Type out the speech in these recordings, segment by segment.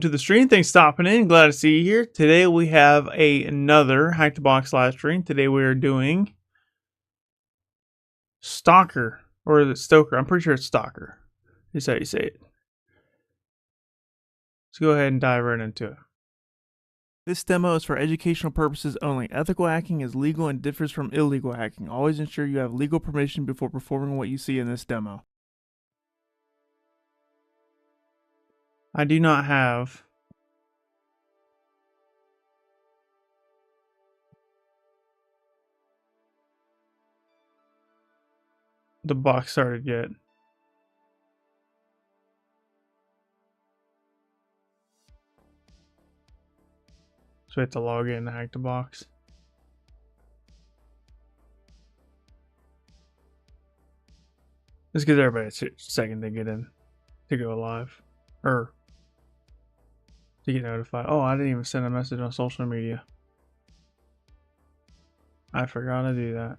To the stream, thanks for stopping in. Glad to see you here. Today we have another Hack the Box live stream. Today we are doing Stalker, or is it Stoker? I'm pretty sure it's Stalker. Is how you say it. Let's go ahead and dive right into it. This demo is for educational purposes only. Ethical hacking is legal and differs from illegal hacking. Always ensure you have legal permission before performing what you see in this demo. I do not have the box started yet. So we have to log in to hack the box. This gives everybody a second to get in, to go live, or to get notified. Oh, I didn't even send a message on social media. I forgot to do that.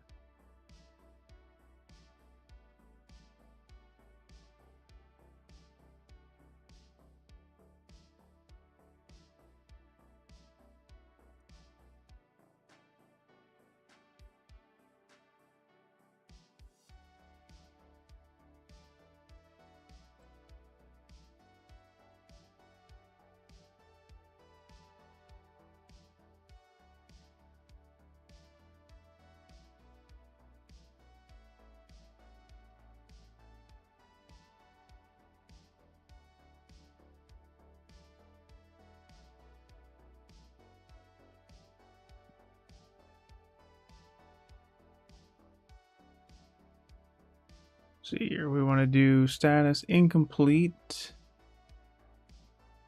See here, we want to do status incomplete,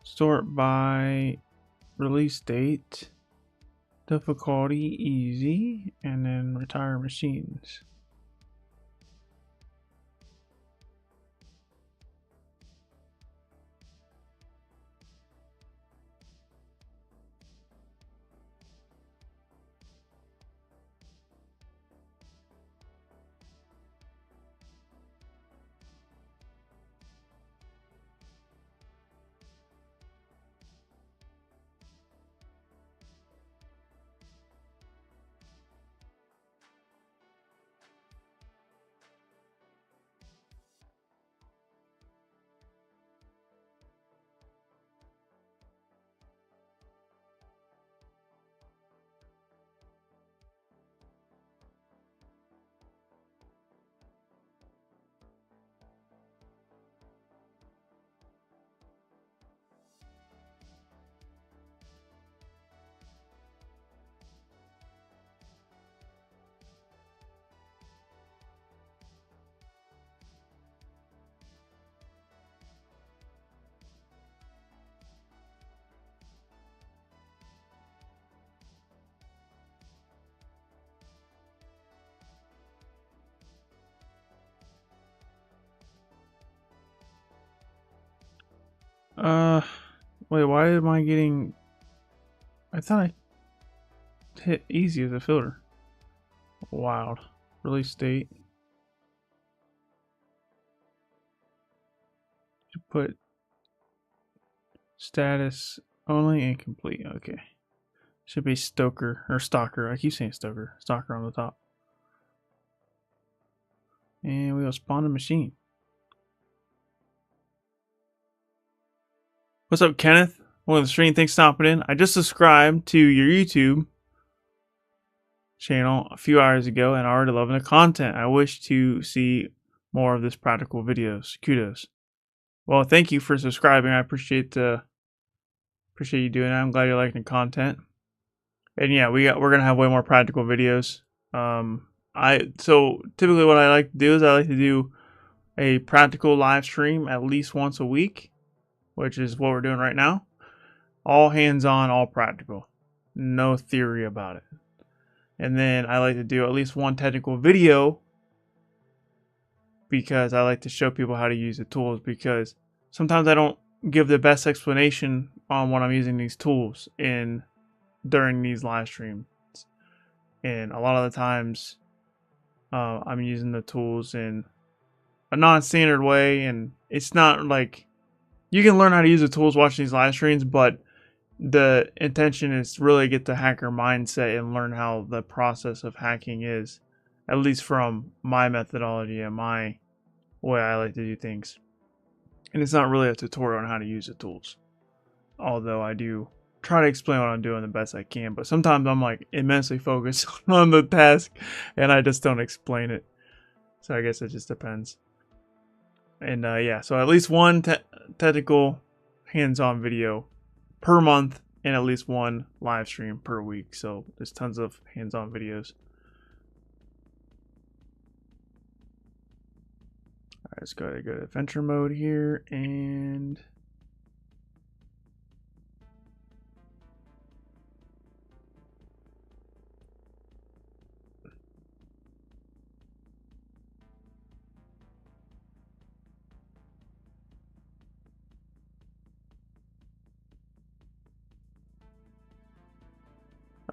sort by release date, difficulty easy, and then retire machines. Wait, why am I getting... I thought I hit easy as a filter. Wild. Release date. You put status only incomplete. Okay. Should be Stoker, or Stalker. I keep saying Stoker. Stalker on the top. And we'll spawn a machine. What's up, Kenneth? Welcome to the stream. Thanks for stopping in. I just subscribed to your YouTube channel a few hours ago and already loving the content. I wish to see more of this practical videos. Kudos. Well, thank you for subscribing. I appreciate you doing that. I'm glad you're liking the content. And yeah, we're gonna have way more practical videos. So typically what I like to do is I like to do a practical live stream at least once a week, which is what we're doing right now. All hands-on, all practical. No theory about it. And then I like to do at least one technical video because I like to show people how to use the tools, because sometimes I don't give the best explanation on when I'm using these tools during these live streams. And a lot of the times I'm using the tools in a non-standard way, and it's not like you can learn how to use the tools watching these live streams, but the intention is to really get the hacker mindset and learn how the process of hacking is, at least from my methodology and my way I like to do things. And it's not really a tutorial on how to use the tools, although I do try to explain what I'm doing the best I can. But sometimes I'm like immensely focused on the task and I just don't explain it. So I guess it just depends. And yeah, so at least one technical hands-on video per month and at least one live stream per week. So there's tons of hands-on videos. All right, let's go to adventure mode here and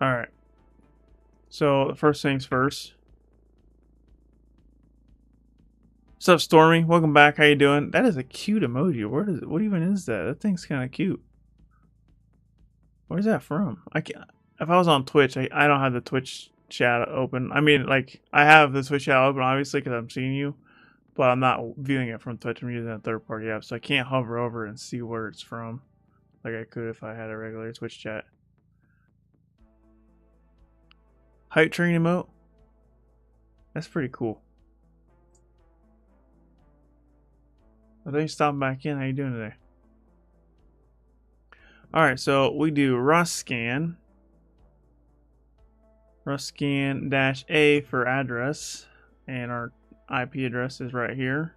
all right. So the first things first. What's up, Stormy? Welcome back. How you doing? That is a cute emoji. What even is that? That thing's kind of cute. Where's that from? I can't. If I was on Twitch, I don't have the Twitch chat open. I mean, like, I have the Twitch chat open, obviously, because I'm seeing you, but I'm not viewing it from Twitch. I'm using a third-party app, so I can't hover over and see where it's from, like I could if I had a regular Twitch chat. Hype train emote. That's pretty cool. I think stopping back in. How you doing today? All right, so we do Rust scan. Rust scan -A for address, and our IP address is right here.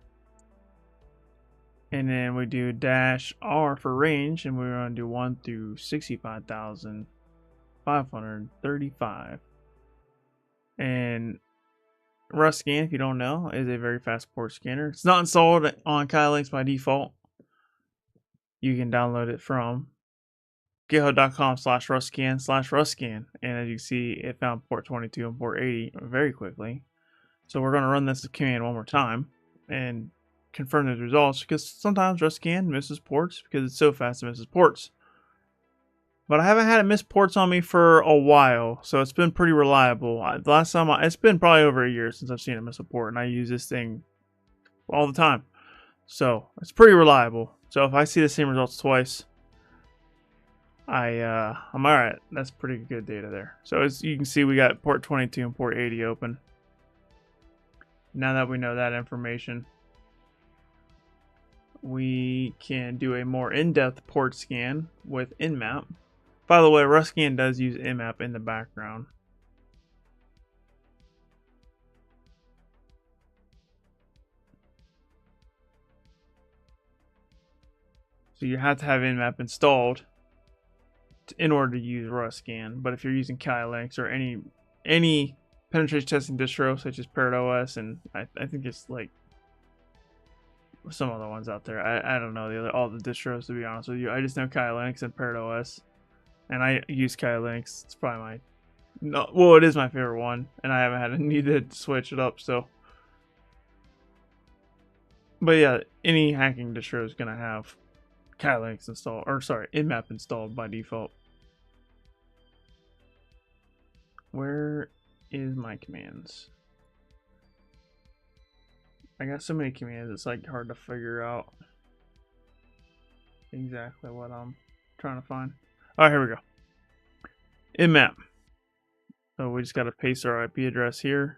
And then we do -R for range, and we're going to do 1 through 65,535. And Rust scan, if you don't know, is a very fast port scanner. It's not installed on Kylix by default. You can download it from github.com/rustscan/rustscan, and as you see, it found port 22 and port 80 very quickly. So we're going to run this command one more time and confirm those results, because sometimes Rust scan misses ports because it's so fast it misses ports. But I haven't had it miss ports on me for a while, so it's been pretty reliable. The last time it's been probably over a year since I've seen it miss a port, and I use this thing all the time. So it's pretty reliable. So if I see the same results twice, I'm alright. That's pretty good data there. So as you can see, we got port 22 and port 80 open. Now that we know that information, we can do a more in-depth port scan with Nmap. By the way, Rust scan does use Nmap in the background. So you have to have Nmap installed in order to use Rust scan. But if you're using Kylix or any penetration testing distro such as ParrotOS, and I think it's like some other ones out there. I don't know all the distros, to be honest with you. I just know Kylix and ParrotOS, and I use Kylix. It's probably it is my favorite one, and I haven't had a need to switch it up. So, but yeah, any hacking distro is gonna have Kylix installed, or sorry, Nmap installed by default. Where is my commands? I got so many commands, it's like hard to figure out exactly what I'm trying to find. All right, here we go. Nmap. So we just got to paste our IP address here.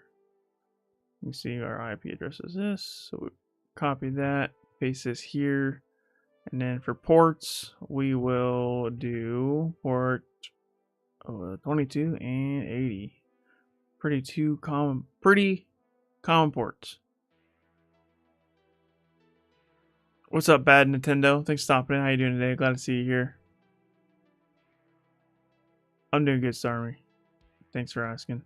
You can see our IP address is this. So we copy that, paste this here. And then for ports, we will do port 22 and 80. Pretty common ports. What's up, Bad Nintendo? Thanks for stopping in. How you doing today? Glad to see you here. I'm doing good, Stormy. Thanks for asking.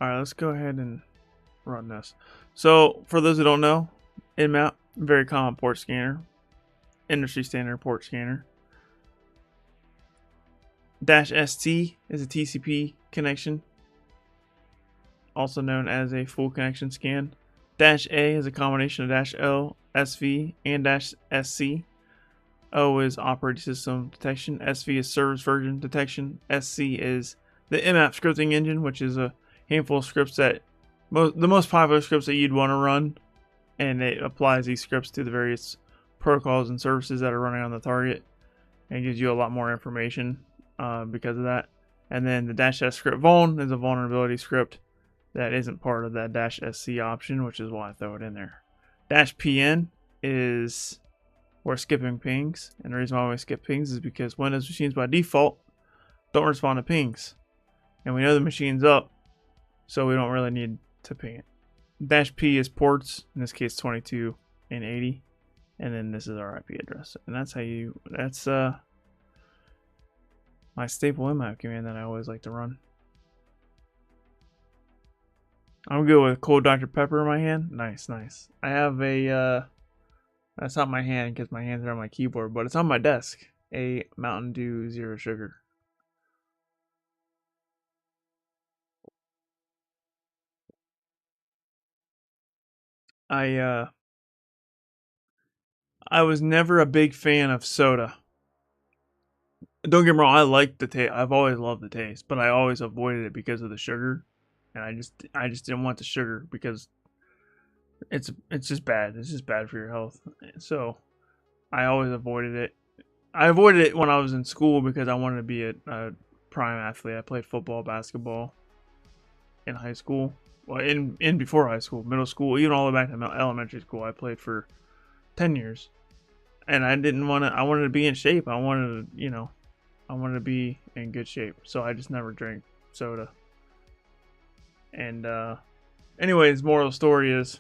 Alright, let's go ahead and run this. So, for those who don't know, Nmap, very common port scanner. Industry standard port scanner. -ST is a TCP connection, also known as a full connection scan. -A is a combination of -L, SV, and -SC. O is operating system detection. SV is service version detection. SC is the mmap scripting engine, which is a handful of scripts that the most popular scripts that you'd want to run, and it applies these scripts to the various protocols and services that are running on the target, and gives you a lot more information because of that. And then the -S script vuln is a vulnerability script that isn't part of that -SC option, which is why I throw it in there. -PN is we're skipping pings, and the reason why we skip pings is because Windows machines by default don't respond to pings, and we know the machine's up, so we don't really need to ping it. -P is ports, in this case 22 and 80, and then this is our IP address, and that's my staple mmap command that I always like to run. I'm good with cold Dr. Pepper in my hand. Nice. I have a that's not my hand because my hands are on my keyboard, but it's on my desk. A Mountain Dew Zero Sugar. I was never a big fan of soda. Don't get me wrong, I like the taste. I've always loved the taste, but I always avoided it because of the sugar, and I just didn't want the sugar because it's just bad. It's just bad for your health. So I always avoided it. I avoided it when I was in school because I wanted to be a prime athlete. I played football, basketball in high school. Well, in before high school, middle school, even all the way back to elementary school, I played for 10 years. And I wanted to be in shape. I wanted to be in good shape. So I just never drank soda. And anyways, moral of the story is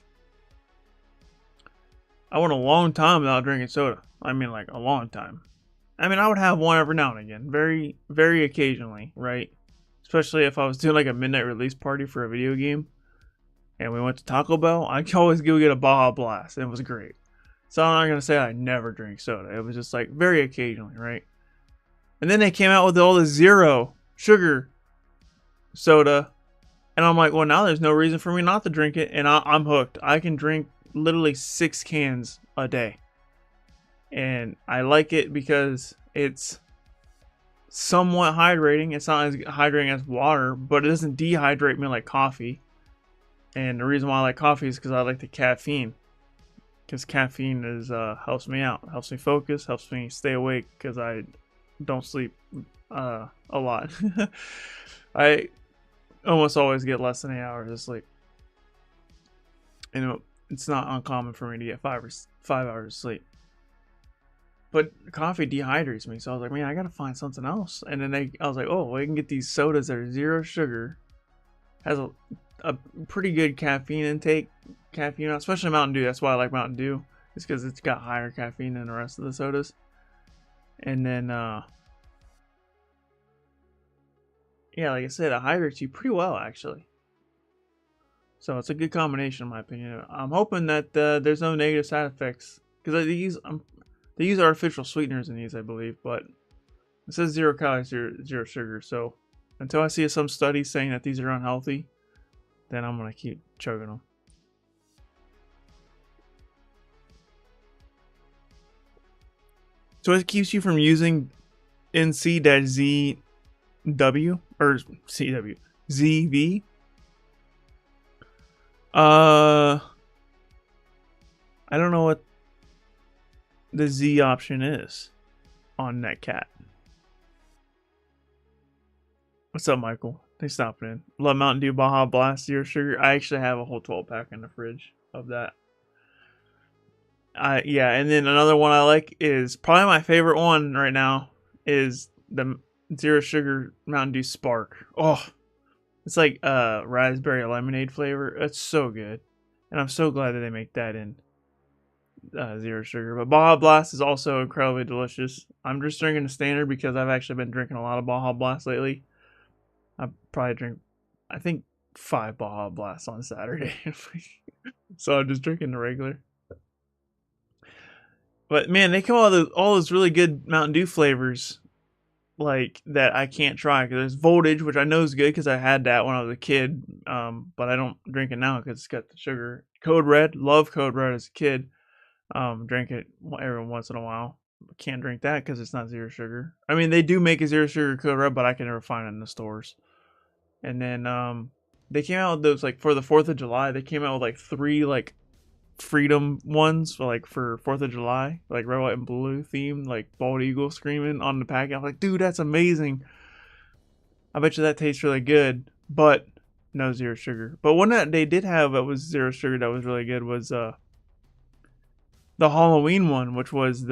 I went a long time without drinking soda. I mean, like a long time. I mean, I would have one every now and again, very, very occasionally, right? Especially if I was doing like a midnight release party for a video game, and we went to Taco Bell. I could always go get a Baja Blast, and it was great. So I'm not gonna say I never drink soda. It was just like very occasionally, right? And then they came out with all the zero sugar soda, and I'm like, well, now there's no reason for me not to drink it, and I'm hooked. I can drink literally 6 cans a day. And I like it because it's somewhat hydrating. It's not as hydrating as water, but it doesn't dehydrate me like coffee. And the reason why I like coffee is because I like the caffeine. Because caffeine helps me out, helps me focus, helps me stay awake because I don't sleep a lot. I almost always get less than 8 hours of sleep. And it's not uncommon for me to get 5 hours of sleep. But coffee dehydrates me, so I was like, man, I gotta find something else. And then I was like, oh, well, I can get these sodas that are zero sugar. Has a pretty good caffeine intake. Caffeine, especially Mountain Dew. That's why I like Mountain Dew. It's because it's got higher caffeine than the rest of the sodas. And then, yeah, like I said, it hydrates you pretty well, actually. So it's a good combination, in my opinion. I'm hoping that there's no negative side effects because they use artificial sweeteners in these, I believe, but it says 0 calories, zero sugar. So until I see some studies saying that these are unhealthy, then I'm gonna keep chugging them. So it keeps you from using NC-ZW or CW ZV. I don't know what the Z option is on Netcat. What's up, Michael? Thanks for stopping in. Love Mountain Dew Baja Blast Zero Sugar. I actually have a whole 12-pack in the fridge of that. Yeah, and then another one I like is probably my favorite one right now is the Zero Sugar Mountain Dew Spark. Oh, it's like raspberry lemonade flavor. It's so good, and I'm so glad that they make that in zero sugar. But Baja Blast is also incredibly delicious. I'm just drinking the standard because I've actually been drinking a lot of Baja Blast lately. I probably drink, I think, 5 Baja Blasts on Saturday. So I'm just drinking the regular. But man, they come out with all those really good Mountain Dew flavors like that I can't try because there's voltage, which I know is good because I had that when I was a kid, but I don't drink it now because it's got the sugar. Code Red, love Code Red as a kid. Drink it every once in a while. Can't drink that because it's not zero sugar. I mean, they do make a zero sugar Code Red, but I can never find it in the stores. And then they came out with those like for the 4th of July. They came out with like 3 like freedom ones like for 4th of July, like red, white, and blue theme, like bald eagle screaming on the packet. I'm like, dude, that's amazing. I bet you that tastes really good, but no zero sugar. But one that they did have that was zero sugar that was really good was the Halloween one, which was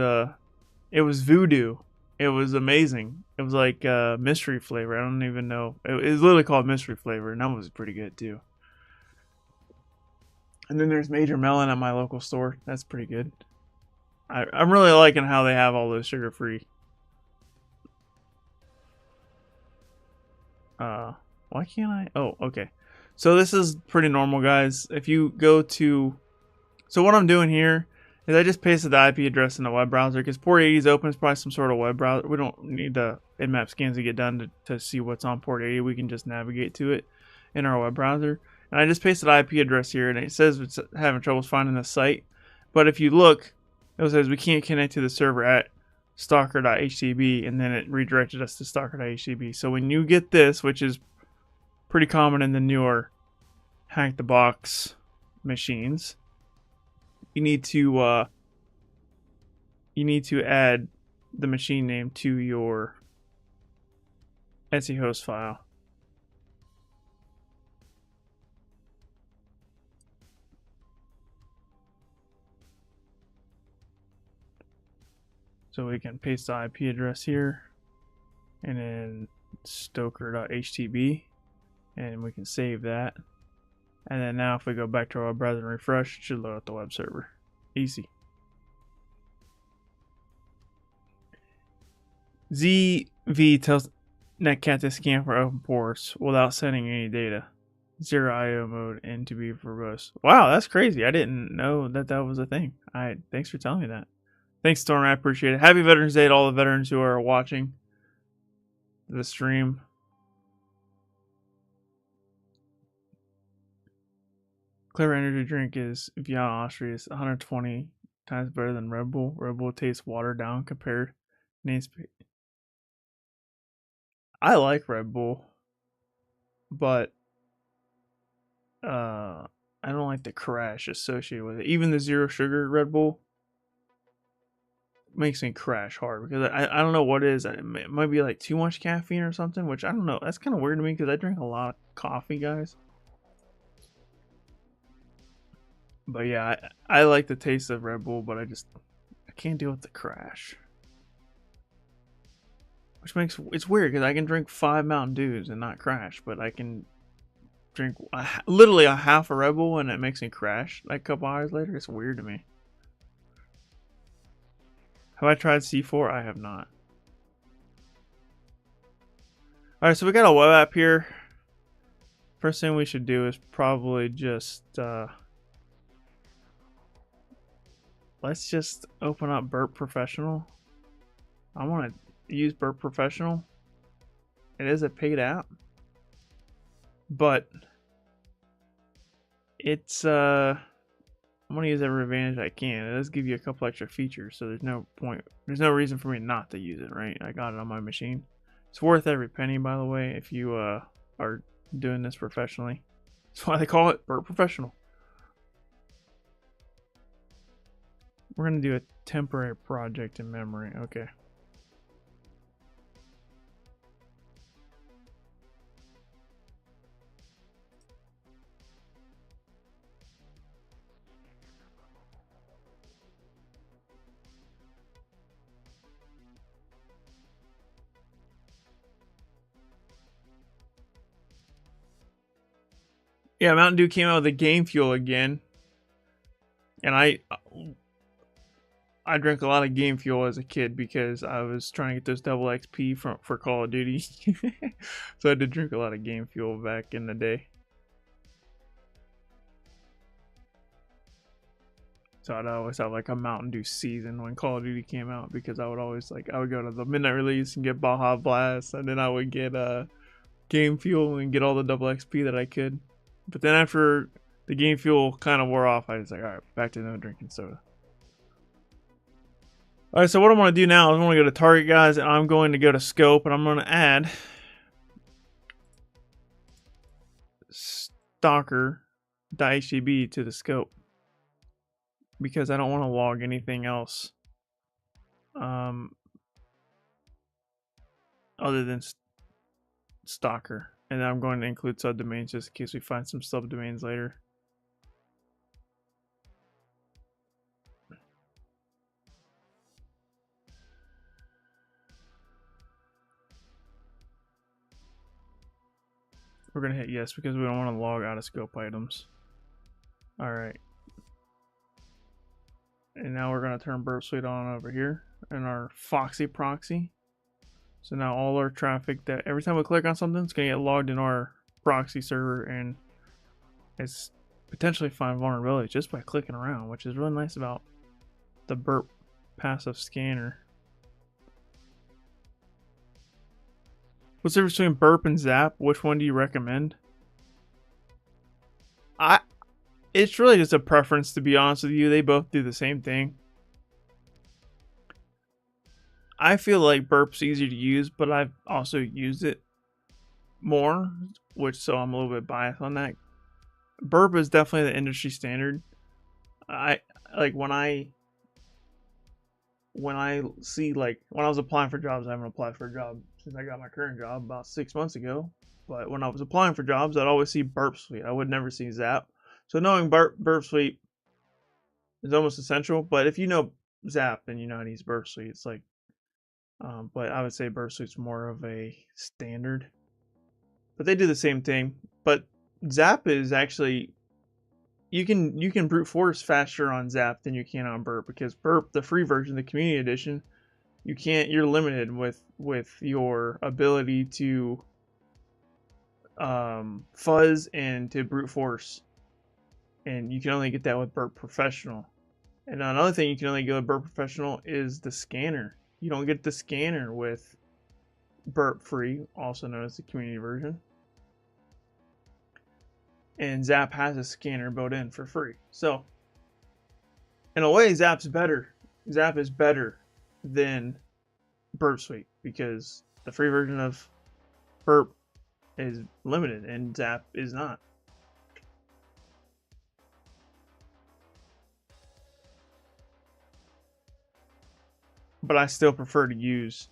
it was voodoo. It was amazing. It was like mystery flavor. I don't even know. It was literally called mystery flavor, and that was pretty good too. And then there's Major Melon at my local store. That's pretty good. I'm really liking how they have all those sugar-free. Why can't I? Oh, okay. So this is pretty normal, guys. If you go to... So what I'm doing here is I just pasted the IP address in the web browser because port 80 is open. It's probably some sort of web browser. We don't need the nmap scans to get done to see what's on port 80. We can just navigate to it in our web browser. And I just pasted IP address here, and it says it's having trouble finding the site. But if you look, it says we can't connect to the server at stalker.htb, and then it redirected us to stalker.htb. So when you get this, which is pretty common in the newer hack the box machines, you need to add the machine name to your Etsy host file. So we can paste the IP address here and then stoker.htb, and we can save that. And then now if we go back to our web browser and refresh, it should load up the web server. Easy. ZV tells Netcat to scan for open ports without sending any data. 0 IO mode and to be verbose. Wow, that's crazy. I didn't know that was a thing. Thanks for telling me that. Thanks, Storm. I appreciate it. Happy Veterans Day to all the veterans who are watching the stream. Clever energy drink is Vienna, Austria. It's 120 times better than Red Bull. Red Bull tastes watered down compared. I like Red Bull, but I don't like the crash associated with it. Even the zero sugar Red Bull makes me crash hard because I don't know what it is. It might be like too much caffeine or something, which I don't know. That's kind of weird to me because I drink a lot of coffee, guys. But yeah, I like the taste of Red Bull, but I can't deal with the crash. Which makes it's weird because I can drink 5 Mountain Dews and not crash, but I can drink literally a half a Red Bull and it makes me crash like a couple hours later. It's weird to me. Have I tried C4? I have not. Alright, so we got a web app here. First thing we should do is probably just let's just open up Burp Professional. I want to use Burp Professional. It is a paid app, but it's I'm gonna use every advantage I can. It does give you a couple extra features, so there's no reason for me not to use it, right? I got it on my machine. It's worth every penny, by the way, if you are doing this professionally. That's why they call it Burp Professional. We're gonna do a temporary project in memory. Okay. Yeah, Mountain Dew came out with a game fuel again, and I drank a lot of game fuel as a kid because I was trying to get those double XP for Call of Duty. So I did drink a lot of game fuel back in the day. So I'd always have like a Mountain Dew season when Call of Duty came out, because I would always I would go to the midnight release and get Baja Blast, and then I would get Game Fuel and get all the double XP that I could. But then after the Game Fuel kind of wore off, I was like, all right, back to no drinking soda. All right, so what I'm going to do now is I'm going to go to Target, guys, and I'm going to go to Scope, and I'm going to add stalker.htb to the scope, because I don't want to log anything else other than stalker. And then I'm going to include subdomains just in case we find some subdomains later. We're going to hit yes because we don't want to log out of scope items. All right. And now we're going to turn Burp Suite on over here in our Foxy proxy. So now all our traffic, that every time we click on something, it's going to get logged in our proxy server, and it's potentially find vulnerabilities just by clicking around, which is really nice about the Burp passive scanner. What's the difference between Burp and Zap? Which one do you recommend? It's really just a preference, to be honest with you. They both do the same thing. I feel like Burp's easier to use, but I've also used it more, so I'm a little bit biased on that. Burp is definitely the industry standard. When I see, like, when I was applying for jobs, I haven't applied for a job since I got my current job about 6 months ago. But when I was applying for jobs, I'd always see Burp Suite. I would never see Zap. So knowing Burp Suite is almost essential. But if you know Zap, then you know how to use Burp Suite. It's like, but I would say Burp Suite's more of a standard. But they do the same thing. But Zap is actually, you can brute force faster on Zap than you can on Burp, because Burp, the free version, the community edition, you're limited with your ability to fuzz and to brute force, and you can only get that with Burp Professional. And another thing you can only get with Burp Professional is the scanner. You don't get the scanner with Burp Free, also known as the community version. And Zap has a scanner built in for free. So, in a way, Zap's better. Zap is better than Burp Suite, because the free version of Burp is limited and Zap is not. But I still prefer to use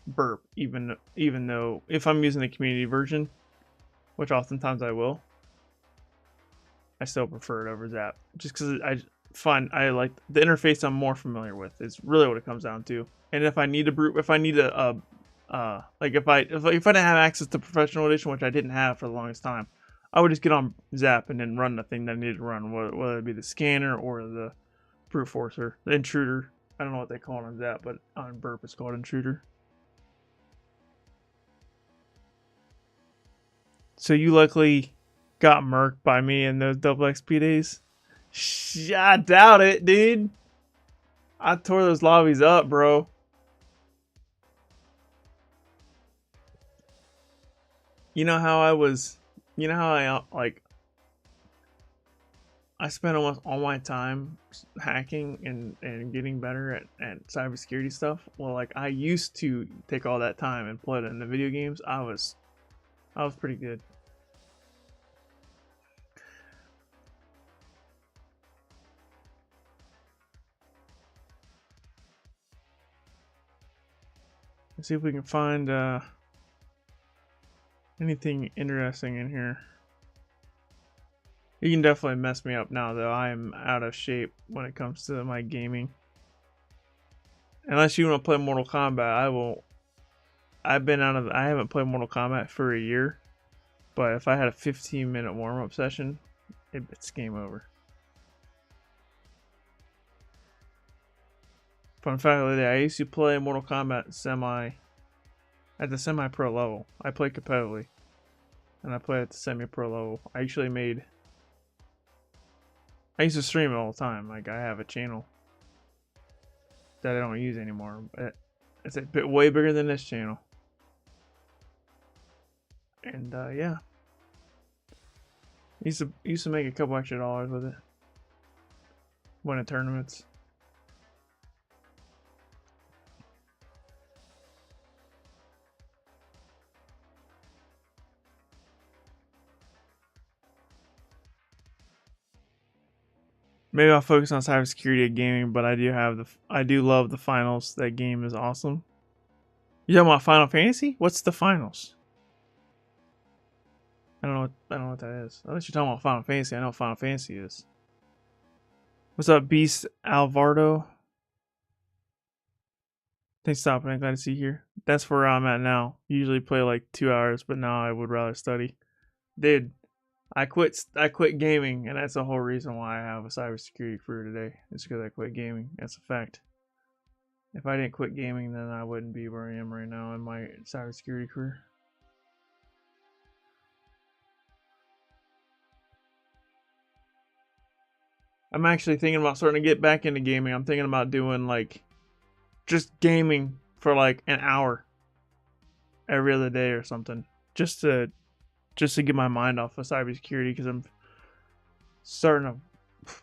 Burp, even though if I'm using the community version, which oftentimes I will, I still prefer it over Zap, just because I like the interface I'm more familiar with. It's really what it comes down to. And if I need if I didn't have access to Professional Edition, which I didn't have for the longest time, I would just get on Zap and then run the thing that I needed to run, whether it be the scanner or the brute forcer, the intruder. I don't know what they call it on Zap, but on Burp it's called intruder. So you luckily got murked by me in those double XP days? I doubt it, dude. I tore those lobbies up, bro. You know how I spent almost all my time hacking and getting better at cybersecurity stuff. Well, like, I used to take all that time and put it in the video games. I was pretty good. Let's see if we can find anything interesting in here. You can definitely mess me up now, though. I am out of shape when it comes to my gaming. Unless you want to play Mortal Kombat, I will. I haven't played Mortal Kombat for a year, but if I had a 15-minute warm-up session, it's game over. Fun fact of the day: I used to play Mortal Kombat at the semi-pro level. I played competitively, and I played at the semi-pro level. I actually made I used to stream it all the time. Like, I have a channel that I don't use anymore. But it's a bit way bigger than this channel. And yeah, used to make a couple extra dollars with it. Winning tournaments. Maybe I'll focus on cybersecurity and gaming, but I do love the finals. That game is awesome. You talking about Final Fantasy? What's the finals? I don't know what that is. Unless you're talking about Final Fantasy, I know what Final Fantasy is. What's up, Beast Alvardo? Thanks for stopping. I'm glad to see you here. That's where I'm at now. Usually play like 2 hours, but now I would rather study. Dude, I quit gaming, and that's the whole reason why I have a cybersecurity career today. It's because I quit gaming. That's a fact. If I didn't quit gaming, then I wouldn't be where I am right now in my cybersecurity career. I'm actually thinking about starting to get back into gaming. I'm thinking about doing like just gaming for like an hour every other day or something, just to get my mind off of cybersecurity, because I'm starting to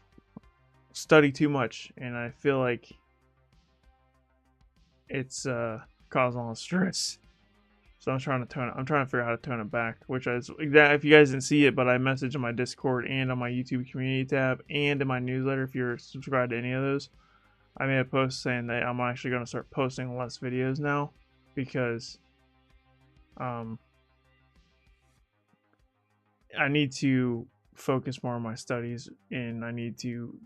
study too much, and I feel like it's causing a lot of stress. So I'm trying to figure out how to tone it back. Which is, if you guys didn't see it, but I messaged on my Discord and on my YouTube community tab and in my newsletter. If you're subscribed to any of those, I made a post saying that I'm actually going to start posting less videos now, because I need to focus more on my studies, and I need to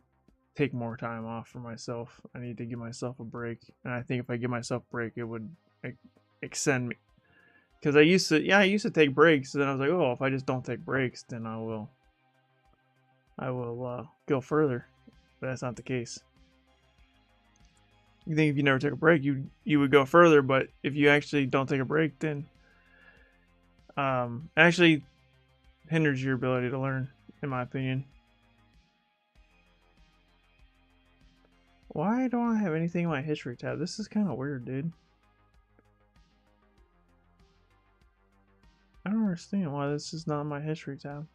take more time off for myself. I need to give myself a break, and I think if I give myself a break, it would extend me. Because I used to take breaks, and then I was like, oh, if I just don't take breaks, then I will go further. But that's not the case. You think if you never took a break, you would go further, but if you actually don't take a break, then actually hinders your ability to learn, in my opinion. Why don't I have anything in my history tab? This is kind of weird, dude. I don't understand why this is not in my history tab.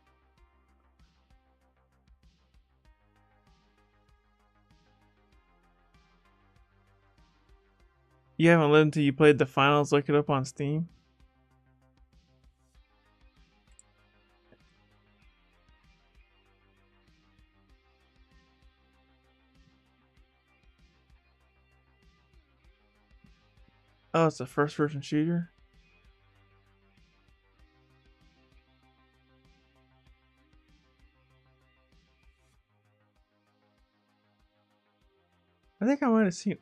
You haven't lived until you played the finals? Look it up on Steam. Oh, it's a first-person shooter? I think I might have seen...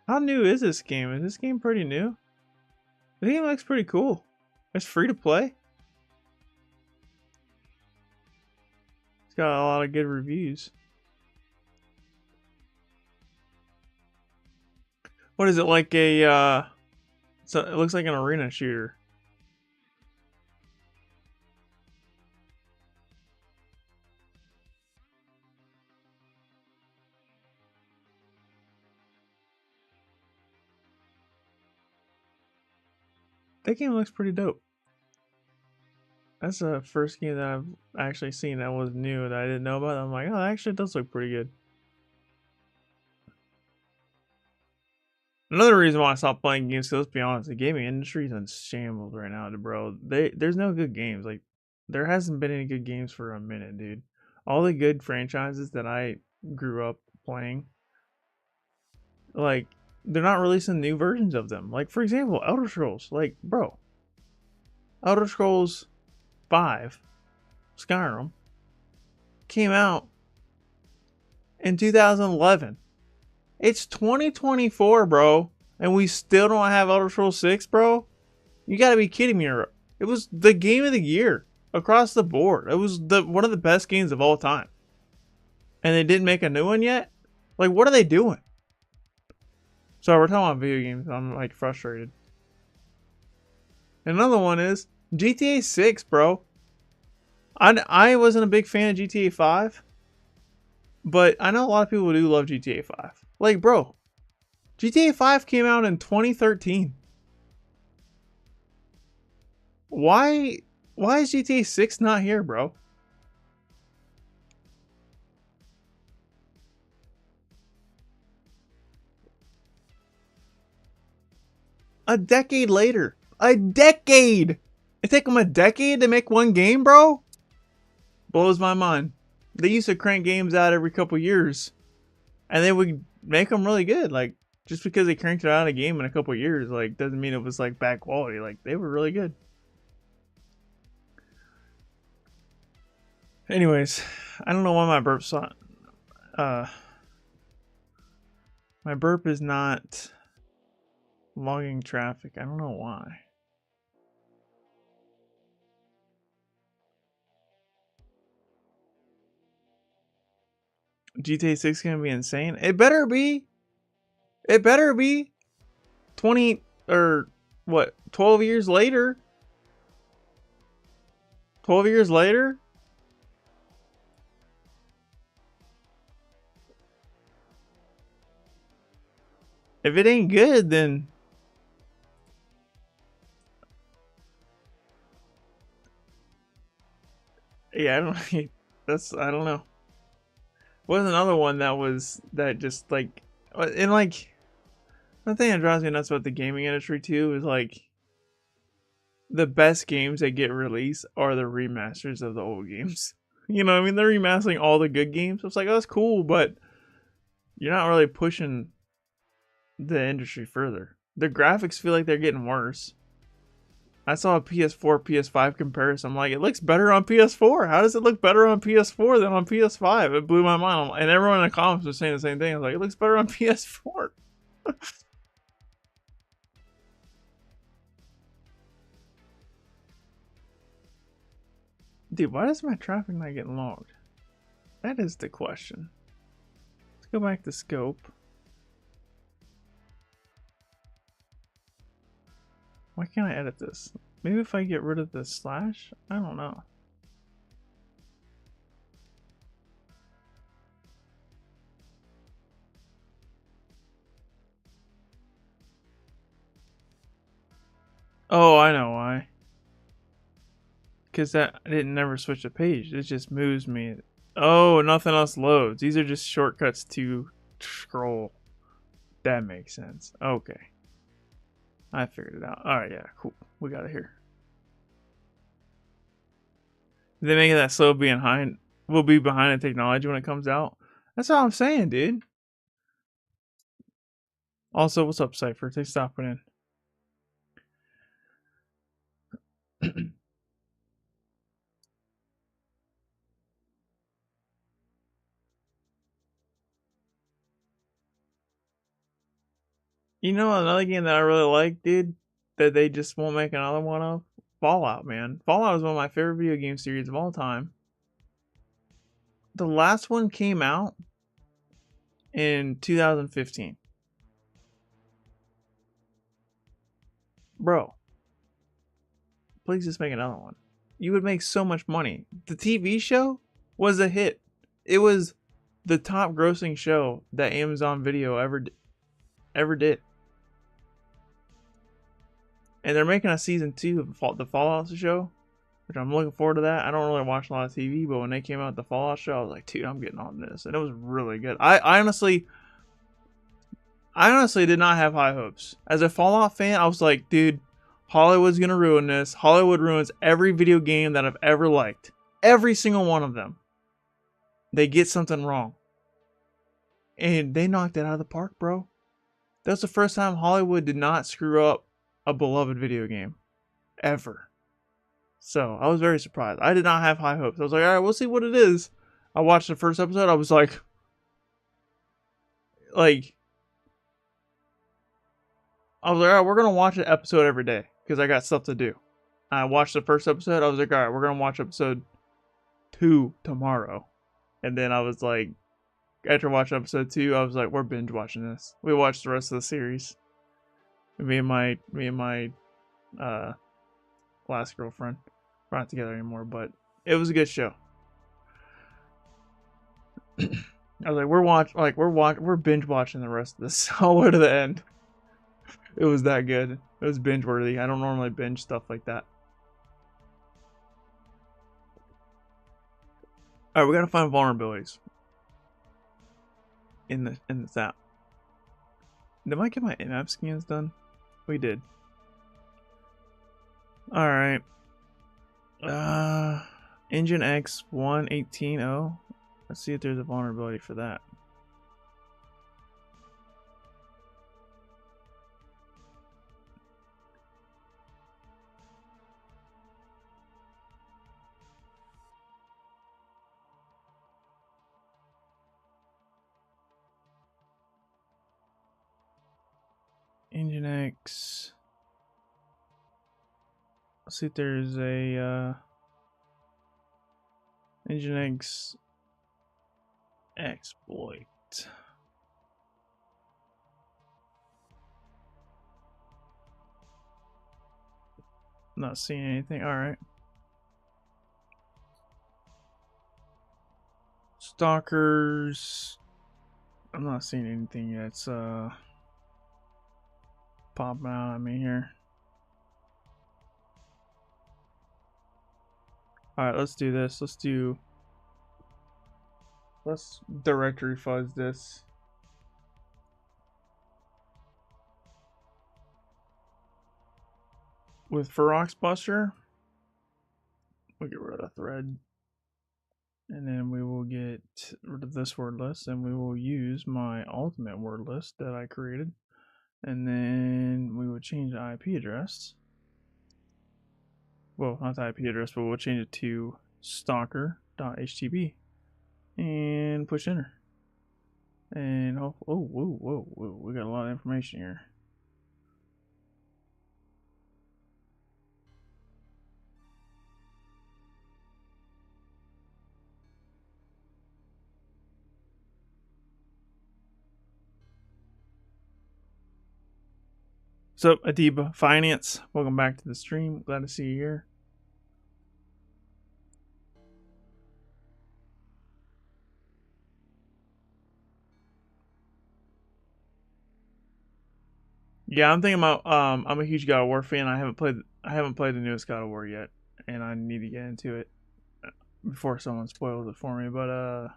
How new is this game? Is this game pretty new? The game looks pretty cool. It's free to play. It's got a lot of good reviews. What is it, like a so it looks like an arena shooter. That game looks pretty dope. That's the first game that I've actually seen that was new that I didn't know about. I'm like, oh, that actually does look pretty good. Another reason why I stopped playing games, so let's be honest, the gaming industry is in shambles right now, bro. There's no good games. Like, there hasn't been any good games for a minute, dude. All the good franchises that I grew up playing, like, they're not releasing new versions of them. Like, for example, Elder Scrolls. Like, bro, Elder Scrolls 5, Skyrim, came out in 2011. It's 2024, bro, and we still don't have Elder Scrolls 6, bro? You gotta be kidding me. It was the game of the year across the board. It was one of the best games of all time. And they didn't make a new one yet? Like, what are they doing? So we're talking about video games. I'm like frustrated. Another one is GTA 6, bro. I wasn't a big fan of GTA 5, but I know a lot of people do love GTA 5. Like, bro, GTA 5 came out in 2013. Why is GTA 6 not here, bro? A decade later. A decade! It took them a decade to make one game, bro? Blows my mind. They used to crank games out every couple years, and they would make them really good. Like, just because they cranked it out a game in a couple years, like, doesn't mean it was like bad quality. Like, they were really good. Anyways, I don't know why my burp's not. My burp is not logging traffic. I don't know why. GTA 6 gonna be insane. It better be. It better be. 20 or what? 12 years later. 12 years later. If it ain't good, then yeah, I don't. I don't know. What was another one that just like, and like, the thing that drives me nuts about the gaming industry too is like, the best games that get released are the remasters of the old games. You know what I mean? They're remastering all the good games. It's like, oh, that's cool, but you're not really pushing the industry further. The graphics feel like they're getting worse. I saw a PS4, PS5 comparison. I'm like, it looks better on PS4. How does it look better on PS4 than on PS5? It blew my mind. And everyone in the comments was saying the same thing. I was like, it looks better on PS4. Dude, why does my traffic not get logged? That is the question. Let's go back to scope. Why can't I edit this? Maybe if I get rid of the slash? I don't know. Oh, I know why. Because that I didn't never switch the page. It just moves me. Oh, nothing else loads. These are just shortcuts to scroll. That makes sense. Okay. I figured it out. Alright, yeah, cool. We got it here. They make it that slow being behind will be behind the technology when it comes out. That's all I'm saying, dude. Also, what's up, Cypher? Thanks for stopping in. You know another game that I really like, dude, that they just won't make another one of? Fallout, man. Fallout is one of my favorite video game series of all time. The last one came out in 2015. Bro, please just make another one. You would make so much money. The TV show was a hit. It was the top grossing show that Amazon Video ever did. And they're making a season 2 of the Fallout show, which I'm looking forward to that. I don't really watch a lot of TV, but when they came out with the Fallout show, I was like, dude, I'm getting on this. And it was really good. I honestly did not have high hopes. As a Fallout fan, I was like, dude, Hollywood's going to ruin this. Hollywood ruins every video game that I've ever liked. Every single one of them. They get something wrong. And they knocked it out of the park, bro. That's the first time Hollywood did not screw up a beloved video game. Ever. So, I was very surprised. I did not have high hopes. I was like, alright, we'll see what it is. I watched the first episode. I was like, alright, we're going to watch an episode every day. Because I got stuff to do. I watched the first episode. I was like, alright, we're going to watch episode 2 tomorrow. And then I was like, after watching episode 2, I was like, we're binge watching this. We watched the rest of the series. Me and my last girlfriend. We're not together anymore, but it was a good show. I was like, we're binge watching the rest of this all the way to the end. It was that good. It was binge worthy. I don't normally binge stuff like that. All right, we gotta find vulnerabilities in this app. Did I get my in-app scans done? We did. All right. Engine X 1.18.0. Let's see if there's a vulnerability for that. Engine X. Let's see if there's a Engine X exploit. Not seeing anything. All right. Stalkers. I'm not seeing anything yet. It's popping out at me here. All right, let's do this. Let's directory fuzz this. With Ferox Buster, we'll get rid of the thread. And then we will get rid of this word list, and we will use my ultimate word list that I created. And then we will change the IP address. Well, not the IP address, but we'll change it to stalker.htb and push enter. And whoa, we got a lot of information here. So, Adiba Finance, welcome back to the stream. Glad to see you here. Yeah, I'm thinking about I'm a huge God of War fan. I haven't played the newest God of War yet, and I need to get into it before someone spoils it for me. But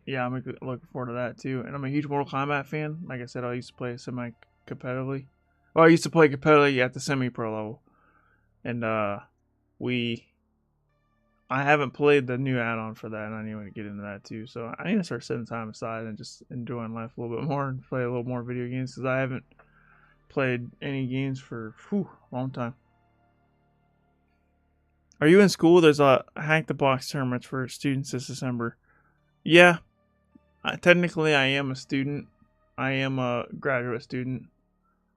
yeah, I'm looking forward to that too. And I'm a huge Mortal Kombat fan. Like I said, I used to play semi-competitively. Well, I used to play competitively at the semi-pro level, and I haven't played the new add-on for that, and I need to get into that too. So I need to start setting time aside and just enjoying life a little bit more and play a little more video games, because I haven't played any games for a long time. Are you in school? There's a Hack the Box tournament for students this December. Yeah, technically I am a student. I am a graduate student.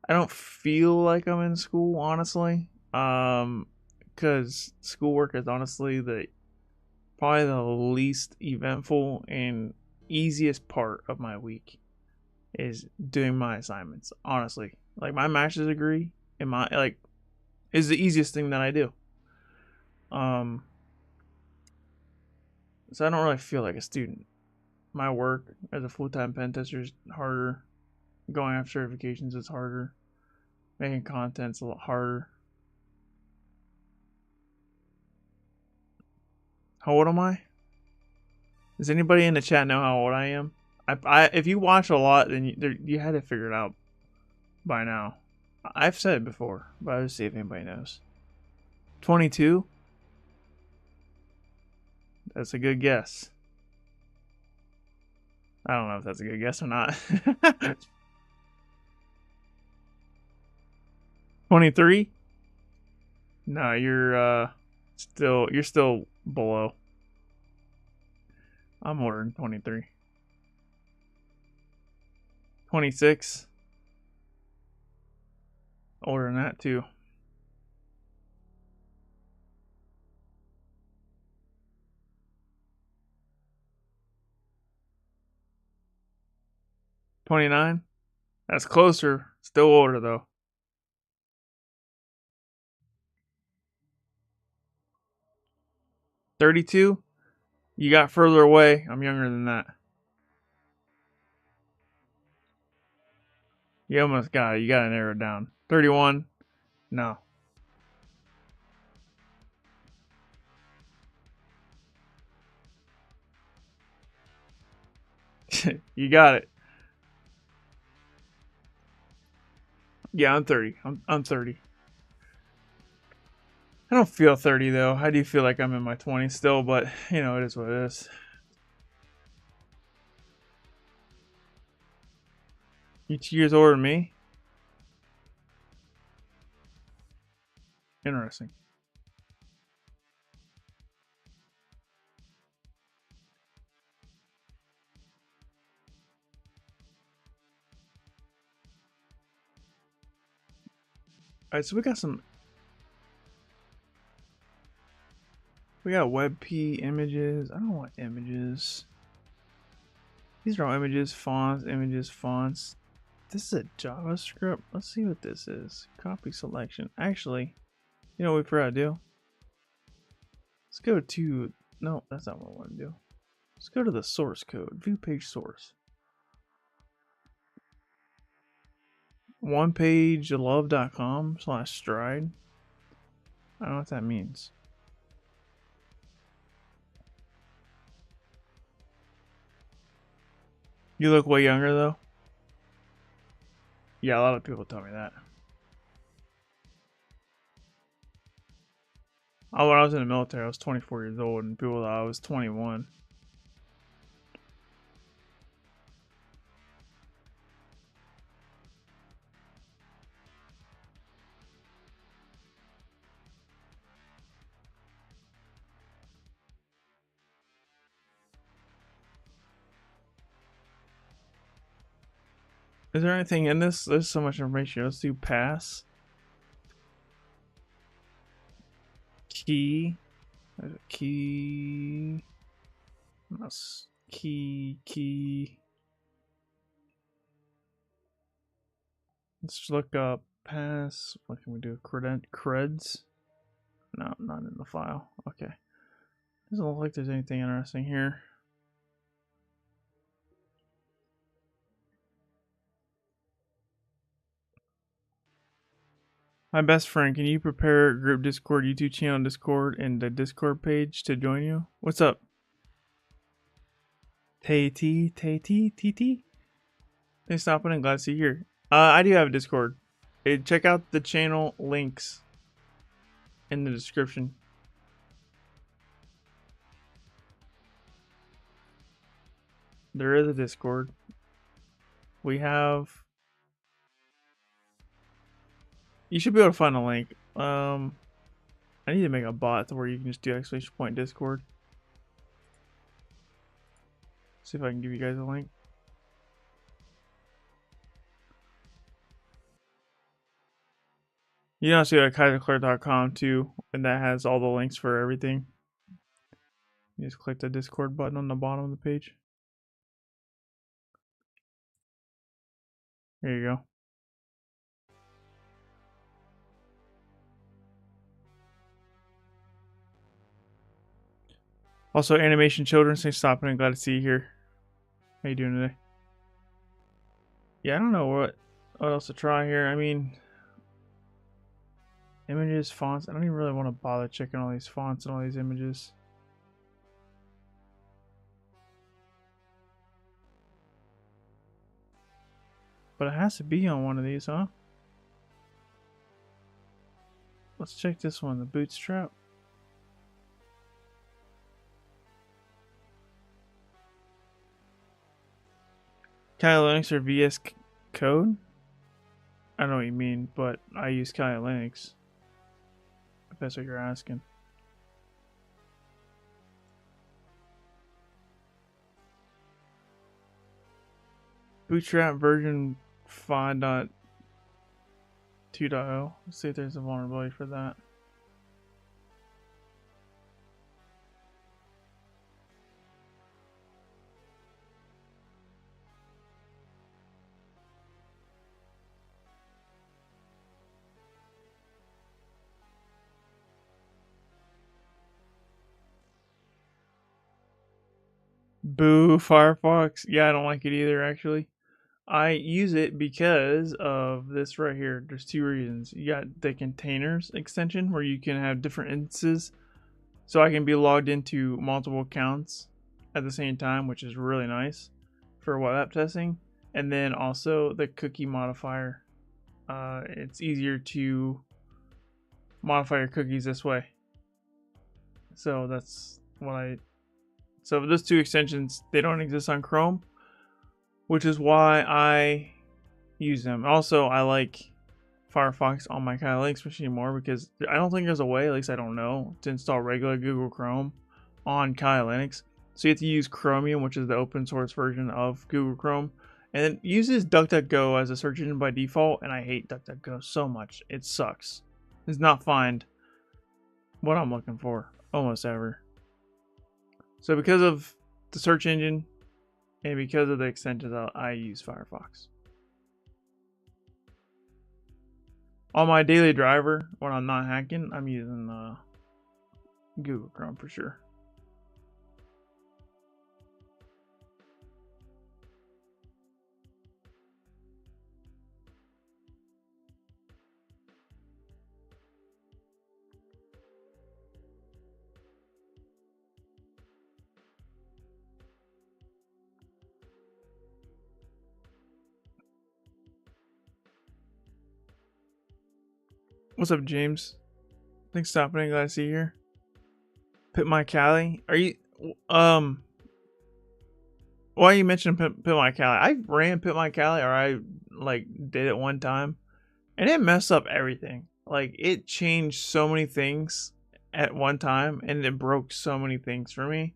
I don't feel like I'm in school, honestly. Because schoolwork is honestly probably the least eventful and easiest part of my week is doing my assignments. Honestly, like my master's degree and my is the easiest thing that I do. So I don't really feel like a student. My work as a full-time pen tester is harder. Going after certifications is harder. Making content's a lot harder. How old am I? Does anybody in the chat know how old I am? If you watch a lot, then you had to figure it out by now. I've said it before, but I'll just see if anybody knows. 22? That's a good guess. I don't know if that's a good guess or not. 23? No, you're still below. I'm older than 23. 26? Older than that too. 29? That's closer. Still older, though. 32? You got further away. I'm younger than that. You almost got it. You got to narrow it down. 31? No. You got it. Yeah, I'm 30. I'm 30. I don't feel 30 though. I do feel like I'm in my 20s still, but you know, it is what it is. You 2 years older than me? Interesting. Alright, so we got WebP images. I don't want images. These are all images, fonts, images, fonts. This is a JavaScript. Let's see what this is. Copy selection. Actually, you know what we forgot to do? Let's go to, no, that's not what I want to do. Let's go to the source code, view page source. onepagelove.com/stride. I don't know what that means. You look way younger though. Yeah, a lot of people tell me that. Oh, when I was in the military, I was 24 years old, and people thought I was 21. Is there anything in this? There's so much information. Let's do pass. Key. There's a key. That's key. Let's look up pass. What can we do? Creds? No, not in the file. Okay. Doesn't look like there's anything interesting here. My best friend, can you prepare group Discord, YouTube channel Discord, and the Discord page to join you? What's up? Tay-T? Thanks for stopping and glad to see you here. I do have a Discord. Check out the channel links in the description. There is a Discord. We have... You should be able to find a link. I need to make a bot to where you can just do !point Discord. See if I can give you guys a link. You can also go to kyserclark.com too, and that has all the links for everything. You just click the Discord button on the bottom of the page. There you go. Also, Animation Children, thanks for stopping and glad to see you here. How you doing today? Yeah, I don't know what else to try here. I mean, images, fonts. I don't even really want to bother checking all these fonts and all these images. But it has to be on one of these, huh? Let's check this one, the Bootstrap. Kali Linux or VS Code? I don't know what you mean, but I use Kali Linux. If that's what you're asking. Bootstrap version 5.2.0. Let's see if there's a vulnerability for that. Boo, Firefox. Yeah, I don't like it either, actually. I use it because of this right here. There's two reasons. You got the containers extension where you can have different instances. So I can be logged into multiple accounts at the same time, which is really nice for web app testing. And then also the cookie modifier. It's easier to modify your cookies this way. So that's what so those two extensions, they don't exist on Chrome, which is why I use them. Also, I like Firefox on my Kali Linux machine more because I don't think there's a way, at least I don't know, to install regular Google Chrome on Kali Linux. So you have to use Chromium, which is the open source version of Google Chrome, and it uses DuckDuckGo as a search engine by default, and I hate DuckDuckGo so much. It sucks. It does not find what I'm looking for almost ever. So because of the search engine and because of the extensions, I use Firefox. On my daily driver, when I'm not hacking, I'm using Google Chrome for sure. What's up, James? Thanks for stopping in. Glad to see you here. Pit My Cali. Are you why you mentioned Pit My Cali? I ran Pit My Cali, or I like did it one time, and it messed up everything. Like it changed so many things at one time, and it broke so many things for me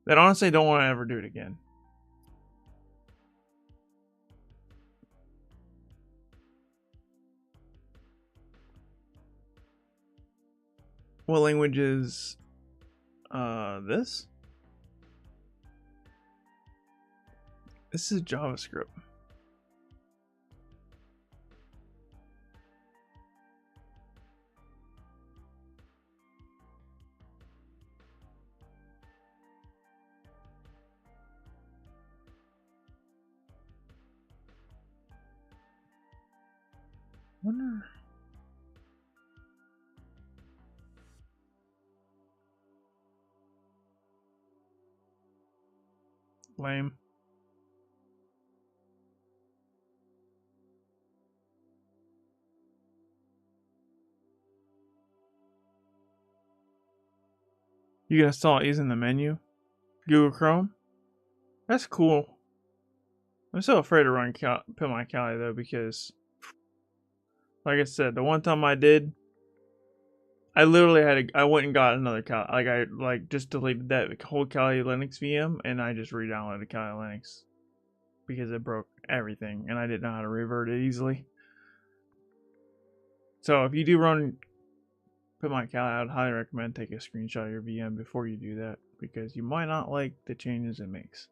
that honestly I don't want to ever do it again. What language is this? This is JavaScript. Wonder. Lame. You can install it using the menu. Google Chrome. That's cool. I'm so afraid to run Pit My Cali though, because like I said, the one time I did, I literally had I went and got another Kali. Like I just deleted that whole Kali Linux VM and I just re-downloaded Kali Linux because it broke everything and I didn't know how to revert it easily. So if you do run Pit My Cali, I would highly recommend take a screenshot of your VM before you do that because you might not like the changes it makes.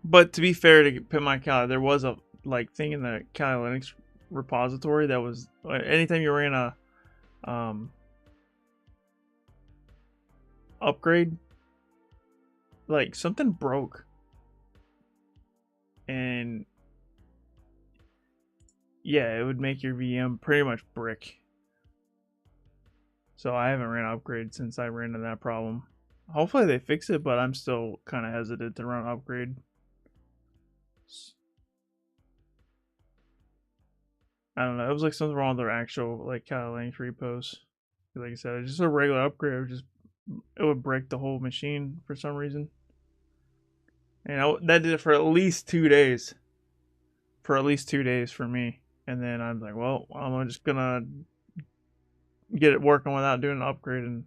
But to be fair to Pit My Cali, there was a thing in the Kali Linux repository that was anytime you ran a upgrade, like something broke, and yeah, it would make your VM pretty much brick. So I haven't ran an upgrade since I ran into that problem. Hopefully they fix it, but I'm still kind of hesitant to run an upgrade. I don't know. It was like something wrong with their actual Kali Linux repos. Like I said, just a regular upgrade. It would break the whole machine for some reason. And that did it for at least 2 days. For at least 2 days for me. And then I'm like, well, I'm just gonna get it working without doing an upgrade, and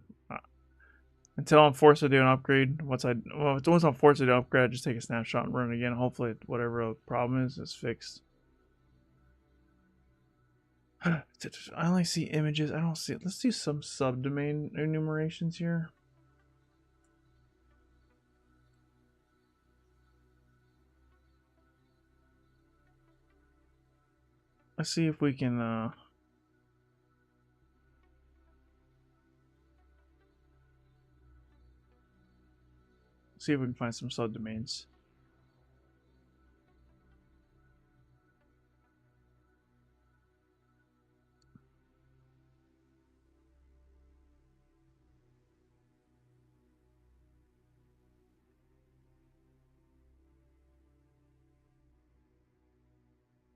until I'm forced to do an upgrade. Once I'm forced to do an upgrade, I just take a snapshot and run it again. Hopefully, whatever the problem is fixed. I only see images. I don't see it. Let's do some subdomain enumerations here. let's see if we can see if we can find some subdomains.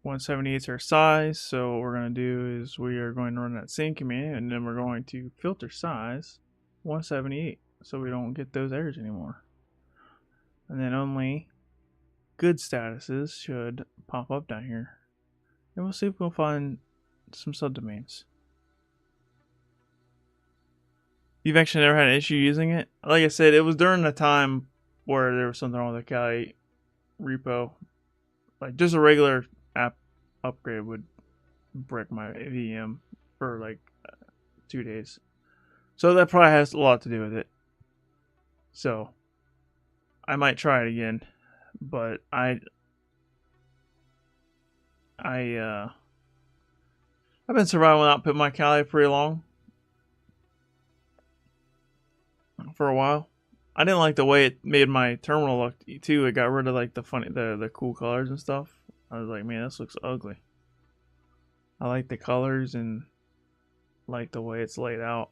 .178 is our size, so what we're going to do is we are going to run that same command, and then we're going to filter size 178 so we don't get those errors anymore. And then only good statuses should pop up down here. And we'll see if we'll find some subdomains. You've actually never had an issue using it? Like I said, it was during the time where there was something wrong with the Kali repo. Like just a regular app upgrade would break my VM for like 2 days. So that probably has a lot to do with it. So I might try it again, but I've been surviving without putting my Kali pretty long. For a while. I didn't like the way it made my terminal look too. It got rid of like the cool colors and stuff. I was like, man, this looks ugly. I like the colors and like the way it's laid out.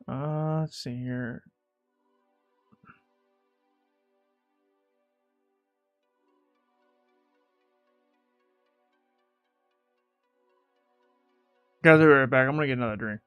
Let's see here. Guys, I'll be right back. I'm gonna get another drink.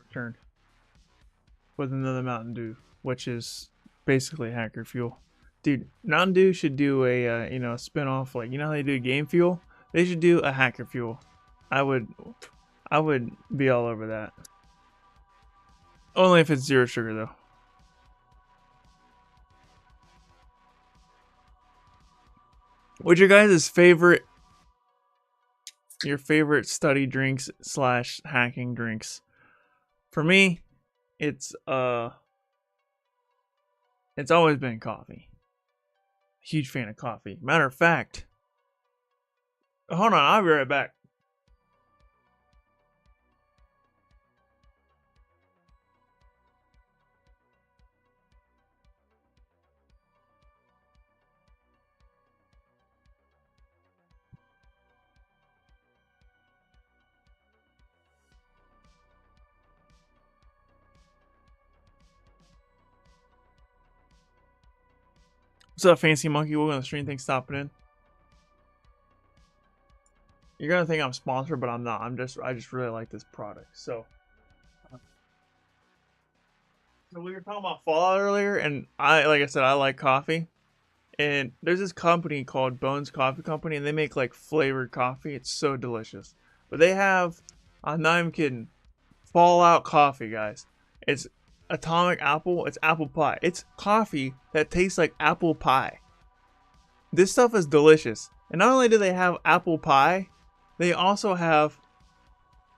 Returned with another Mountain Dew, which is basically hacker fuel. Dude, Mountain Dew should do a spin-off, like how they do game fuel. They should do a hacker fuel. I would be all over that. Only if it's 0 sugar though. What's your guys' favorite study drinks / hacking drinks? For me, it's always been coffee. Huge fan of coffee. Matter of fact, hold on, I'll be right back. What's up, Fancy Monkey? Welcome to the stream. Thanks for stopping in. You're gonna think I'm sponsored, but I'm not. I just really like this product. So we were talking about Fallout earlier, and like I said, I like coffee. And there's this company called Bones Coffee Company, and they make like flavored coffee. It's so delicious. But they have, I'm not even kidding, Fallout coffee, guys. It's atomic apple. It's apple pie. It's coffee that tastes like apple pie. This stuff is delicious. And not only do they have apple pie, they also have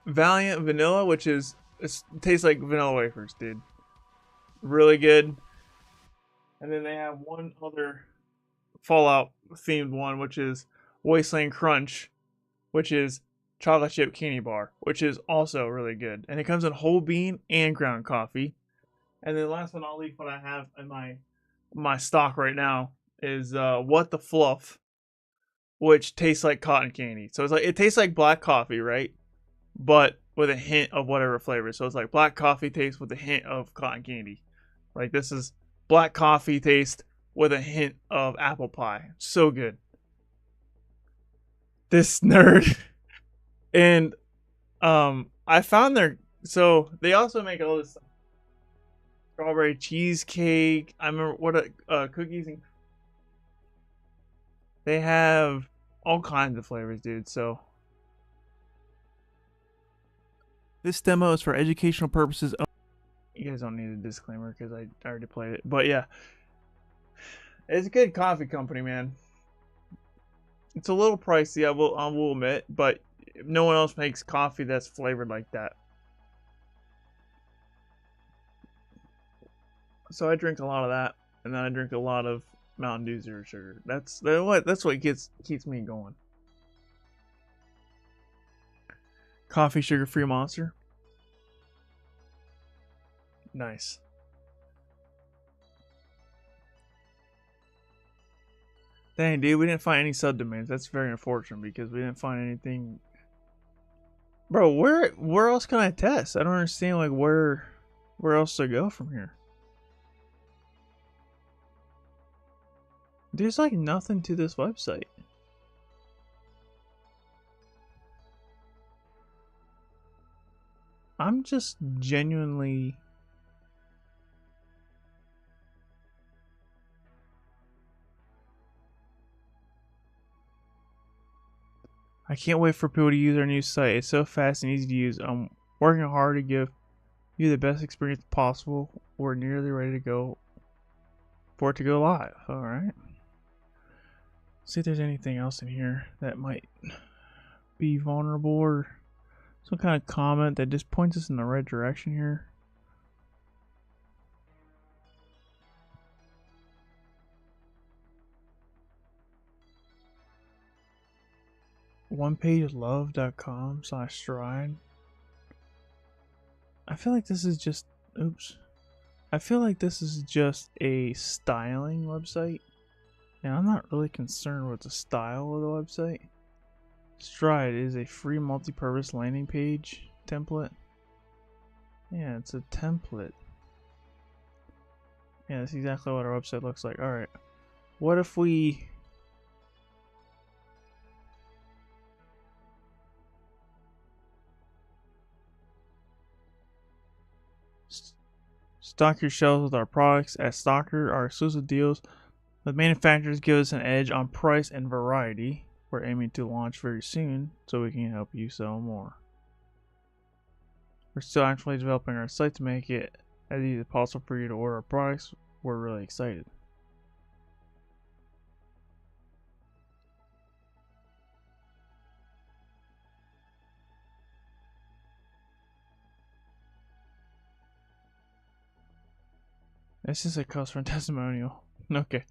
Valiant vanilla, which is it tastes like vanilla wafers, dude. Really good. And then they have one other Fallout themed one, which is Wasteland Crunch, which is chocolate chip candy bar, which is also really good. And it comes in whole bean and ground coffee. And then last but not least, what I have in my stock right now is What the Fluff, which tastes like cotton candy. So it's like it tastes like black coffee, right? But with a hint of whatever flavor. So it's like black coffee taste with a hint of cotton candy. Like this is black coffee taste with a hint of apple pie. So good. This nerd. And I found their, so they also make all this strawberry cheesecake. I remember what cookies, and they have all kinds of flavors, dude. So this demo is for educational purposes. You guys don't need a disclaimer because I already played it. But yeah, it's a good coffee company, man. It's a little pricey, I will admit, but no one else makes coffee that's flavored like that. So I drink a lot of that, and then I drink a lot of Mountain Dew Zero Sugar. That's what keeps me going. Coffee sugar-free Monster. Nice. Dang, dude, we didn't find any subdomains. That's very unfortunate because we didn't find anything. Bro, where else can I test? I don't understand, like, where else to go from here. There's like nothing to this website. I'm just genuinely I can't wait for people to use our new site. It's so fast and easy to use. I'm working hard to give you the best experience possible. We're nearly ready to go for it to go live. Alright. See if there's anything else in here that might be vulnerable or some kind of comment that just points us in the right direction here. OnePageLove.com/stride. I feel like this is just I feel like this is just a styling website. And I'm not really concerned with the style of the website. Stride is a free multi-purpose landing page template. Yeah, it's a template. Yeah, that's exactly what our website looks like. Alright. What if we... stock your shelves with our products. At Stalker, our exclusive deals with manufacturers give us an edge on price and variety. We're aiming to launch very soon so we can help you sell more. We're still actually developing our site to make it as easy as possible for you to order our products. We're really excited. This is a customer testimonial. Okay.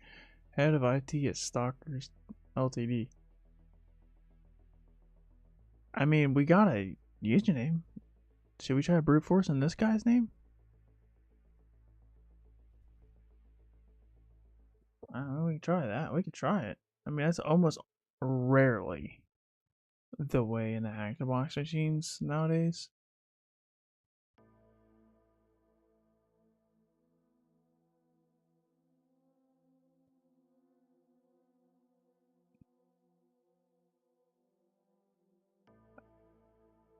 Head of IT at Stalkers Ltd. I mean, we got a username. Should we try brute force in this guy's name? I don't know, we can try that. We can try it. I mean, that's almost rarely the way in the hack-the-box machines nowadays.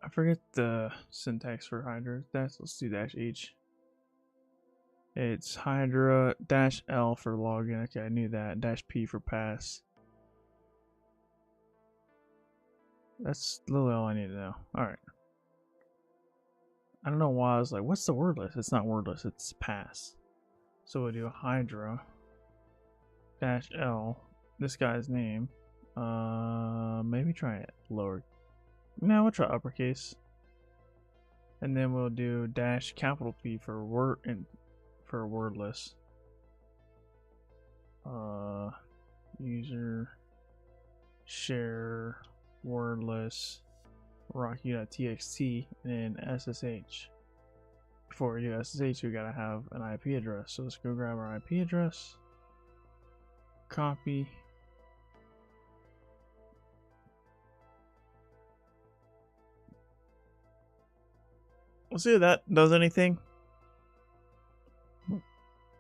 I forget the syntax for Hydra. Let's do -H. It's Hydra -L for login. Okay, I knew that. -P for pass. That's literally all I need to know. Alright. I don't know why I was like, what's the word list? It's not word list, it's pass. So we'll do Hydra -L, this guy's name. Maybe try it lower. No, we'll try uppercase. And then we'll do -P for word and for wordless. User share wordless rocky.txt and then SSH. Before we do SSH, we gotta have an IP address. So let's go grab our IP address, copy. We'll see if that does anything.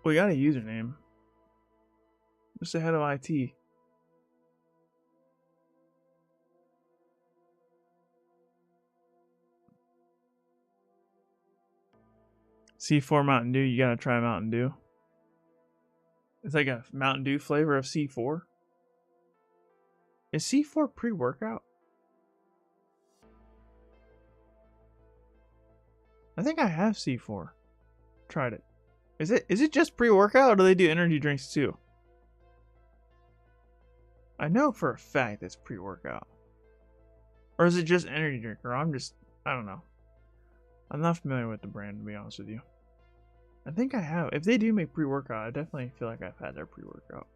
We got a username. Just ahead of IT. C4 Mountain Dew, you gotta try Mountain Dew. It's like a Mountain Dew flavor of C4. Is C4 pre-workout? I think I have C4. Tried it. Is it just pre-workout or do they do energy drinks too? I know for a fact it's pre-workout. Or is it just energy drink? Or I don't know. I'm not familiar with the brand, to be honest with you. I think I have. If they do make pre-workout, I definitely feel like I've had their pre-workout.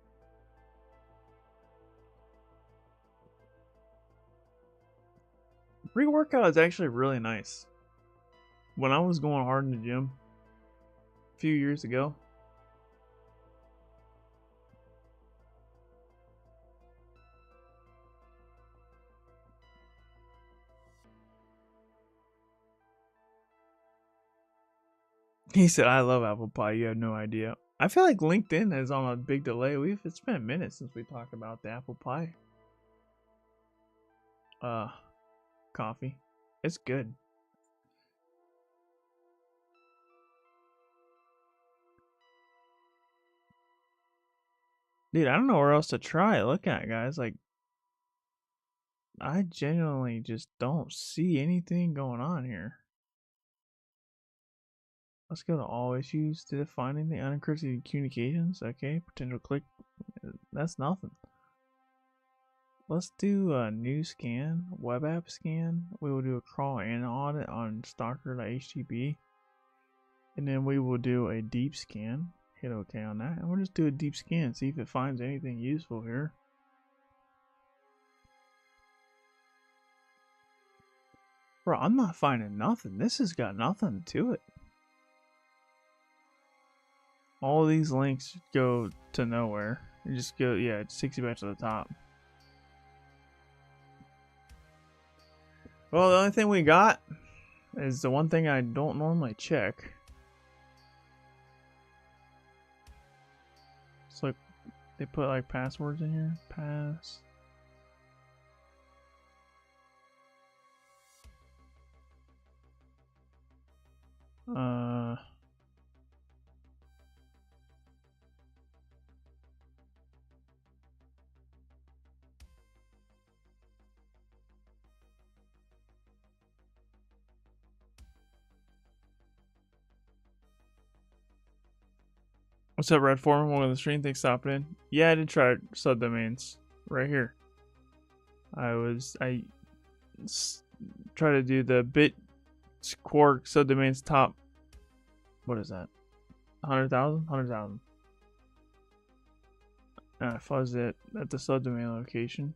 Pre-workout is actually really nice. When I was going hard in the gym a few years ago, he said, I love apple pie. You have no idea. I feel like LinkedIn is on a big delay. It's been a minute since we talked about the apple pie. Coffee. It's good. Dude, I don't know where else to try. Look at it, guys. Like, I genuinely just don't see anything going on here. Let's go to all issues to defining the unencrypted communications. Okay, potential click. That's nothing. Let's do a new scan, web app scan. We will do a crawl and audit on stalker.htp. And then we will do a deep scan. Hit OK on that. And we'll just do a deep scan, see if it finds anything useful here. Bro, I'm not finding nothing. This has got nothing to it. All these links go to nowhere. You just go, yeah, it takes you back to the top. Well, the only thing we got is the one thing I don't normally check. It's like they put like passwords in here. Pass. What's up, Red Foreman? Welcome to the stream. Thanks for stopping in. Yeah, I did try subdomains right here. I try to do the bit quark subdomains top. What is that? 100,000? 100,000. And I fuzzed it at the subdomain location.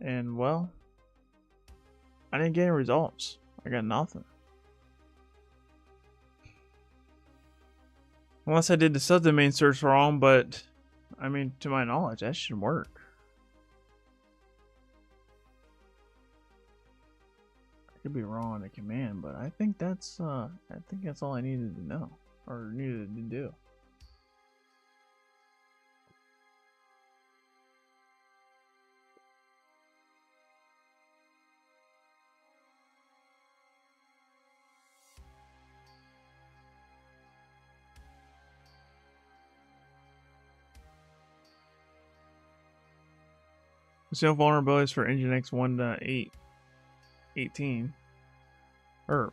And well, I didn't get any results. I got nothing. Unless I did the subdomain search wrong, but I mean, to my knowledge, that should work. I could be wrong on the command, but I think that's all I needed to know or needed to do. So vulnerabilities for Nginx 1.8.18. Or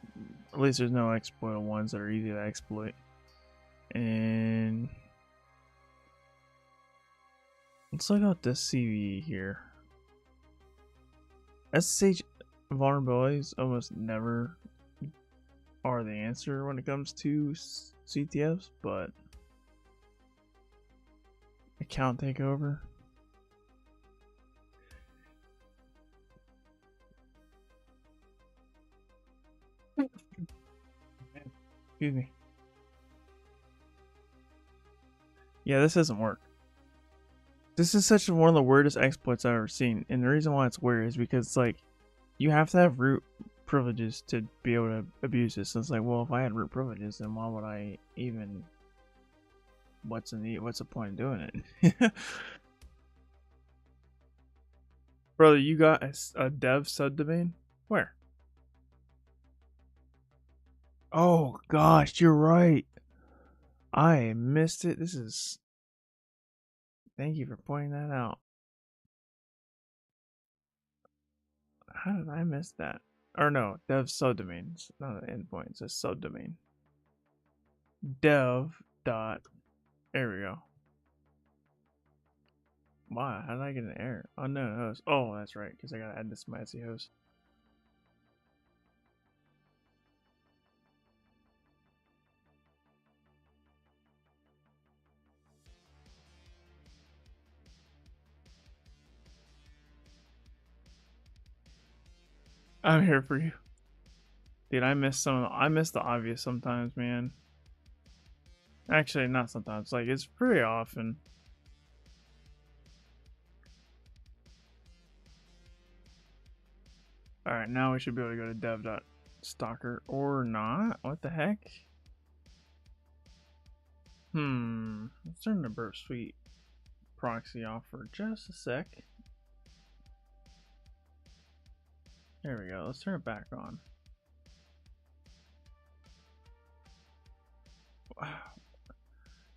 at least there's no exploitable ones that are easy to exploit. And let's look out this CV here. SSH vulnerabilities almost never are the answer when it comes to CTFs, but account takeover. Excuse me. Yeah, this doesn't work. This is such one of the weirdest exploits I've ever seen, and the reason why it's weird is because it's like you have to have root privileges to be able to abuse this. So it's like, well, if I had root privileges, then why would I even? What's the point of doing it? Brother, you got a dev subdomain? Where? Oh gosh, you're right. I missed it. This is. Thank you for pointing that out. How did I miss that? Or no, dev subdomain. It's not an endpoint. It's a subdomain. Dev dot. There we go. Wow, how did I get an error? Unknown host. Oh, that's right, because I gotta add this to my Etsy host. I'm here for you. Dude, I miss the obvious sometimes, man. Actually, not sometimes. Like, it's pretty often. Alright, now we should be able to go to dev.stalker or not. What the heck? Let's turn the Burp Suite proxy off for just a sec. There we go. Let's turn it back on. Wow.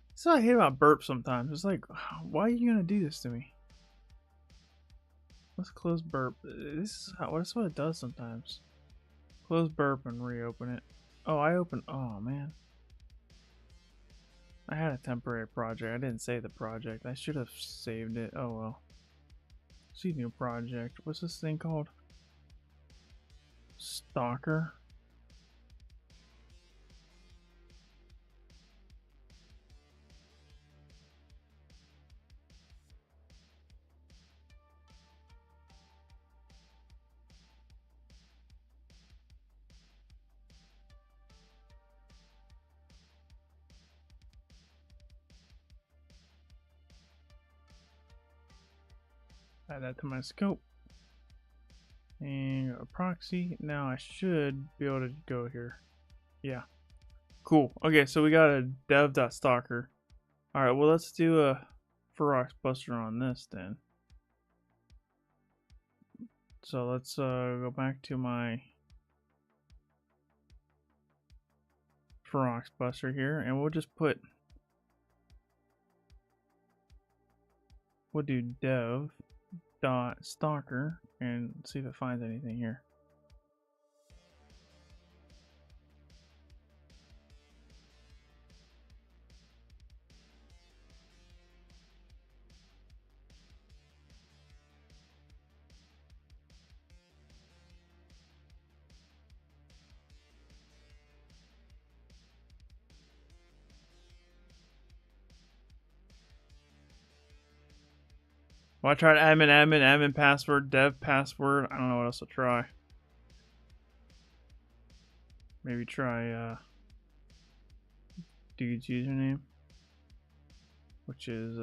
That's what I hate about burp sometimes. It's like, why are you gonna do this to me? Let's close burp. That's what it does sometimes. Close burp and reopen it. Oh, oh man. I had a temporary project. I didn't save the project. I should have saved it. Oh well. See, new project. What's this thing called? Stalker. Add that to my scope. And a proxy. Now I should be able to go here. Yeah. Cool. Okay, so we got a dev.stalker. Alright, well let's do a Ferox Buster on this then. So let's go back to my Ferox Buster here, and we'll just we'll do dev.stalker and see if it finds anything here. Well, I tried admin password, dev password. I don't know what else to try. Maybe try dude's username, which is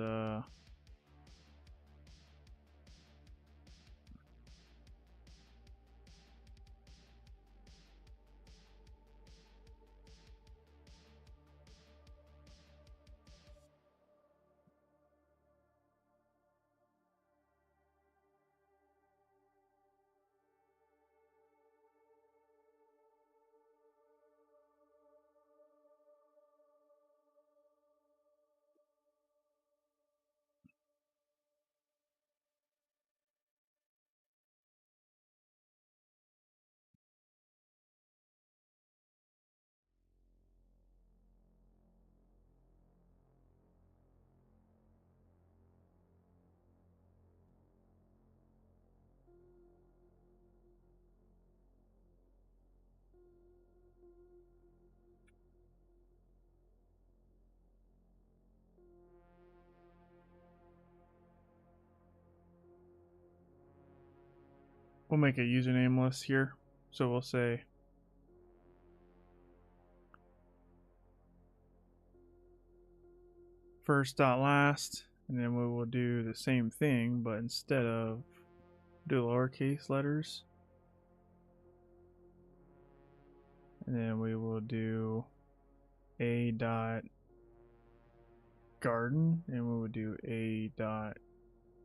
we'll make a username list here. So we'll say first dot last, and then we will do the same thing, but instead of do lowercase letters, and then we will do a dot garden, and we will do a dot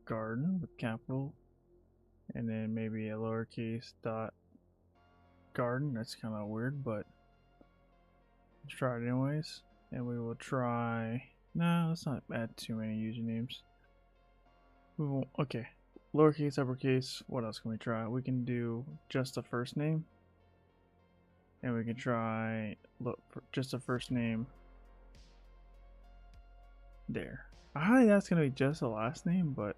garden with capital, and then maybe a lowercase dot garden. That's kind of weird, but let's try it anyways. And we will try, no, let's not add too many usernames. We won't, okay, lowercase, uppercase. What else can we try? We can do just the first name, and we can try look for just the first name there. I think that's gonna be just the last name, but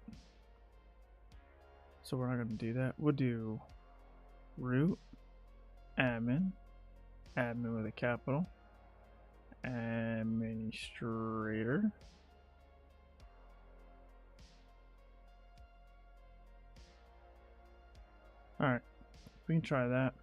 so we're not gonna do that. We'll do root admin, admin with a capital, administrator, alright, we can try that.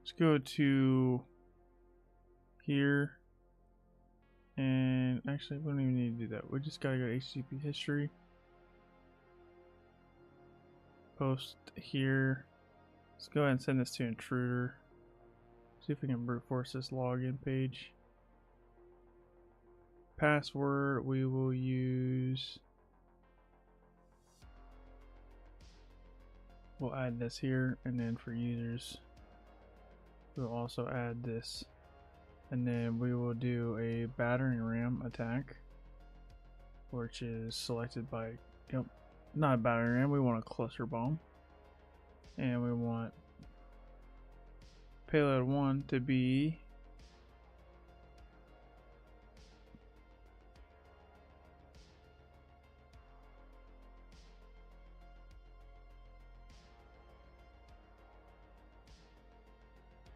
Let's go to here, and actually we don't even need to do that. We just gotta go to HTTP history, post here. Let's go ahead and send this to intruder. See if we can brute force this login page. Password, we will use, we'll add this here, and then for users we'll also add this, and then we will do a battering ram attack, which is selected by, yep, not a battering ram, we want a cluster bomb, and we want payload 1 to be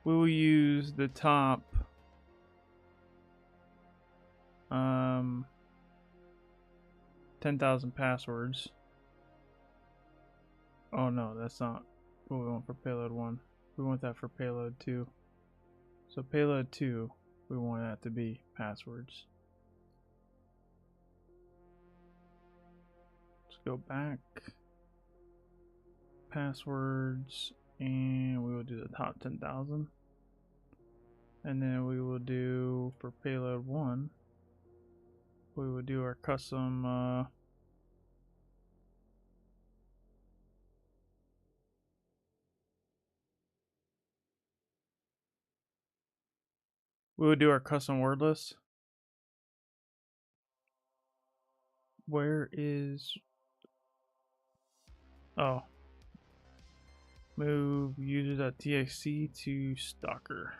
we will use the top 10,000 passwords. Oh no, that's not what we want for payload 1. We want that for payload 2. So payload 2, we want that to be passwords. Let's go back. Passwords, and we will do the top 10,000. And then we will do for payload 1, we will do our custom we would do our custom word list. Where is, oh, move user.txt to stalker.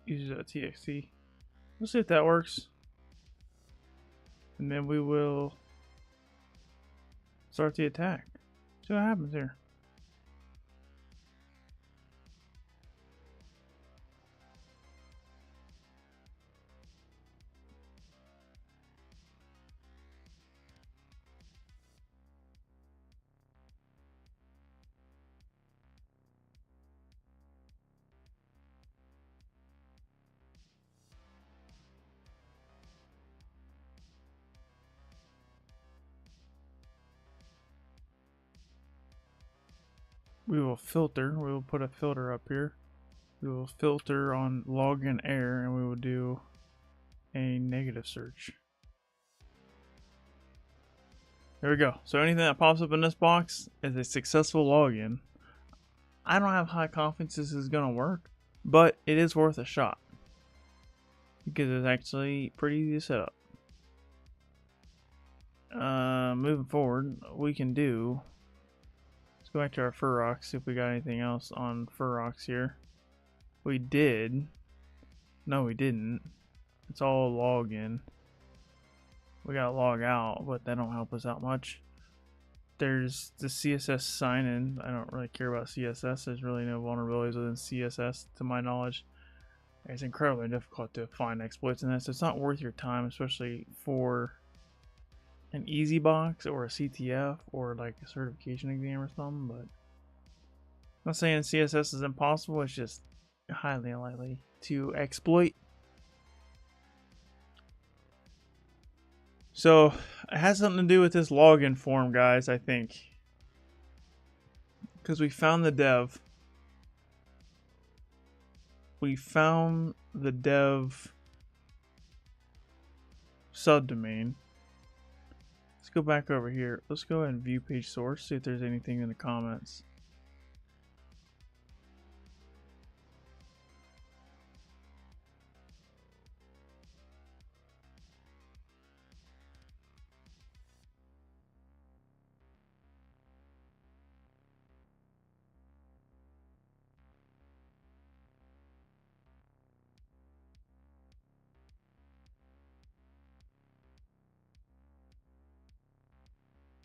User.txt. Let's see if that works. And then we will start the attack. See what happens here. We will filter, we will put a filter up here. We will filter on login error, and we will do a negative search. There we go. So anything that pops up in this box is a successful login. I don't have high confidence this is gonna work, but it is worth a shot because it's actually pretty easy to set up. moving forward, we can do. Let's go back to our fur rocks. See if we got anything else on fur rocks here. We did. No, we didn't. It's all log in. We got log out, but that don't help us out much. There's the CSS sign in. I don't really care about CSS. There's really no vulnerabilities within CSS to my knowledge. It's incredibly difficult to find exploits in this. So it's not worth your time, especially for an easy box or a CTF or like a certification exam or something. But I'm not saying CSS is impossible. It's just highly unlikely to exploit. So it has something to do with this login form, guys, I think. Because we found the dev. We found the dev subdomain. Let's go back over here. Let's go ahead and view page source, see if there's anything in the comments.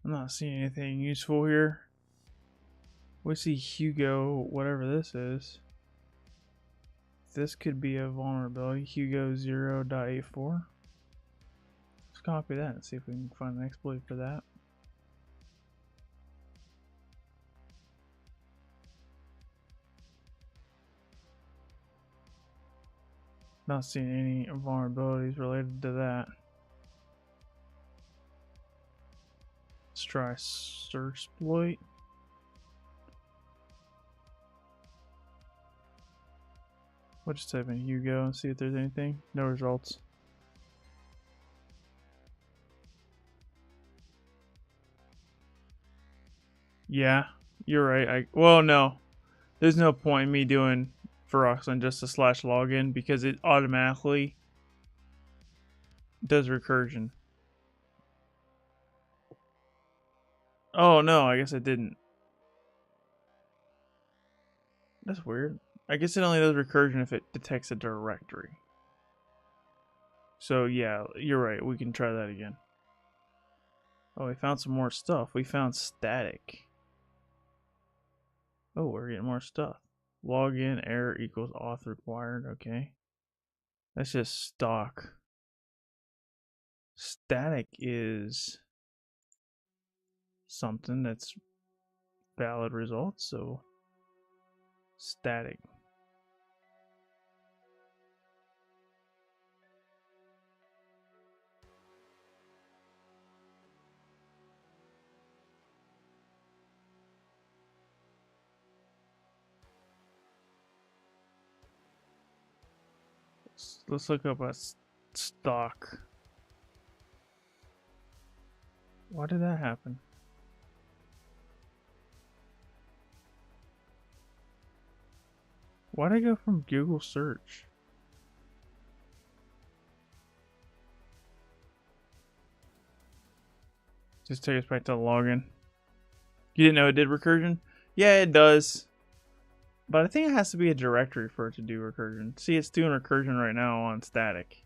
I'm not seeing anything useful here. We see Hugo, whatever this is. This could be a vulnerability. Hugo 0.84. Let's copy that and see if we can find an exploit for that. Not seeing any vulnerabilities related to that. Let's try search exploit. We'll just type in Hugo and see if there's anything. No results. Yeah, you're right. Well, no. There's no point in me doing Ferox on just a /login because it automatically does recursion. Oh, no, I guess it didn't. That's weird. I guess it only does recursion if it detects a directory. So yeah, you're right. We can try that again. Oh, we found some more stuff. We found static. Oh, we're getting more stuff. Login error equals auth required. Okay. That's just stock. Static is something that's valid results. So static. Let's look up a stock. Why did that happen? Why did I go from Google search? Just take us back to the login. You didn't know it did recursion? Yeah, it does. But I think it has to be a directory for it to do recursion. See, it's doing recursion right now on static.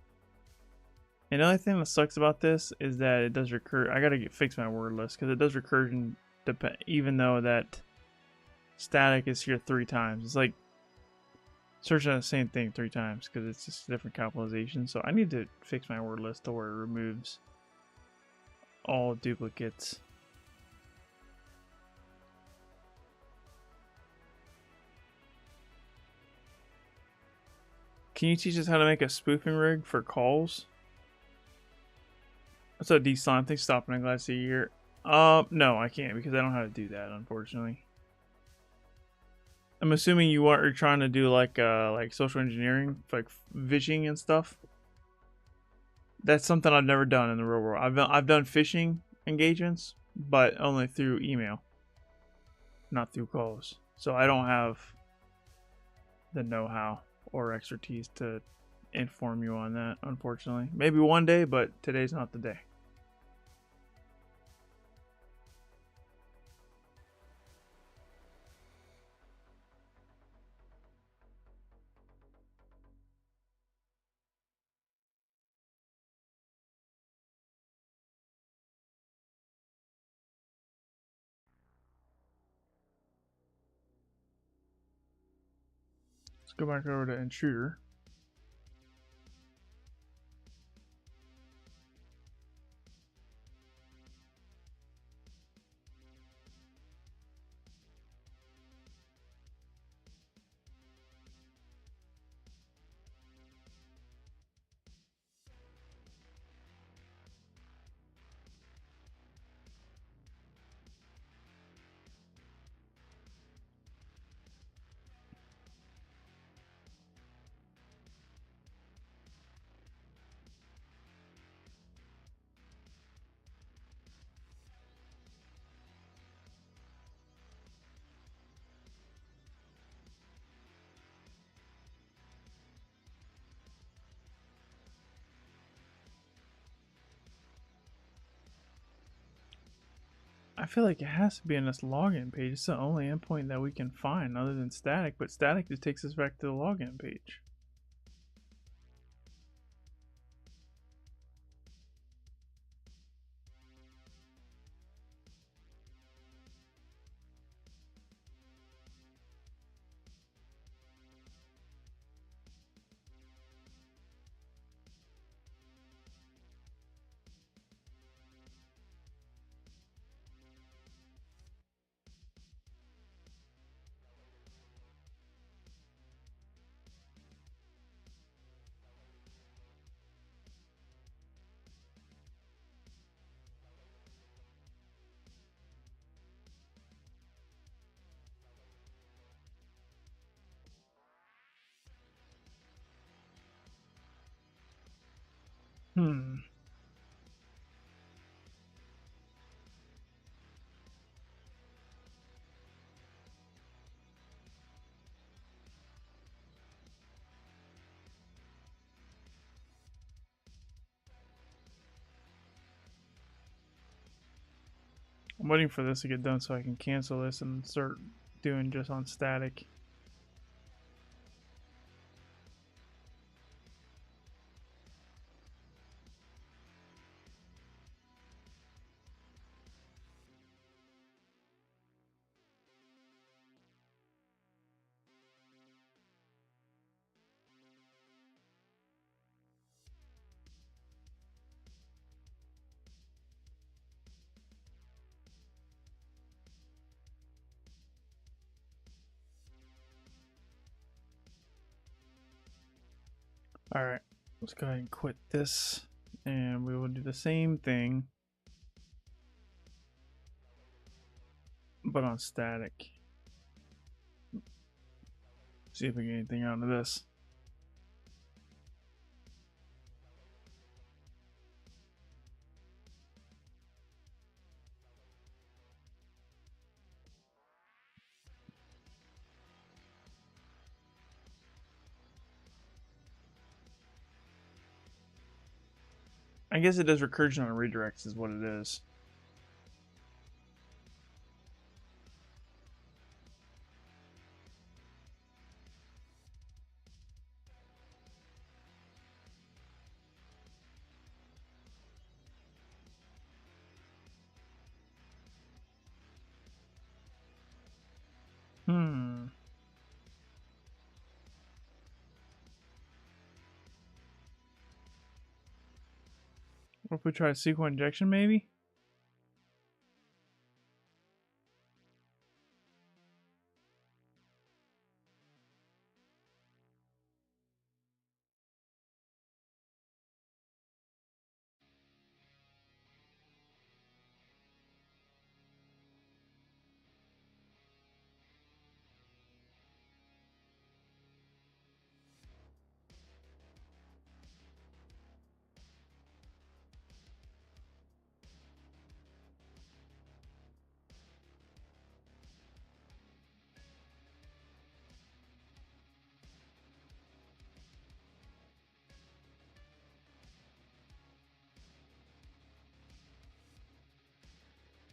And the only thing that sucks about this is that it does recur. I gotta fix my word list because it does recursion even though that static is here 3 times. It's like searching the same thing 3 times because it's just a different capitalization. So I need to fix my word list to where it removes all duplicates. Can you teach us how to make a spoofing rig for calls? What's up, D-Slime? Thanks for stopping. I'm glad to see you here. No, I can't because I don't know how to do that, unfortunately. I'm assuming you're trying to do like social engineering, like phishing and stuff. That's something I've never done in the real world. I've done phishing engagements, but only through email, not through calls. So I don't have the know-how or expertise to inform you on that, unfortunately. Maybe one day, but today's not the day. go back over to intruder. I feel like it has to be in this login page. It's the only endpoint that we can find other than static, but static just takes us back to the login page. Hmm. I'm waiting for this to get done so I can cancel this and start doing just on static. Alright, let's go ahead and quit this, and we will do the same thing, but on static. See if we get anything out of this. I guess it does recursion on redirects is what it is. Hmm. What if we try SQL injection maybe?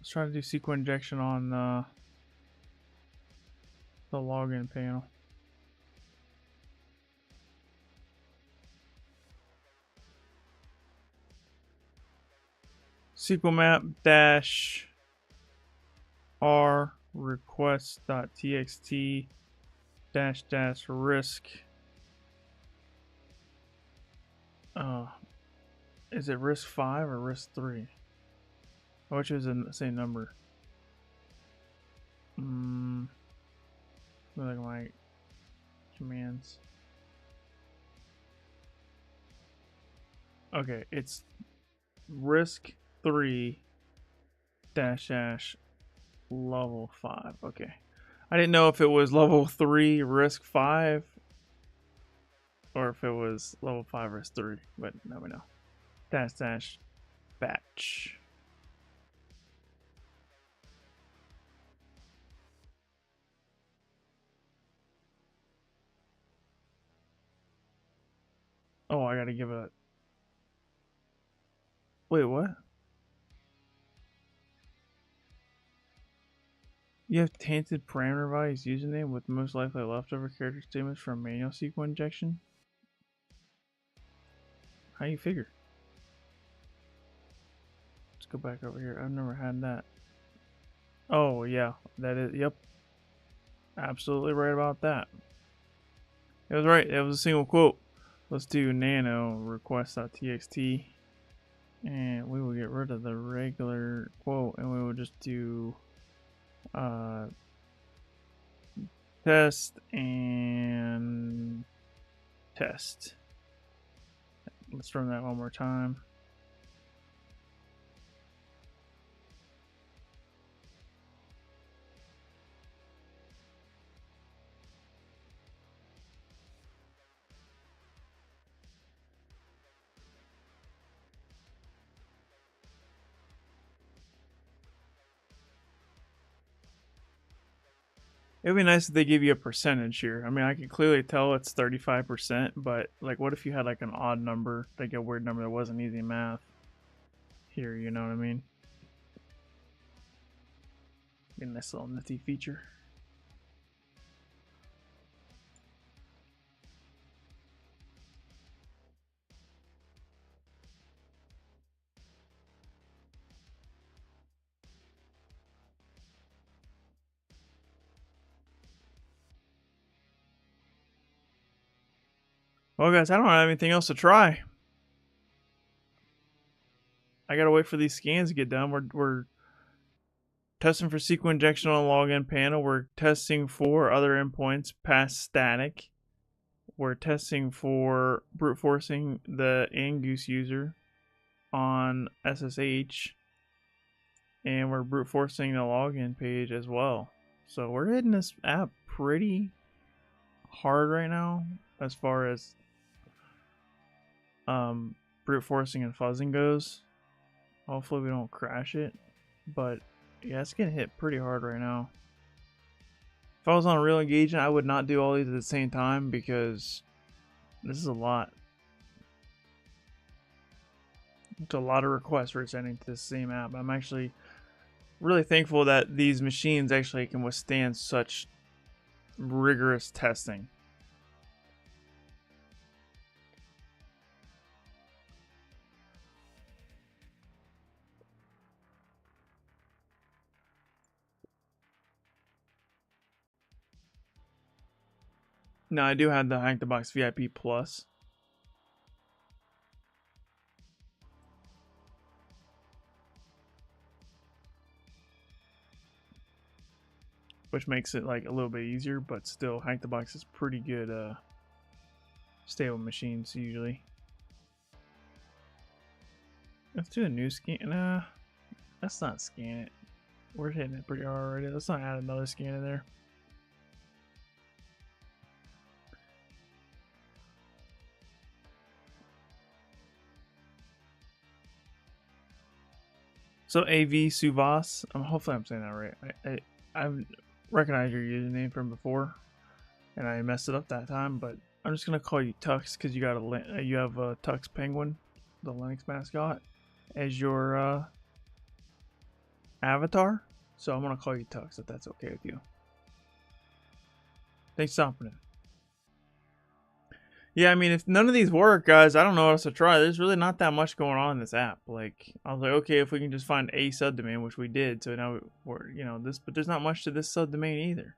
Let's try to do SQL injection on the login panel. SQL map -r request.txt dash risk. Is it risk 5 or risk 3? Which is the same number? Look at my commands. Okay, it's risk 3 dash level 5. Okay. I didn't know if it was level 3 risk 5 or if it was level 5 risk 3, but now we know. Dash batch. Oh, I gotta give it. Wait, what? You have tainted parameter values username with most likely leftover character statements from manual SQL injection? How you figure? Let's go back over here. I've never had that. Oh, yeah. That is, yep. Absolutely right about that. It was right. It was a single quote. Let's do nano request.txt. And we will get rid of the regular quote and we will just do test and test. Let's run that one more time. It would be nice if they give you a percentage here. I mean, I can clearly tell it's 35%, but like, what if you had like an odd number, like a weird number that wasn't easy math here, you know what I mean? Be a nice little nifty feature. Well, guys, I don't have anything else to try. I gotta wait for these scans to get done. We're testing for SQL injection on the login panel. We're testing for other endpoints past static. We're testing for brute forcing the Angoose user on SSH. And we're brute forcing the login page as well. So we're hitting this app pretty hard right now as far as brute forcing and fuzzing goes. Hopefully we don't crash it, but yeah, it's getting hit pretty hard right now. If I was on a real engagement, I would not do all these at the same time because this is a lot. It's a lot of requests we're sending to the same app. I'm actually really thankful that these machines actually can withstand such rigorous testing. Now I do have the Hack the Box VIP Plus. Which makes it like a little bit easier, but still Hack the Box is pretty good stable machines usually. Let's do a new scan. Nah, let's not scan it. We're hitting it pretty hard already. Let's not add another scan in there. So AV Suvas, hopefully I'm saying that right. I recognize your username from before, and I messed it up that time. But I'm just gonna call you Tux because you have a Tux Penguin, the Linux mascot, as your avatar. So I'm gonna call you Tux if that's okay with you. Thanks for stopping in. Yeah, I mean, if none of these work, guys, I don't know what else to try. There's really not that much going on in this app. Like, I was like, okay, if we can just find a subdomain, which we did, so now we're, you know, this, but there's not much to this subdomain either.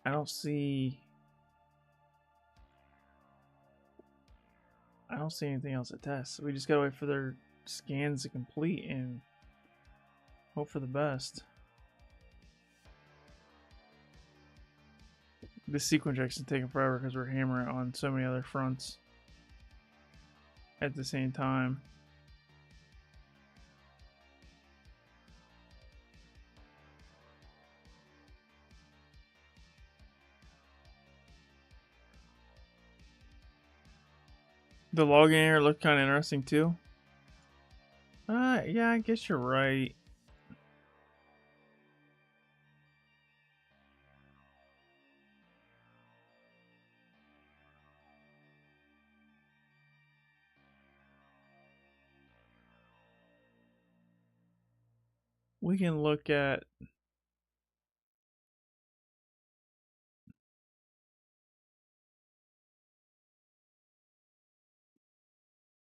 I don't see anything else to test. So we just gotta wait for their scans to complete and hope for the best. This sequence checks is taking forever because we're hammering on so many other fronts at the same time. The login error looked kind of interesting too. Yeah, I guess you're right. We can look at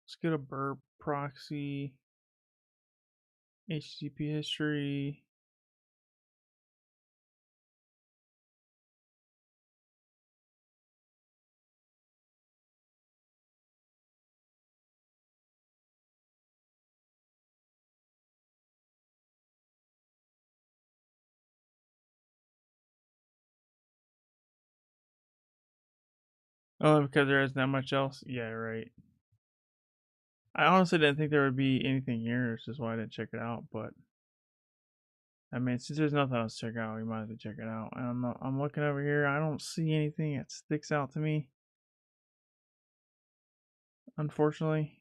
let's go to burp proxy, HTTP history. Oh, because there isn't that much else? Yeah, right. I honestly didn't think there would be anything here, which is why I didn't check it out, but I mean, since there's nothing else to check out, we might as well check it out. And I'm looking over here, I don't see anything that sticks out to me, unfortunately.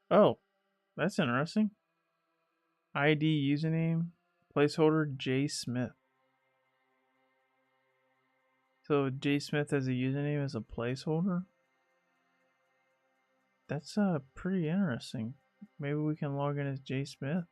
Oh, that's interesting. ID username, placeholder J Smith. So J Smith as a username as a placeholder? That's pretty interesting. Maybe we can log in as J Smith.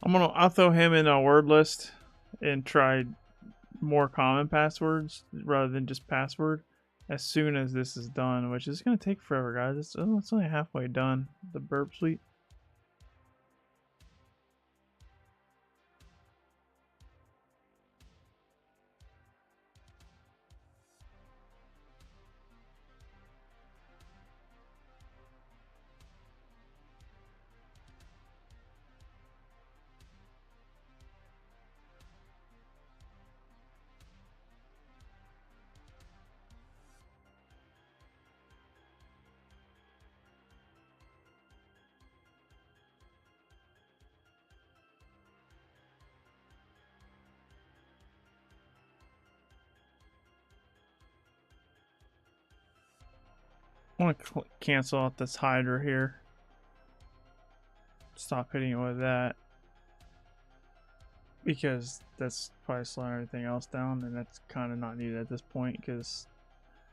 I'll throw him in a word list and try more common passwords rather than just password as soon as this is done, which is going to take forever, guys. It's only halfway done, the burp suite. I want to cancel out this hider here. Stop hitting it with that, because that's probably slowing everything else down, and that's kind of not needed at this point because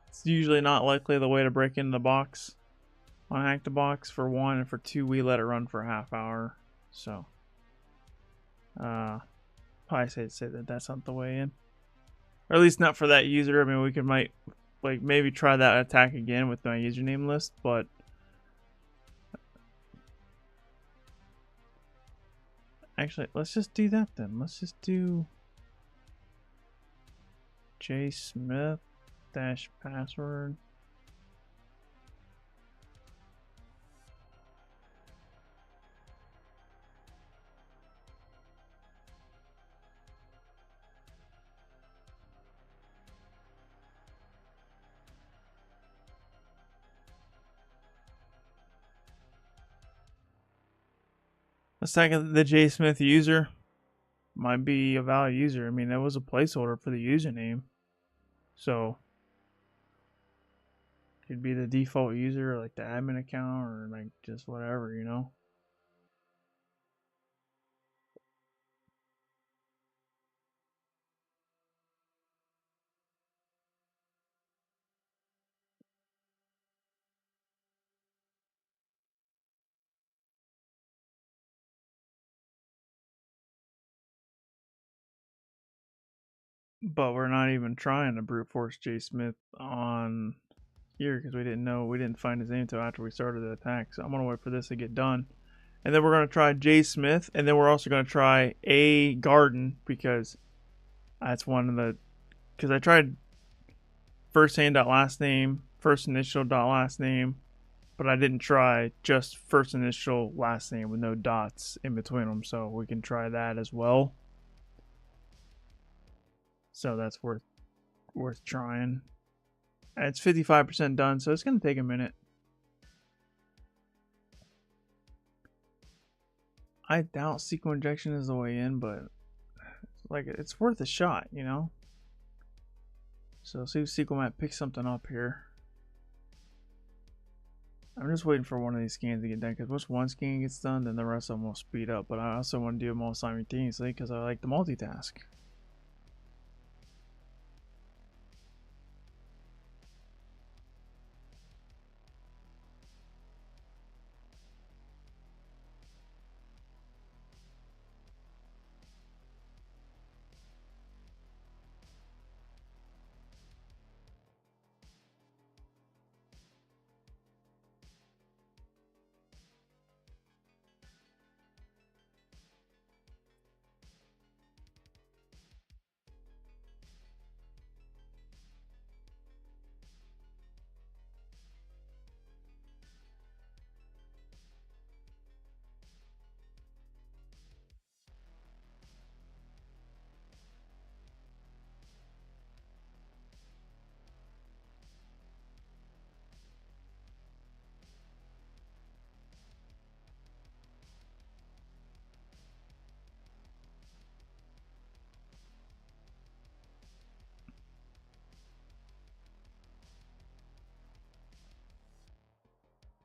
it's usually not likely the way to break into the box on Hack the Box, for one, and for two, we let it run for a half hour. So probably say that that's not the way in, or at least not for that user. I mean, we might maybe try that attack again with my username list, but actually, let's just do that then. Let's just do jsmith -password. The second the jsmith user might be a valid user. I mean, that was a placeholder for the username. So could be the default user, or like the admin account, or like just whatever, you know. But we're not even trying to brute force Jay Smith on here because we didn't find his name until after we started the attack. So I'm gonna wait for this to get done, and then we're gonna try Jay Smith, and then we're also gonna try A Garden because that's one of the because I tried first name dot last name, first initial dot last name, but I didn't try just first initial last name with no dots in between them. So we can try that as well. So that's worth trying. It's 55% done, so it's gonna take a minute. I doubt SQL injection is the way in, but like it's worth a shot, you know. So see if SQL might pick something up here. I'm just waiting for one of these scans to get done because once one scan gets done, then the rest of them will speed up. But I also want to do them all simultaneously because I like to multitask.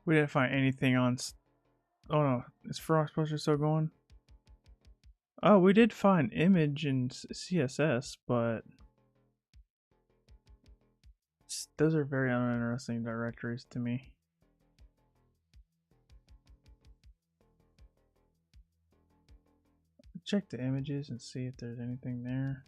We didn't find anything on. Oh no, is Frostbuster still going? Oh, we did find image in CSS, but those are very uninteresting directories to me. Check the images and see if there's anything there.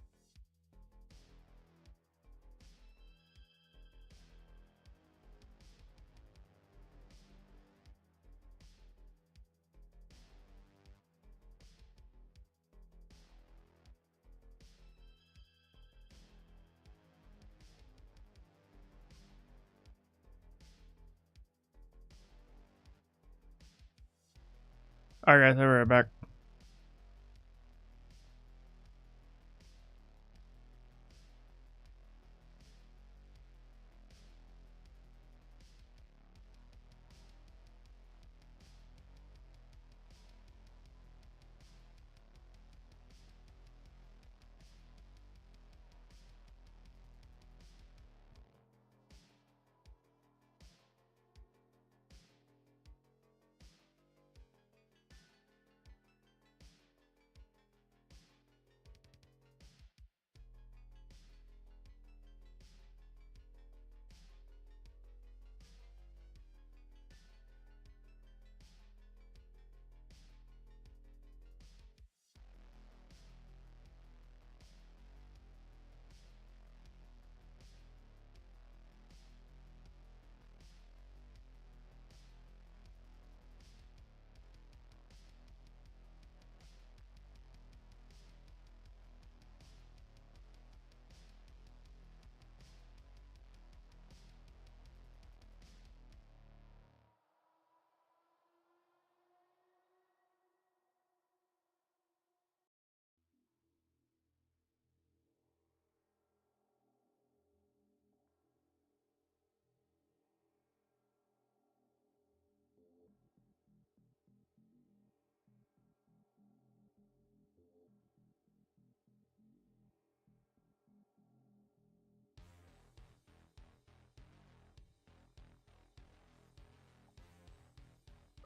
Alright guys, I'll be right back.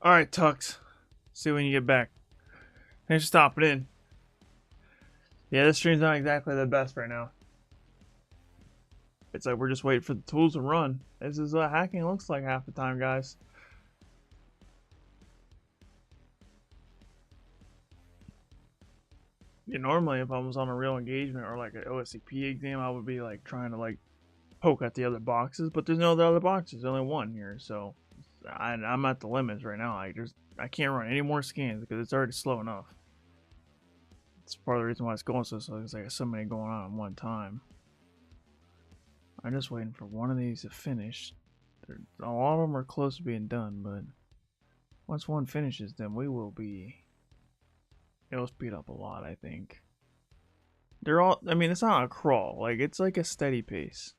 Alright, Tux. See you when you get back. Thanks for stopping in. Yeah, this stream's not exactly the best right now. It's like we're just waiting for the tools to run. This is what hacking looks like half the time, guys. Yeah, normally if I was on a real engagement or like an OSCP exam, I would be like trying to like poke at the other boxes, but there's no other boxes. There's only one here, so I'm at the limits right now. I can't run any more scans because it's already slow enough. It's part of the reason why it's going so slow. It's like so many going on at one time. I'm just waiting for one of these to finish. A lot of them are close to being done, but once one finishes, then it'll speed up a lot, I think. They're all, I mean, it's not a crawl. Like, it's like a steady pace.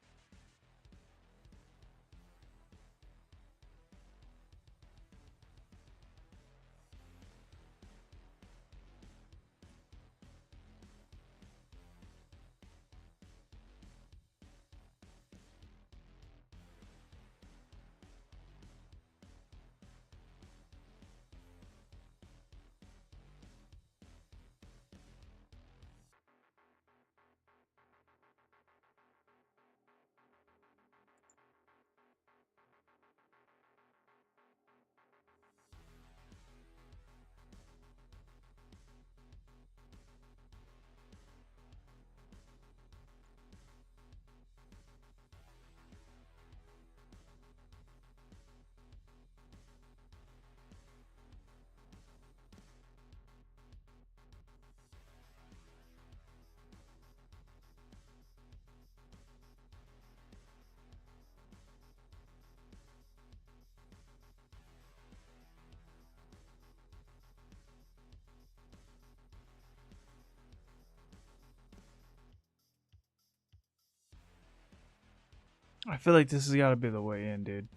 I feel like this has got to be the way in, dude.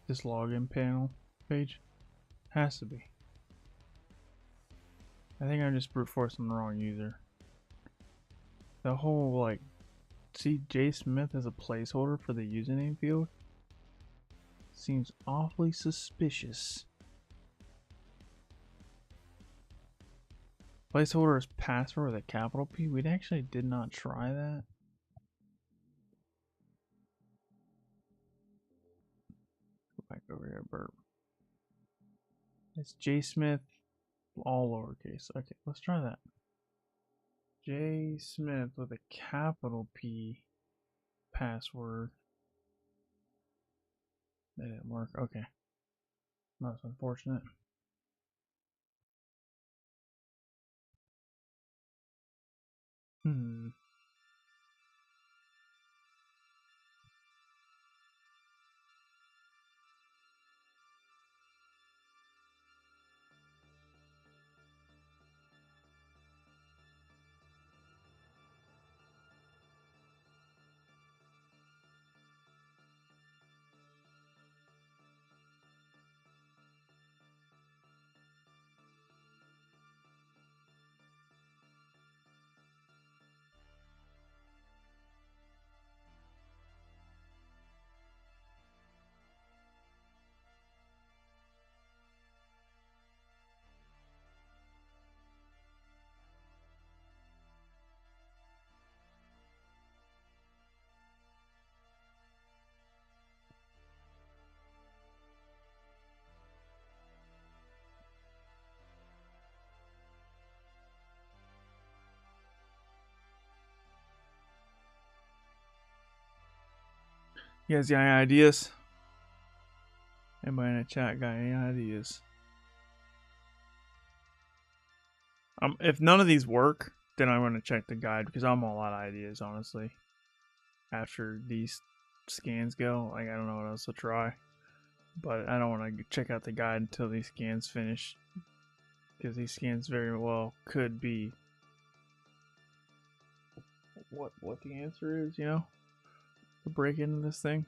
This login panel page has to be. I think I'm just brute forcing the wrong user. The whole like, see J Smith as a placeholder for the username field seems awfully suspicious. Placeholder is password with a capital P. We actually did not try that. Go back over here, burp. It's J Smith, all lowercase. Okay, let's try that. J Smith with a capital P password. That didn't work. Okay. That's unfortunate. Hmm. You guys got any ideas? Anybody in the chat got any ideas? If none of these work, then I'm going to check the guide because I'm all out of ideas, honestly. After these scans go, like, I don't know what else to try. But I don't want to check out the guide until these scans finish. Because these scans very well could be what the answer is, you know? To break into this thing.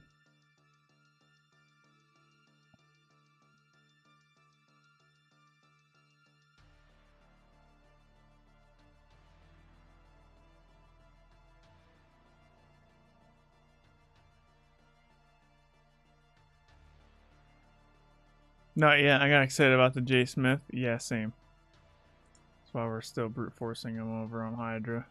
Not yet. I got excited about the J Smith. Yeah, same. That's why we're still brute forcing him over on Hydra.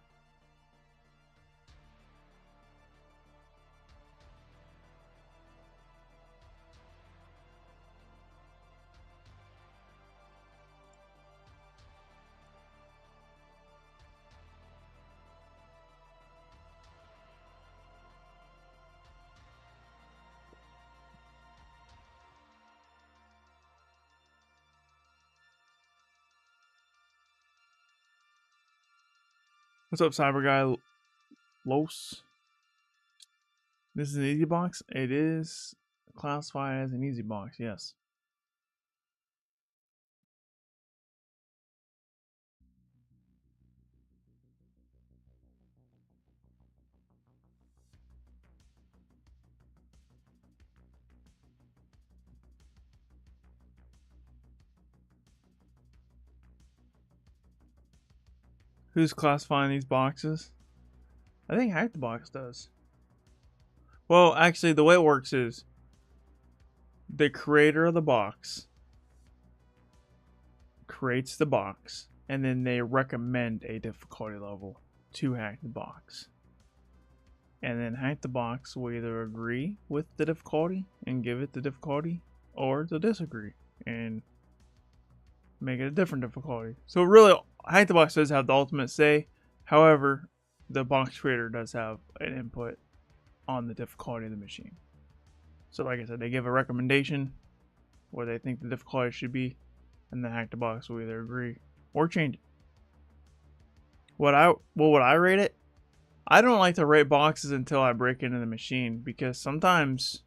What's up, Cyber Guy Los? This is an easy box. It is classified as an easy box, yes. Who's classifying these boxes? I think Hack the Box does. Well, actually, the way it works is the creator of the box creates the box, and then they recommend a difficulty level to Hack the Box. And then Hack the Box will either agree with the difficulty and give it the difficulty, or they'll disagree and make it a different difficulty. So really, Hack the Box does have the ultimate say. However, the box creator does have an input on the difficulty of the machine. So like I said, they give a recommendation where they think the difficulty should be, and the Hack the Box will either agree or change it. What would I rate it? I don't like to rate boxes until I break into the machine, because sometimes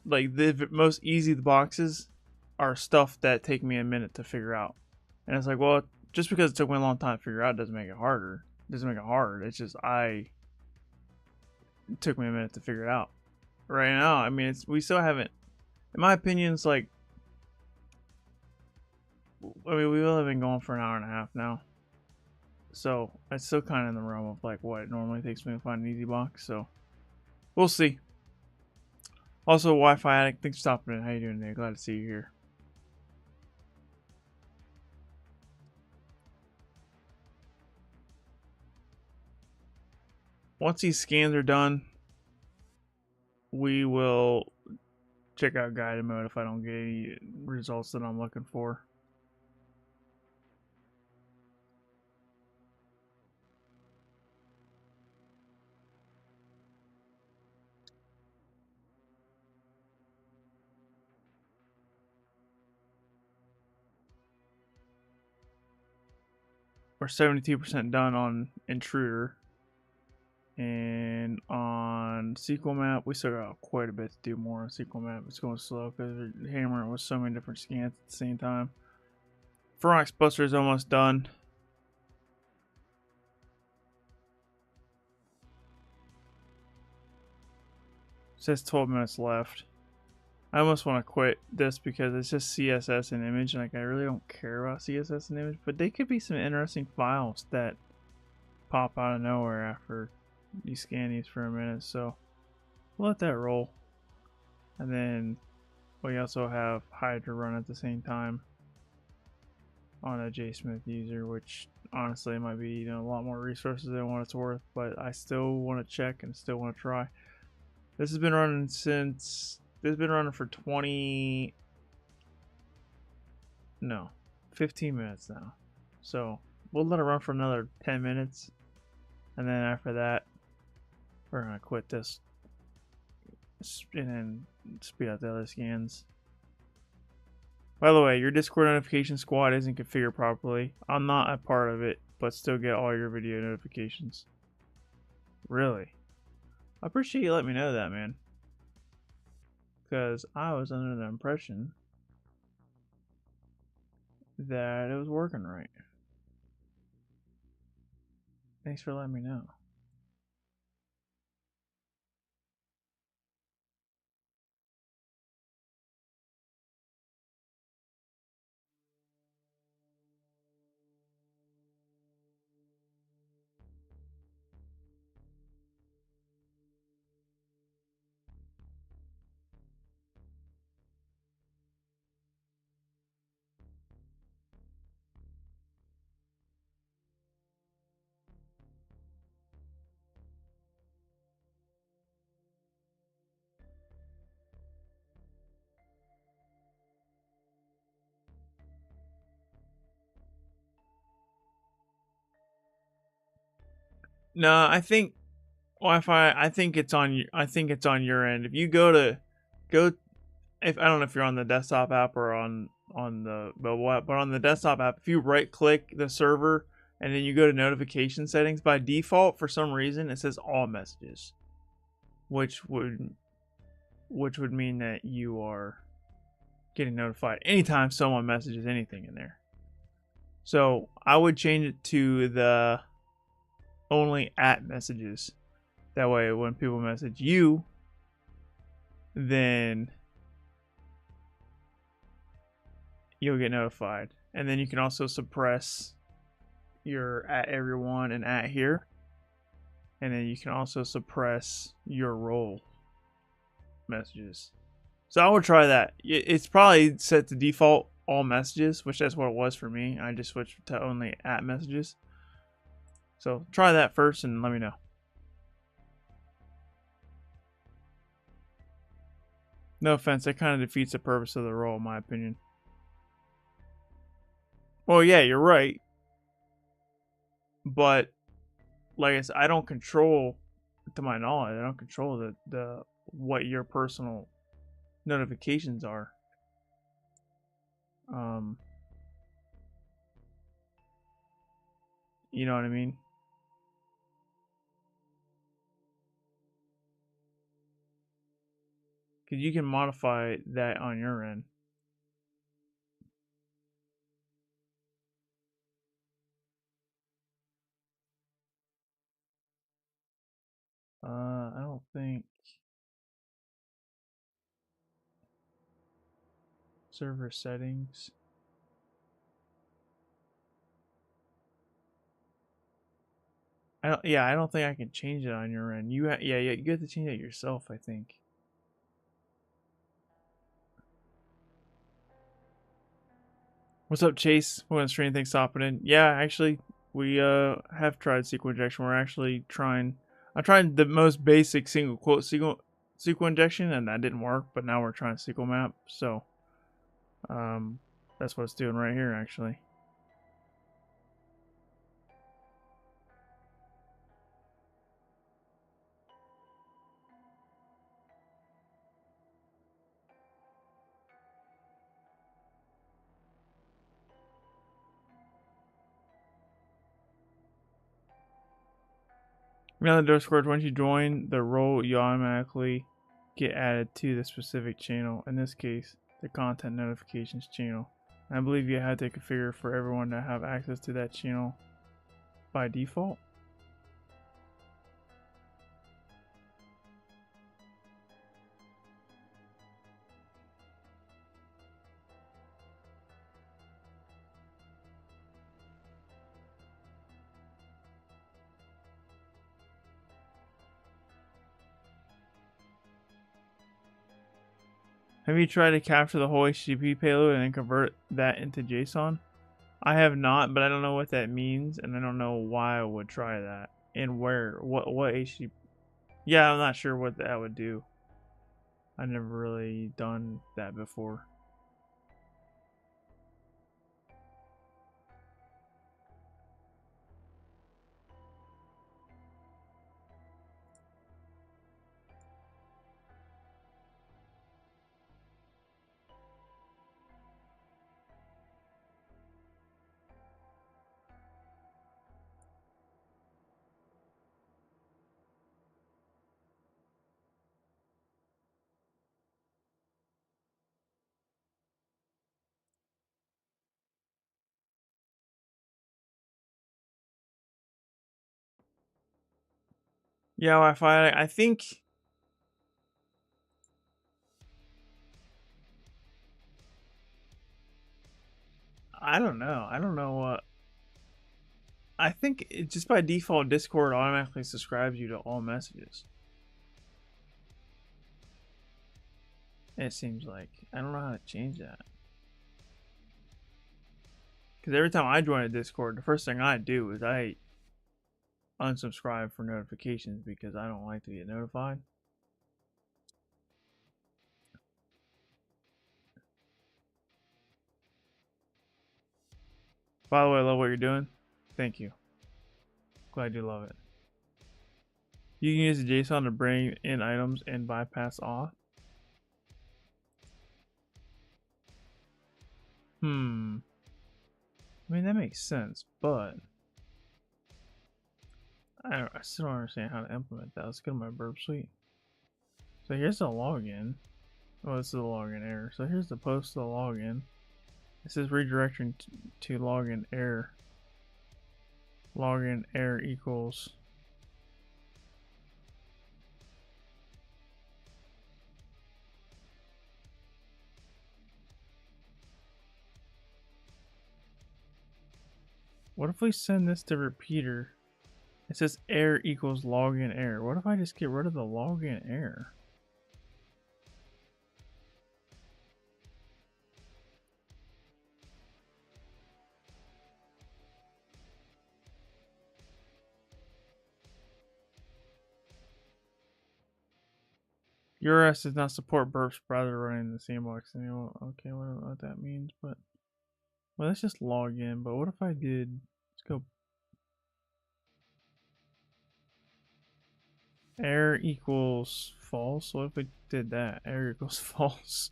like the most easy boxes are stuff that take me a minute to figure out. And it's like, well, just because it took me a long time to figure out doesn't make it harder. It doesn't make it hard. It's just it took me a minute to figure it out. Right now, I mean, we still haven't, in my opinion, it's like, I mean, we've only been going for an hour and a half now. So it's still kind of in the realm of like what it normally takes me to find an easy box. So we'll see. Also, Wi-Fi Addict, thanks for stopping in. How you doing today? Glad to see you here. Once these scans are done, we will check out guided mode if I don't get any results that I'm looking for. We're 72% done on intruder. And on SQL map, we still got quite a bit to do more on SQL map. It's going slow because we're hammering with so many different scans at the same time. Forensics Buster is almost done. It says 12 minutes left. I almost want to quit this because it's just CSS and image. Like, I really don't care about CSS and image, but they could be some interesting files that pop out of nowhere after you scan these for a minute. So we'll let that roll. And then we also have Hydra run at the same time on a JSmith user, which honestly might be a lot more resources than what it's worth, but I still want to check and still want to try. This has been running for 15 minutes now. So we'll let it run for another 10 minutes, and then after that we're gonna quit this and then speed up the other scans. By the way, your Discord notification squad isn't configured properly. I'm not a part of it, but still get all your video notifications. Really? I appreciate you letting me know that, man. Because I was under the impression that it was working right. Thanks for letting me know. No, I think Wi-Fi. I think it's on. I think it's on your end. If you go, if I don't know if you're on the desktop app or on the mobile app, but on the desktop app, if you right click the server and then you go to notification settings, by default for some reason it says all messages, which would mean that you are getting notified anytime someone messages anything in there. So I would change it to the only at messages. That way when people message you, then you'll get notified. And then you can also suppress your at everyone and at here. And then you can also suppress your role messages. So I would try that. It's probably set to default all messages, which that's what it was for me. I just switched to only at messages. So try that first and let me know. No offense, that kind of defeats the purpose of the role, in my opinion. Well, yeah, you're right. But like I said, I don't control, to my knowledge, I don't control the what your personal notifications are. Um, you know what I mean? Because you can modify that on your end. I don't think server settings. I don't. Yeah, I don't think I can change it on your end. Yeah, you have to change it yourself, I think. What's up, Chase? We're gonna stream. Thanks for hopping in. Yeah, actually, we have tried SQL injection. We're actually trying. I tried the most basic single quote SQL injection, and that didn't work. But now we're trying SQL map. So, um, that's what it's doing right here, actually. Now the Discord, once you join the role, you automatically get added to the specific channel. In this case, the content notifications channel. I believe you had to configure for everyone to have access to that channel by default. Have you tried to capture the whole HTTP payload and then convert that into JSON? I have not, but I don't know what that means, and I don't know why I would try that and where. What HTTP? Yeah, I'm not sure what that would do. I've never really done that before. Yeah, Wi-Fi. I think I don't know. I don't know what. I think it just by default, Discord automatically subscribes you to all messages. It seems like I don't know how to change that. Because every time I join a Discord, the first thing I do is I unsubscribe for notifications because I don't like to get notified. By the way, I love what you're doing. Thank you. Glad you love it. You can use the JSON to bring in items and bypass auth. I mean, that makes sense, but I still don't understand how to implement that. Let's go to my burp suite. So here's the login. Oh, this is the login error. So here's the post to the login. It says redirection to login error. Login error equals. What if we send this to repeater? It says error equals login error. What if I just get rid of the login error? URS does not support burps browser running in the sandbox. Okay, what that means, but well, let's just log in. But what if I did? Let's go. Error equals false. What if we did that? Error equals false.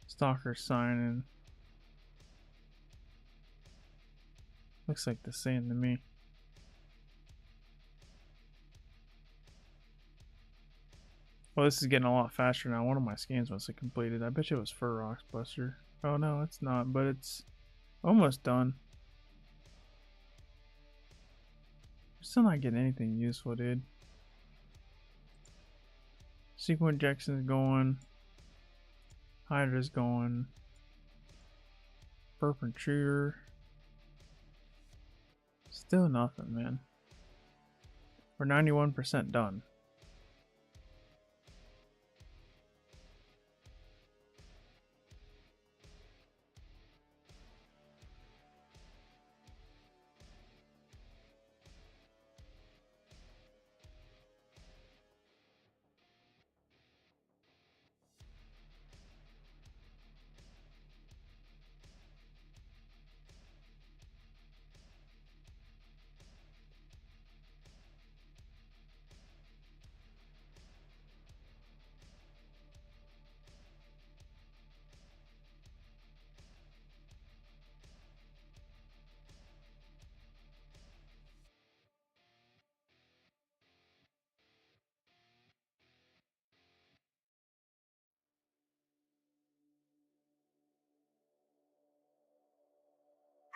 Stalker sign in. Looks like the same to me. Well, this is getting a lot faster now. One of my scans must have completed. I bet you it was for Roxbuster. Oh no, it's not, but it's almost done. We're still not getting anything useful, dude. SQL injection is going. Hydra's going. Burp intruder. Still nothing, man. We're 91% done.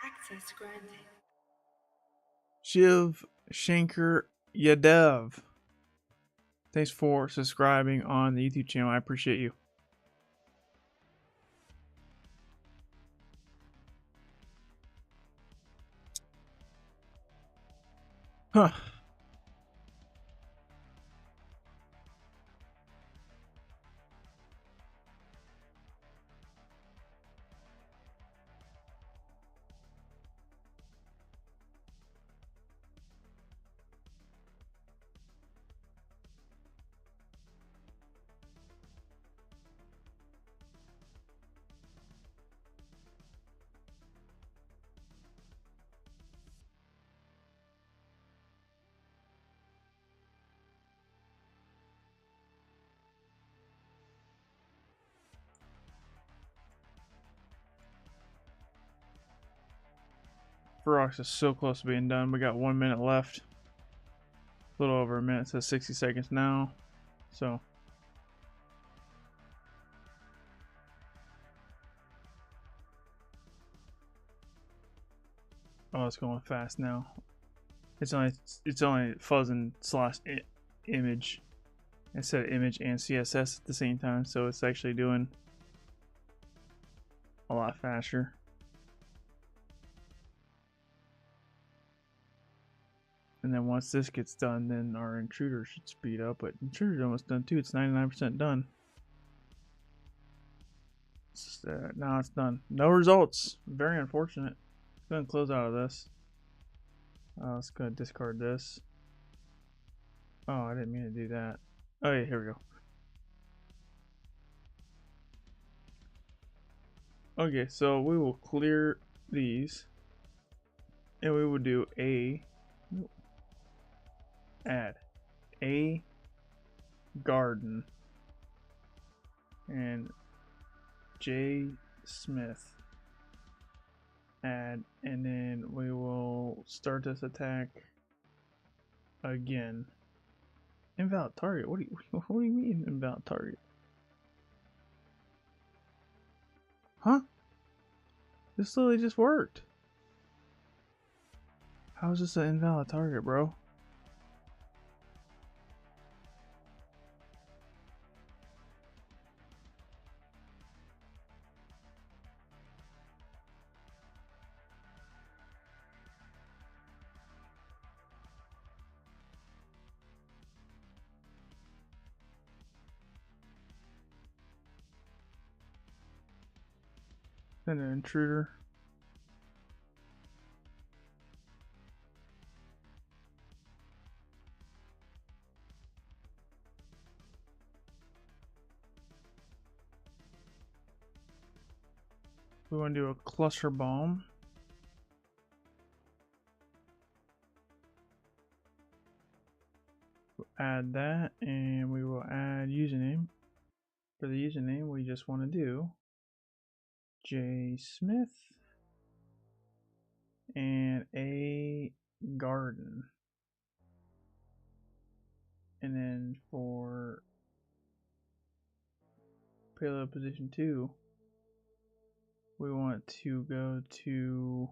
Access granted. Shiv Shankar Yadev. Thanks for subscribing on the YouTube channel. I appreciate you. Huh. Ferox is so close to being done. We got 1 minute left. A little over a minute. It says 60 seconds now. So. Oh, it's going fast now. It's only fuzzing slash image instead of image and CSS at the same time. So it's actually doing a lot faster. And then once this gets done, then our intruder should speed up. But intruder's almost done too. It's 99% done. Now it's done. No results. Very unfortunate. Go ahead and close out of this. Let's go ahead and discard this. Oh, I didn't mean to do that. Oh yeah, here we go. Okay, so we will clear these, and we would do add a garden and J Smith add, and then we will start this attack again. Invalid target. What do you mean invalid target? Huh? This literally just worked. How is this an invalid target, bro? Then an intruder. We want to do a cluster bomb. We'll add that, and we will add username. For the username, we just want to do J Smith and a garden. And then for payload position 2, we want to go to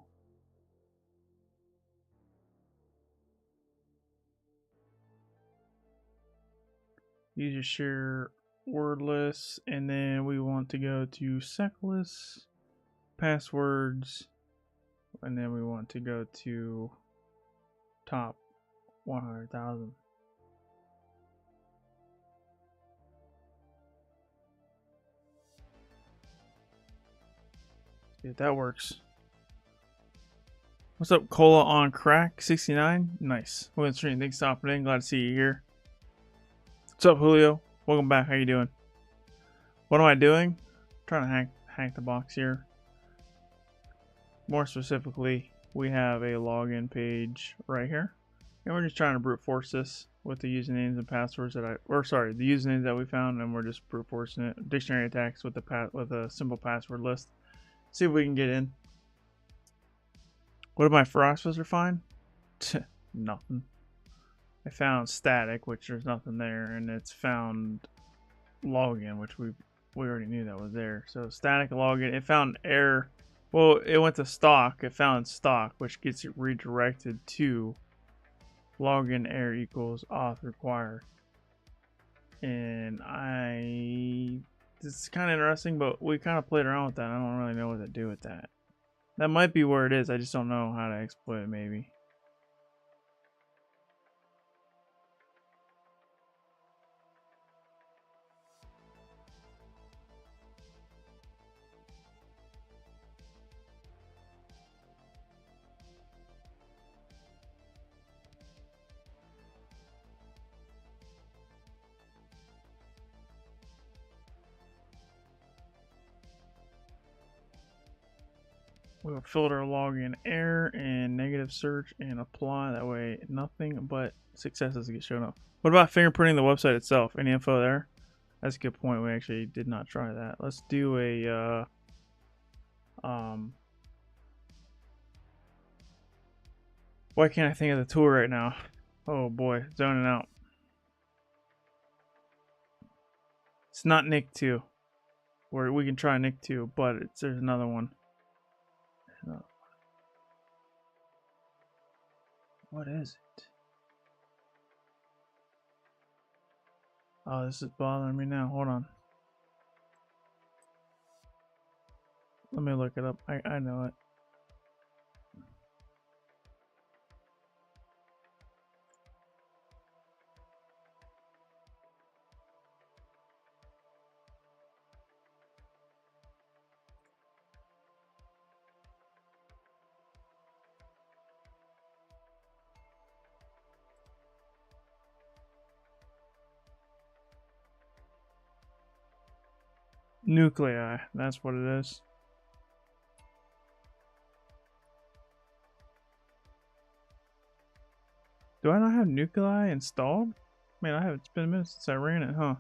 user share wordless, and then we want to go to secless passwords, and then we want to go to top 100,000. See if that works. What's up, Cola on Crack 69? Nice. Welcome to the stream. Thanks for stopping in. Glad to see you here. What's up, Julio? Welcome back. How you doing? What am I doing? I'm trying to hack the box here. More specifically, we have a login page right here, and we're just trying to brute force this with the usernames and passwords that the usernames that we found, and we're just brute forcing it. Dictionary attacks with a simple password list. See if we can get in. What am I supposed to find? Nothing. I found static, which there's nothing there, and it's found login, which we already knew that was there. So static login, it found error. Well, it went to stock. It found stock, which gets it redirected to login error equals auth required. And this is kind of interesting, but we kind of played around with that. I don't really know what to do with that. That might be where it is. I just don't know how to exploit it, maybe. We'll filter login error and negative search and apply. That way, nothing but successes get shown up. What about fingerprinting the website itself? Any info there? That's a good point. We actually did not try that. Let's do a why can't I think of the tool right now? Oh boy, zoning out. It's not Nick 2. Where we can try Nick 2, but there's another one. What is it? Oh, this is bothering me now. Hold on. Let me look it up. I know it. Nuclei. That's what it is. Do I not have nuclei installed? Man, I haven't. It's been a minute since I ran it, huh?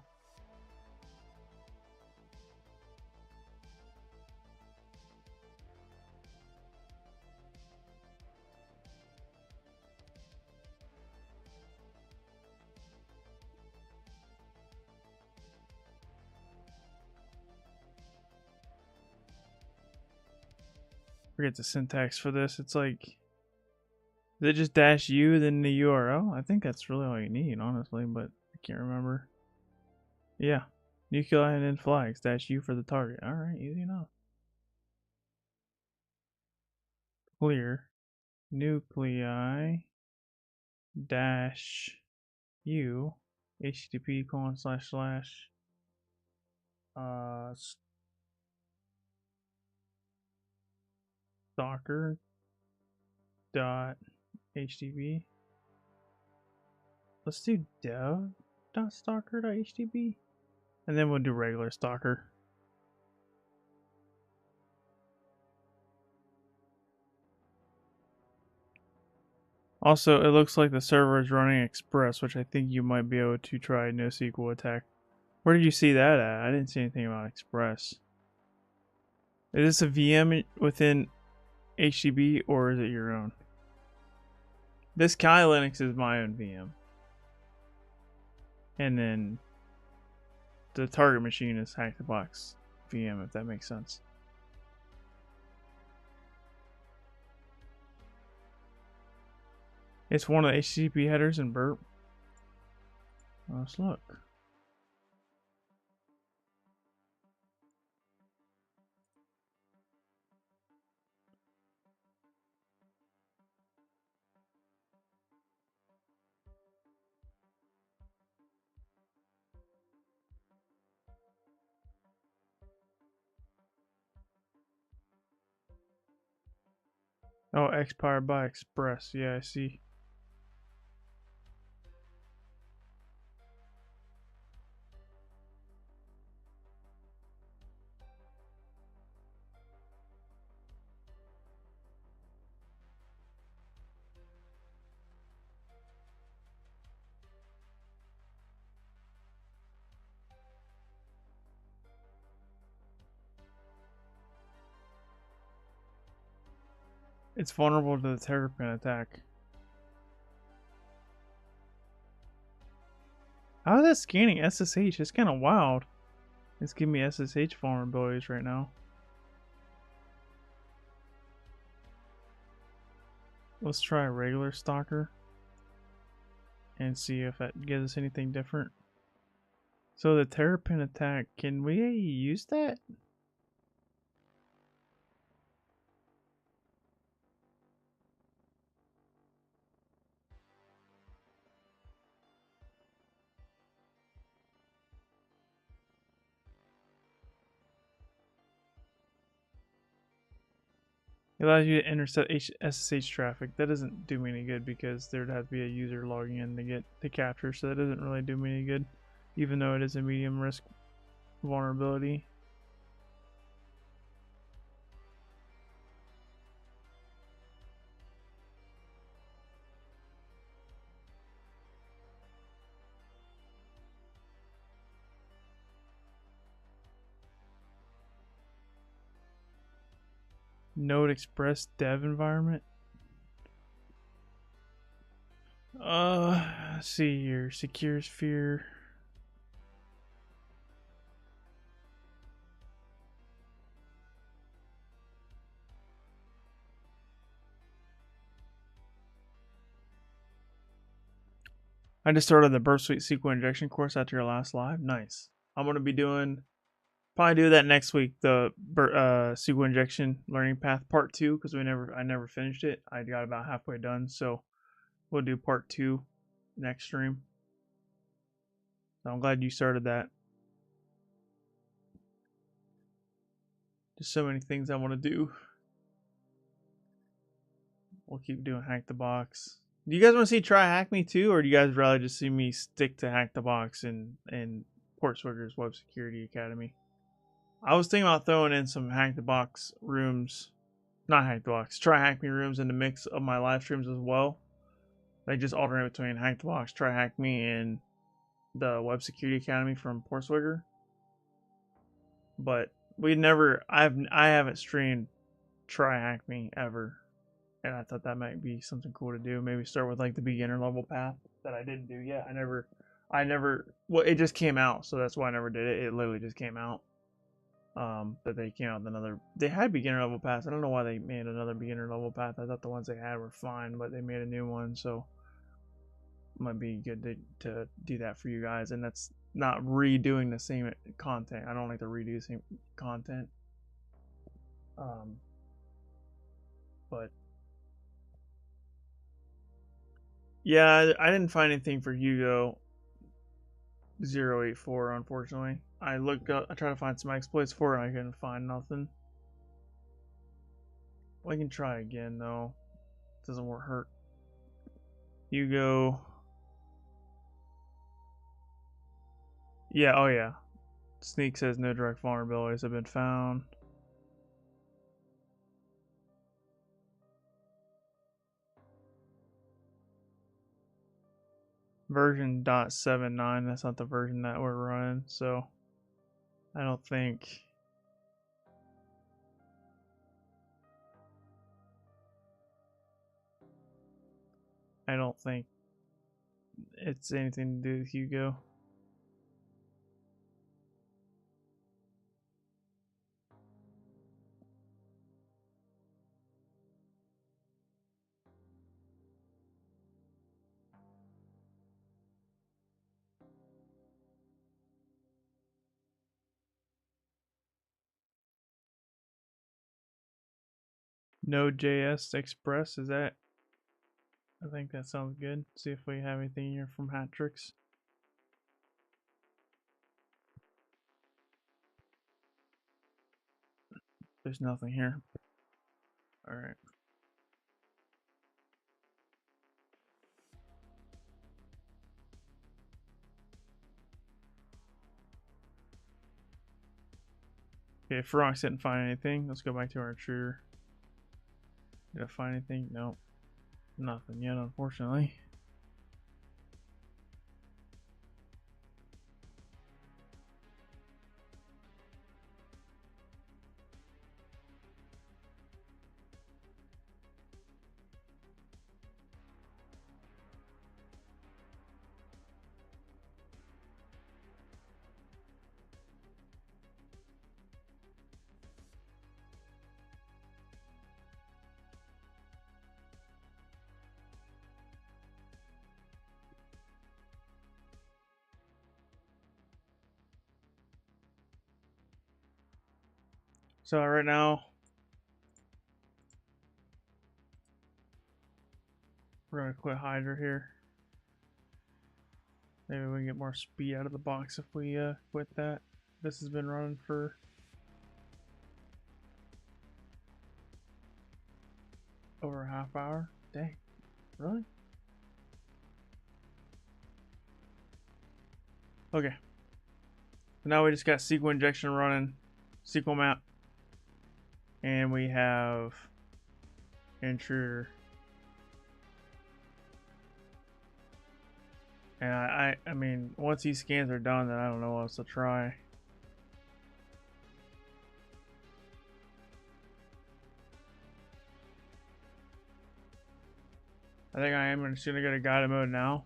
Forget the syntax for this. It's like, is it just dash u then the URL? I think that's really all you need, honestly, but I can't remember. Yeah, nuclei and then flags dash u for the target. All right, easy enough. Clear nuclei dash u http / stalker dot htp. Let's do dev dot stalker dot htp, and then we'll do regular stalker. Also, it looks like the server is running Express, which I think you might be able to try NoSQL attack. Where did you see that at? I didn't see anything about Express. Is this a VM within HTTP or is it your own? This Kali Linux is my own VM. And then the target machine is Hack the Box VM, if that makes sense. It's one of the HTTP headers in burp. Let's look. Oh, expired by Express. Yeah, I see. It's vulnerable to the Terrapin attack. How is that scanning SSH? It's kind of wild. It's giving me SSH vulnerabilities right now. Let's try a regular stalker and see if that gives us anything different. So the Terrapin attack, can we use that? It allows you to intercept SSH traffic. That doesn't do me any good because there'd have to be a user logging in to get the capture, so that doesn't really do me any good, even though it is a medium risk vulnerability. Node Express dev environment. Let's see here. Secure Sphere. I just started the Burp Suite SQL injection course after your last live. Nice. I'm gonna be probably do that next week. The SQL injection learning path part 2 because I never finished it. I got about halfway done, so we'll do part 2 next stream. So I'm glad you started that. Just so many things I want to do. We'll keep doing Hack the Box. Do you guys want to see Try Hack Me too, or do you guys rather just see me stick to Hack the Box and Portswigger's Web Security Academy? I was thinking about throwing in some Hack the Box rooms, not Hack the Box, Try Hack Me rooms in the mix of my live streams as well. They just alternate between Hack the Box, Try Hack Me, and the Web Security Academy from Portswigger. But I haven't streamed Try Hack Me ever, and I thought that might be something cool to do. Maybe start with like the beginner level path that I didn't do yet. I never. Well, it just came out, so that's why I never did it. It literally just came out. That they came out with another. They had beginner level paths. I don't know why they made another beginner level path. I thought the ones they had were fine, but they made a new one, so it might be good to do that for you guys. And that's not redoing the same content. I don't like to redo the same content. But yeah, I didn't find anything for Hugo 084, unfortunately. I tried to find some exploits for it, and I couldn't find nothing. Well, I can try again though. It doesn't hurt. Hugo. Yeah, oh yeah. Sneak says no direct vulnerabilities have been found. Version .79, that's not the version that we're running, so I don't think it's anything to do with Hugo. Node.js Express, is that? I think that sounds good. See if we have anything here from Hatrix. There's nothing here. Alright. Okay, Ferox didn't find anything. Let's go back to our intruder. Did I find anything? Nope. Nothing yet, unfortunately. So right now, we're gonna quit Hydra here. Maybe we can get more speed out of the box if we quit that. This has been running for over a half hour. Dang, really? Okay. So now we just got SQL injection running, SQL map, and we have intruder. And I mean, once these scans are done, then I don't know what else to try. I think I am just gonna go to guided mode now.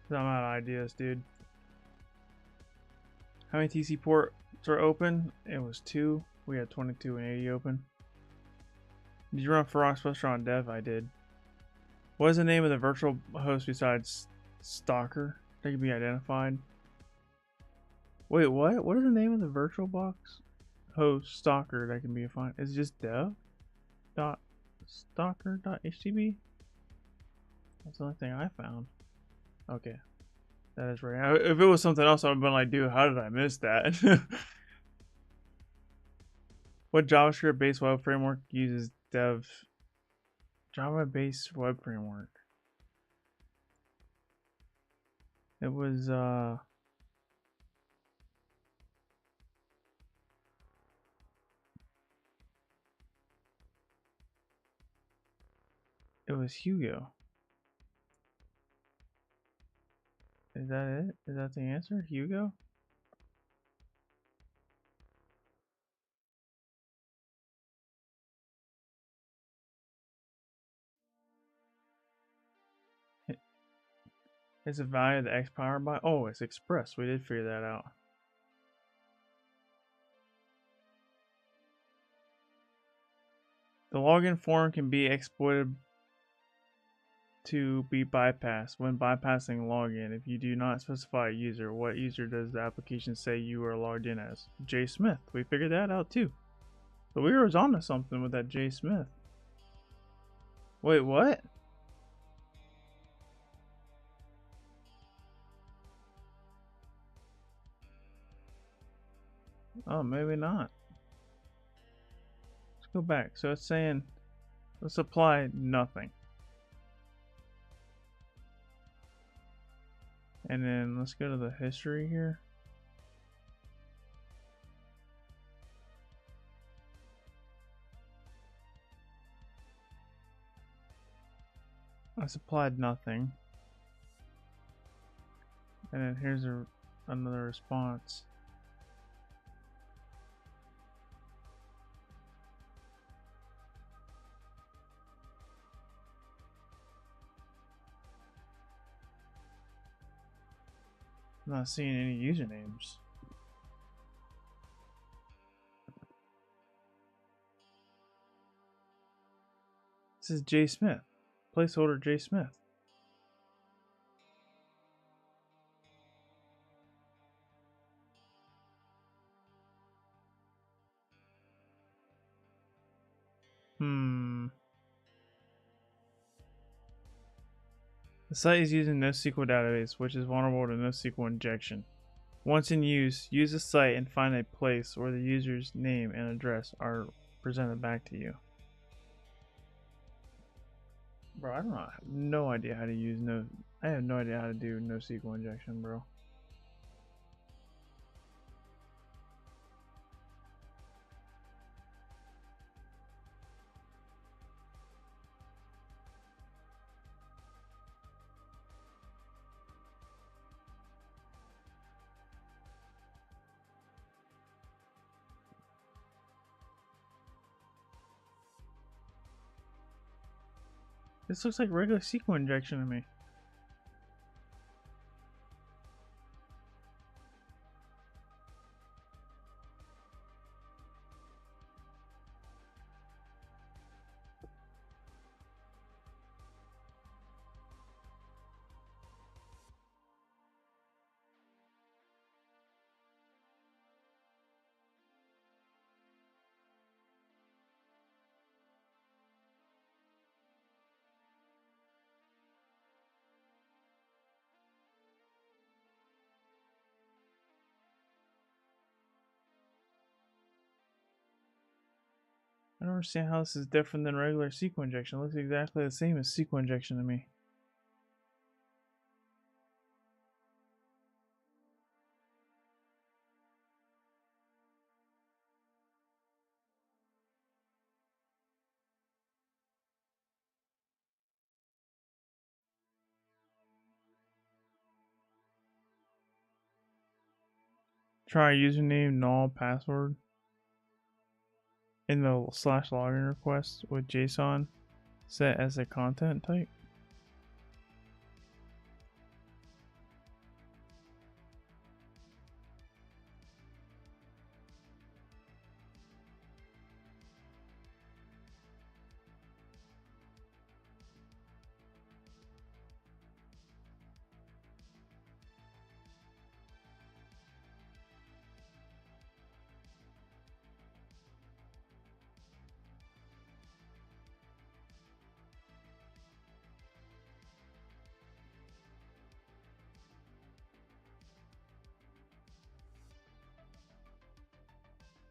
I'm out of ideas, dude. How many TC ports are open? It was 2. We had 22 and 80 open. Did you run Ferox Buster on dev? I did. What is the name of the virtual host besides Stalker that can be identified? Wait, what? What is the name of the virtual box host Stalker that can be defined? Is it just dev? Stalker.htb? That's the only thing I found. Okay. That is right. If it was something else, I would have been like, dude, how did I miss that? What JavaScript based web framework uses dev Java based web framework? It was Hugo. Is that it? Is that the answer? Hugo? Is the value of the X powered by? Oh, it's expressed. We did figure that out. The login form can be exploited to be bypassed when bypassing login. If you do not specify a user, what user does the application say you are logged in as? J Smith. We figured that out too. But we were onto something with that J Smith. Wait, what? Oh, maybe not. Let's go back. So it's saying, let's apply nothing. And then let's go to the history here. I supplied nothing. And then here's another response. I'm not seeing any usernames. This is J Smith. Placeholder J Smith. The site is using NoSQL database, which is vulnerable to NoSQL injection. Once in use, use the site and find a place where the user's name and address are presented back to you. Bro, I have no idea how to use I have no idea how to do NoSQL injection, bro. This looks like regular SQL injection to me. I don't understand how this is different than regular SQL injection. It looks exactly the same as SQL injection to me. Try username null password in the /login request with JSON set as a content type.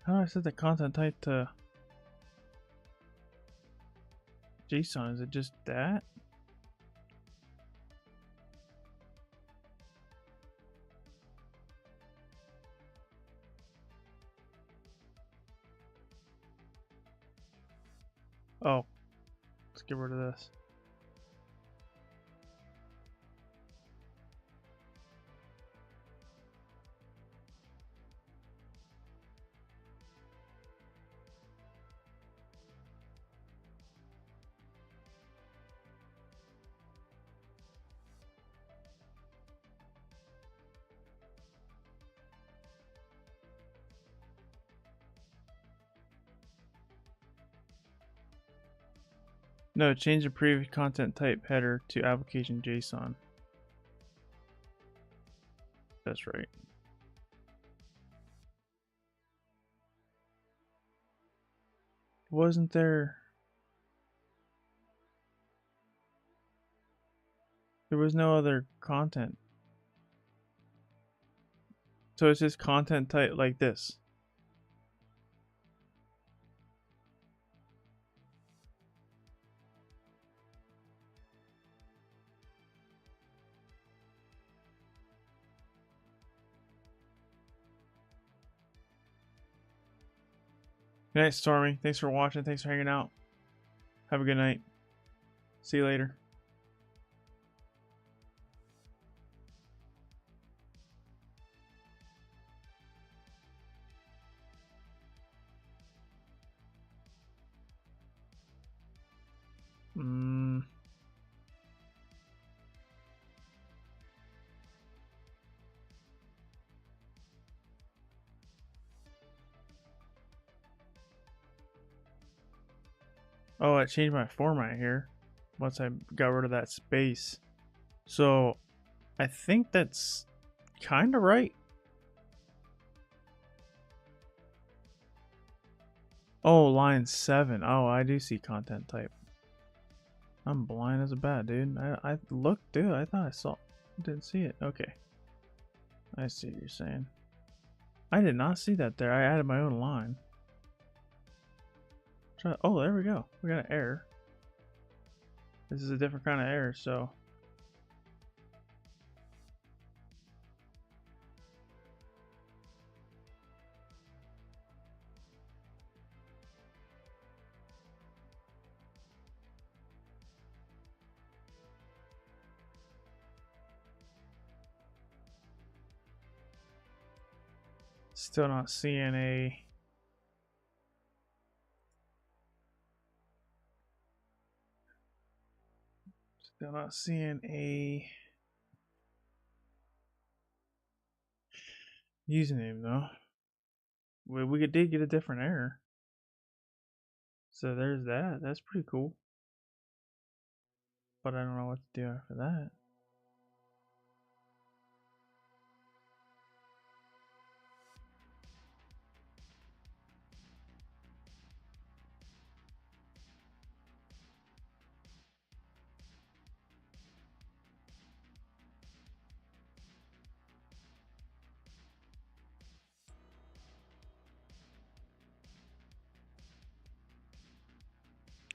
How do I set the content type to JSON? Is it just that? Oh, let's get rid of this. No, change the previous content type header to application JSON. That's right. Wasn't there... There was no other content. So it's just content type like this. Good night, Stormy. Thanks for watching. Thanks for hanging out. Have a good night. See you later. Oh, I changed my format here once I got rid of that space. So I think that's kind of right. Oh, line 7. Oh, I do see content type. I'm blind as a bat, dude. I looked, dude. I thought I saw. Didn't see it. Okay. I see what you're saying. I did not see that there. I added my own line. Oh, there we go. We got an error. This is a different kind of error, so. Still not seeing a... Still not seeing a username though. We did get a different error. So there's that. That's pretty cool. But I don't know what to do after that.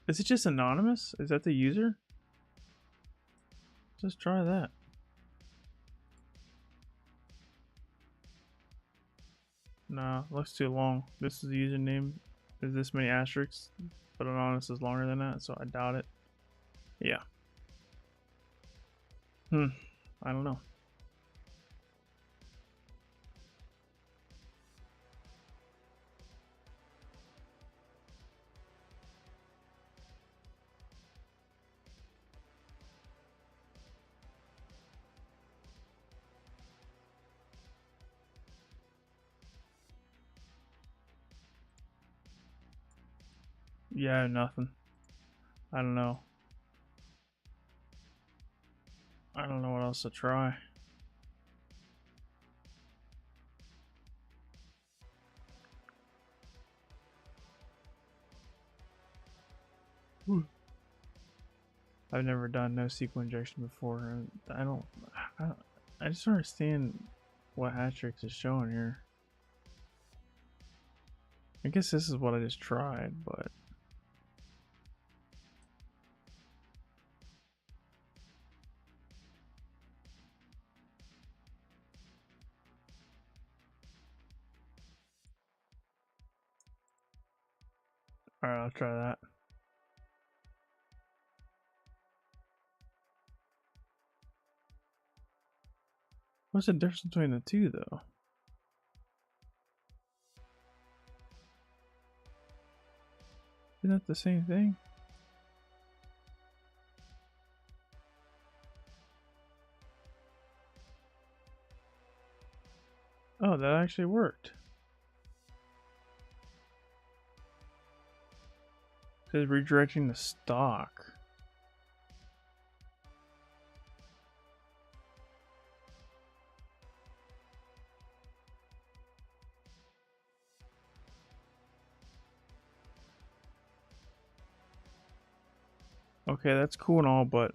Is it just anonymous? Is that the user? Just try that. Nah, looks too long. This is the username. There's this many asterisks, but anonymous is longer than that, so I doubt it. Yeah. I don't know. Yeah, nothing. I don't know. I don't know what else to try. I've never done NoSQL injection before, and I just don't understand what Hattrix is showing here. I guess this is what I just tried, but alright, I'll try that. What's the difference between the two, though? Isn't that the same thing? Oh, that actually worked. It says redirecting the stock. Okay, that's cool and all, but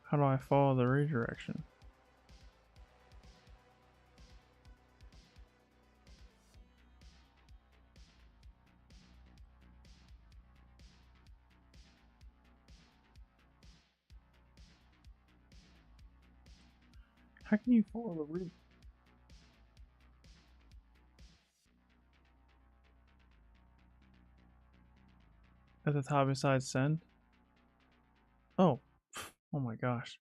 how do I follow the redirection? How can you follow the route? At the top beside send? Oh. Oh my gosh.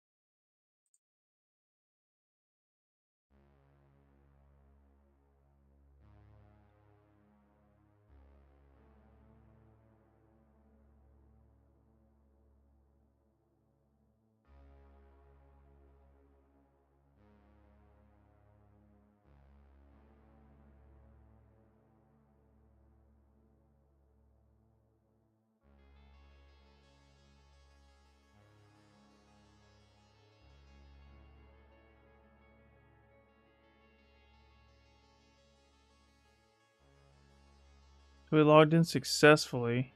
So we logged in successfully.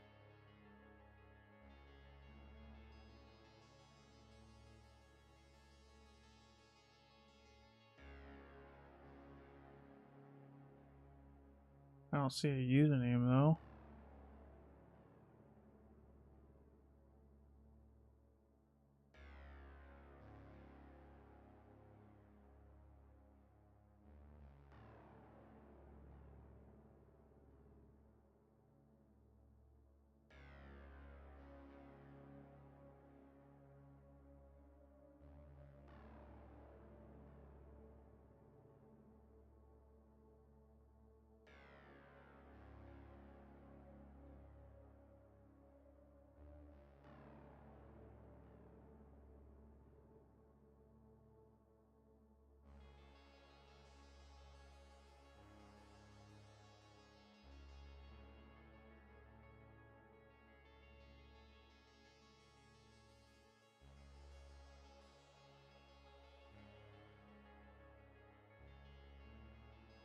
I don't see a username though.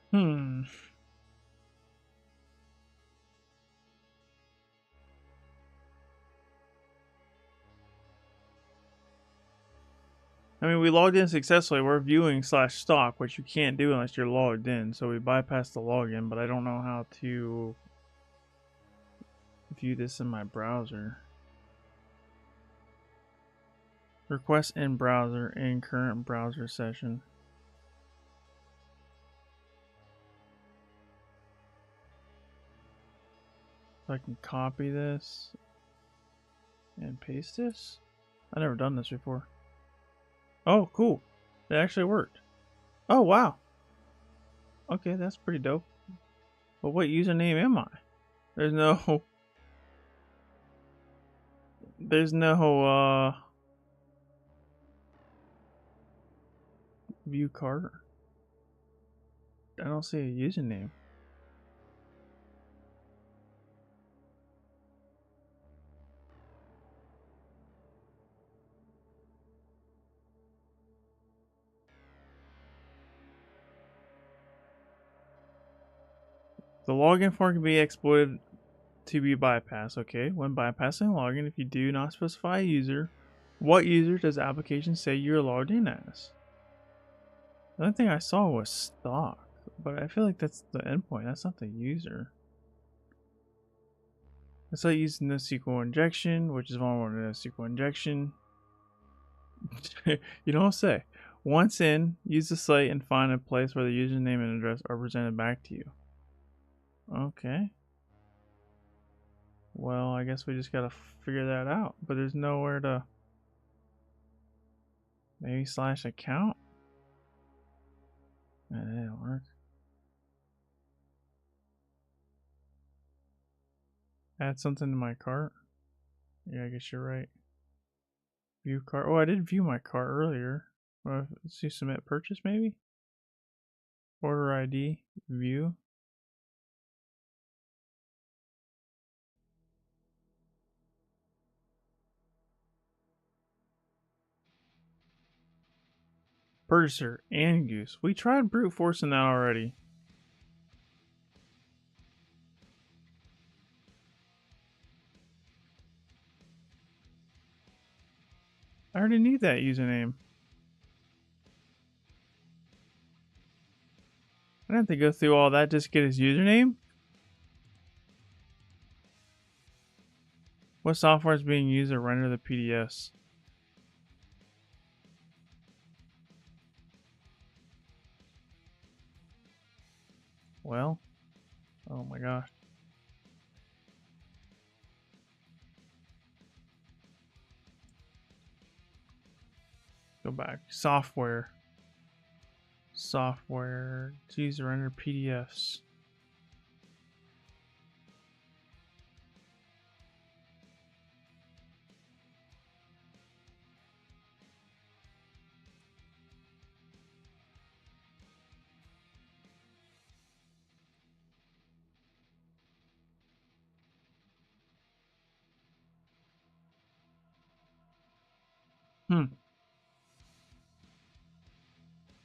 Hmm. I mean, we logged in successfully. We're viewing /stock, which you can't do unless you're logged in. So we bypassed the login, but I don't know how to view this in my browser. Request in browser in current browser session. So I can copy this and paste this. I've never done this before. Oh, cool. It actually worked. Oh, wow. Okay, that's pretty dope. But what username am I? There's no... There's no, view card. I don't see a username. The login form can be exploited to be bypassed. Okay, when bypassing login, if you do not specify a user, what user does the application say you're logged in as? The only thing I saw was stock, but I feel like that's the endpoint. That's not the user. It's like using NoSQL injection, which is vulnerable to NoSQL injection. You don't say. Once in, use the site and find a place where the username and address are presented back to you. Okay. Well, I guess we just gotta figure that out. But there's nowhere to... Maybe /account? That didn't work. Add something to my cart? Yeah, I guess you're right. View cart. Oh, I did view my cart earlier. Let's see, submit purchase maybe? Order ID, view. Purchaser and goose. We tried brute forcing that already. I already need that username. I didn't have to go through all that just to get his username. What software is being used to render the PDFs? Well, oh my gosh. Go back. Software. Software. To use to render PDFs.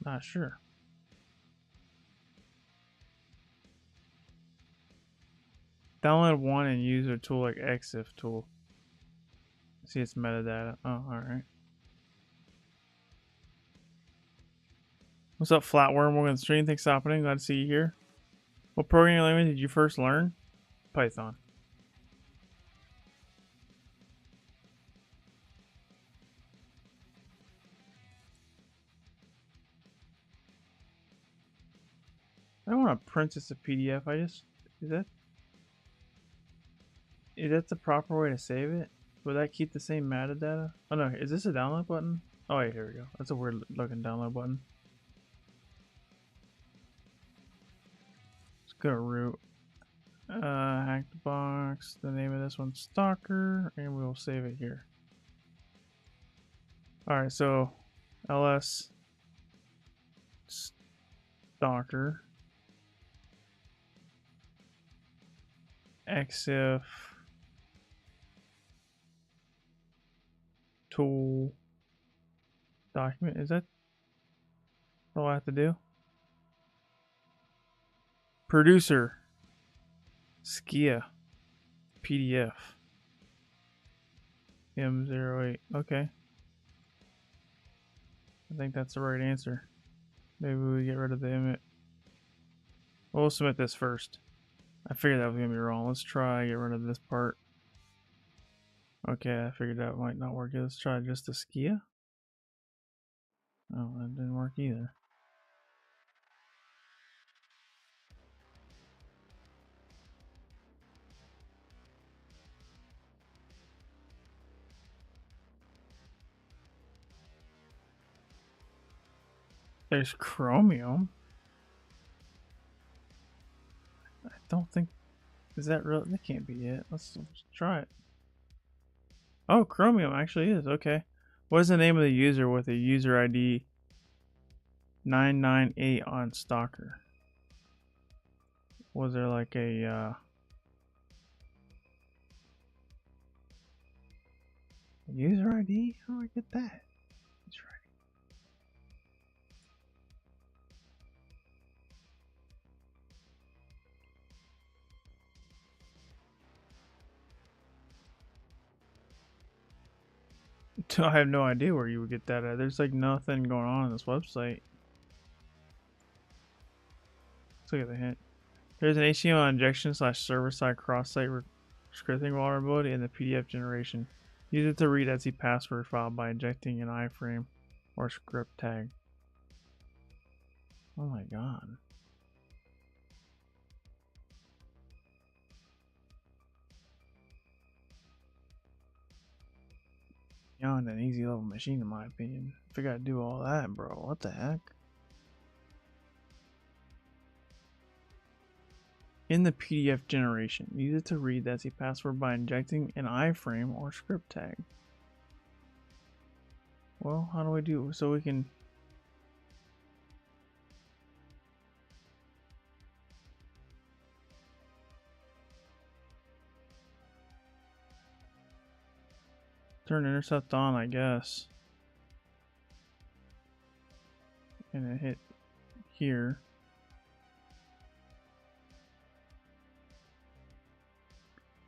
Not sure. Download one and use a tool like EXIF tool. See its metadata. Oh, alright. What's up, Flatworm? Welcome to the stream. Thanks for happening. Glad to see you here. What programming language did you first learn? Python. I don't want to print this a PDF. Is that the proper way to save it? Will that keep the same metadata? Oh no, is this a download button? Oh wait, here we go. That's a weird looking download button. Let's go to root. Hack the box. The name of this one's Stalker, and we'll save it here. Alright, so ls Stalker exif tool document. Is that all I have to do? Producer Skia PDF M08. Okay. I think that's the right answer. Maybe we get rid of the image. We'll submit this first. I figured that was going to be wrong. Let's try get rid of this part. Okay, I figured that might not work. Let's try just the Skia. Oh, that didn't work either. There's Chromium. I don't think... Is that real? That can't be it. Let's try it. Oh, Chromium actually is. Okay. What is the name of the user with a user ID 998 on Stalker? Was there like a user ID? How do I get that? User ID. I have no idea where you would get that at. There's like nothing going on this website. Let's look at the hint. There's an HTML injection / server-side cross-site scripting vulnerability in the PDF generation. Use it to read etsy password file by injecting an iframe or script tag. Oh my god. Beyond an easy level machine in my opinion. If I gotta do all that, bro, what the heck? In the PDF generation, use it to read the etsy password by injecting an iframe or script tag. Well, how do we do so we can... Turn intercept on, I guess. And then hit here.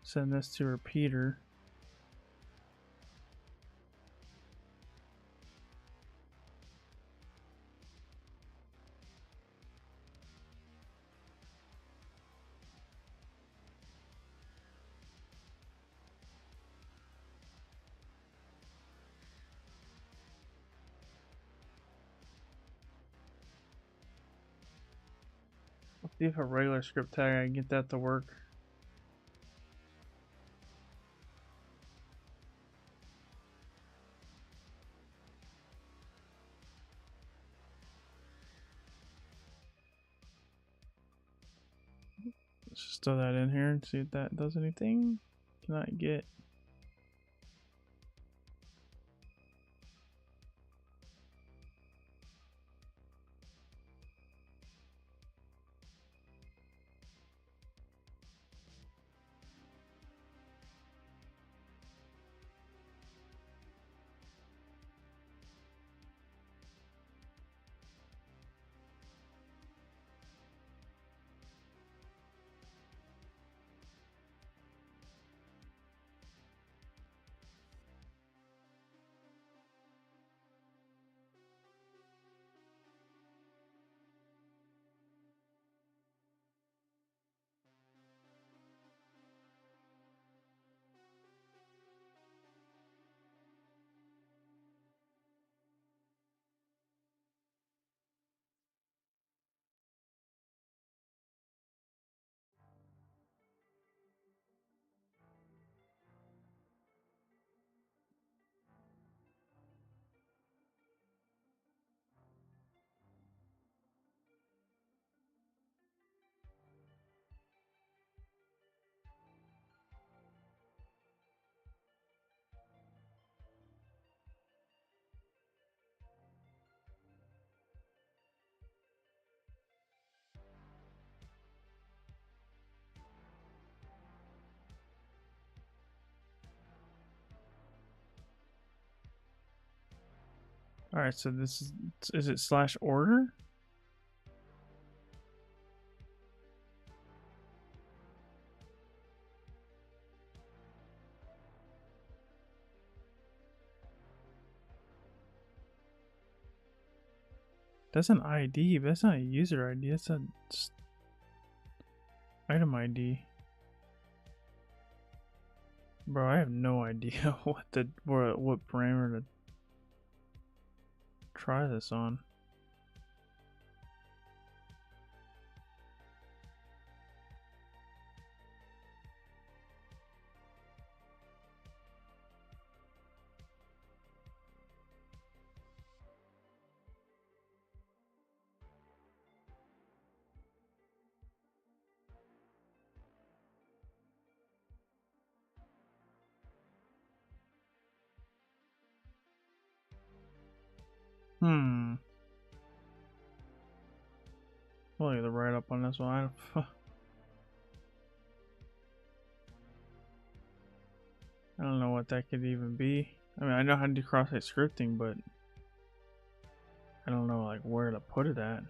Send this to repeater. Let's see if a regular script tag, I can get that to work. Let's just throw that in here and see if that does anything. Can I get... Alright, so this is it slash order? That's an ID, but that's not a user ID, that's a item ID. Bro, I have no idea what parameter to try this on. I'll leave the write up on this one. I don't know what that could even be. I mean, I know how to do cross-site scripting, but I don't know like where to put it at.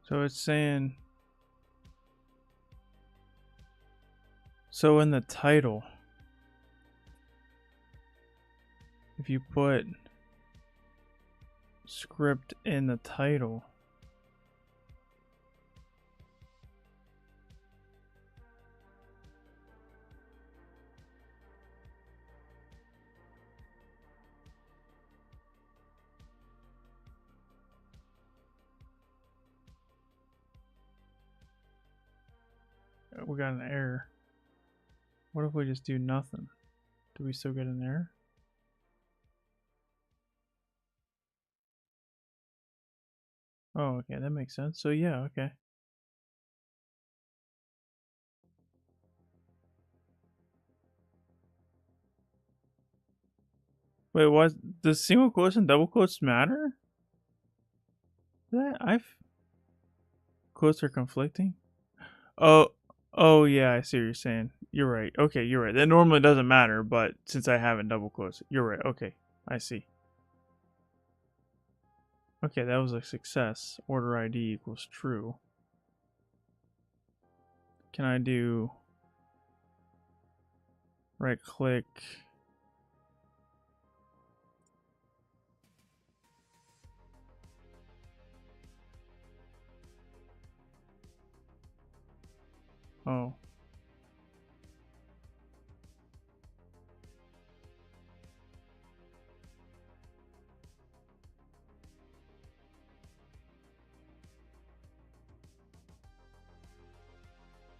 So it's saying, so in the title, if you put script in the title, we got an error. What if we just do nothing? Do we still get an error? Oh, okay, that makes sense. So yeah, okay. Wait, what? Does single quotes and double quotes matter? Quotes are conflicting. Oh yeah, I see what you're saying. You're right. Okay, you're right. That normally doesn't matter, but since I haven't double quotes, you're right. Okay, I see. Okay, that was a success. Order ID equals true. Can I do right click? Oh.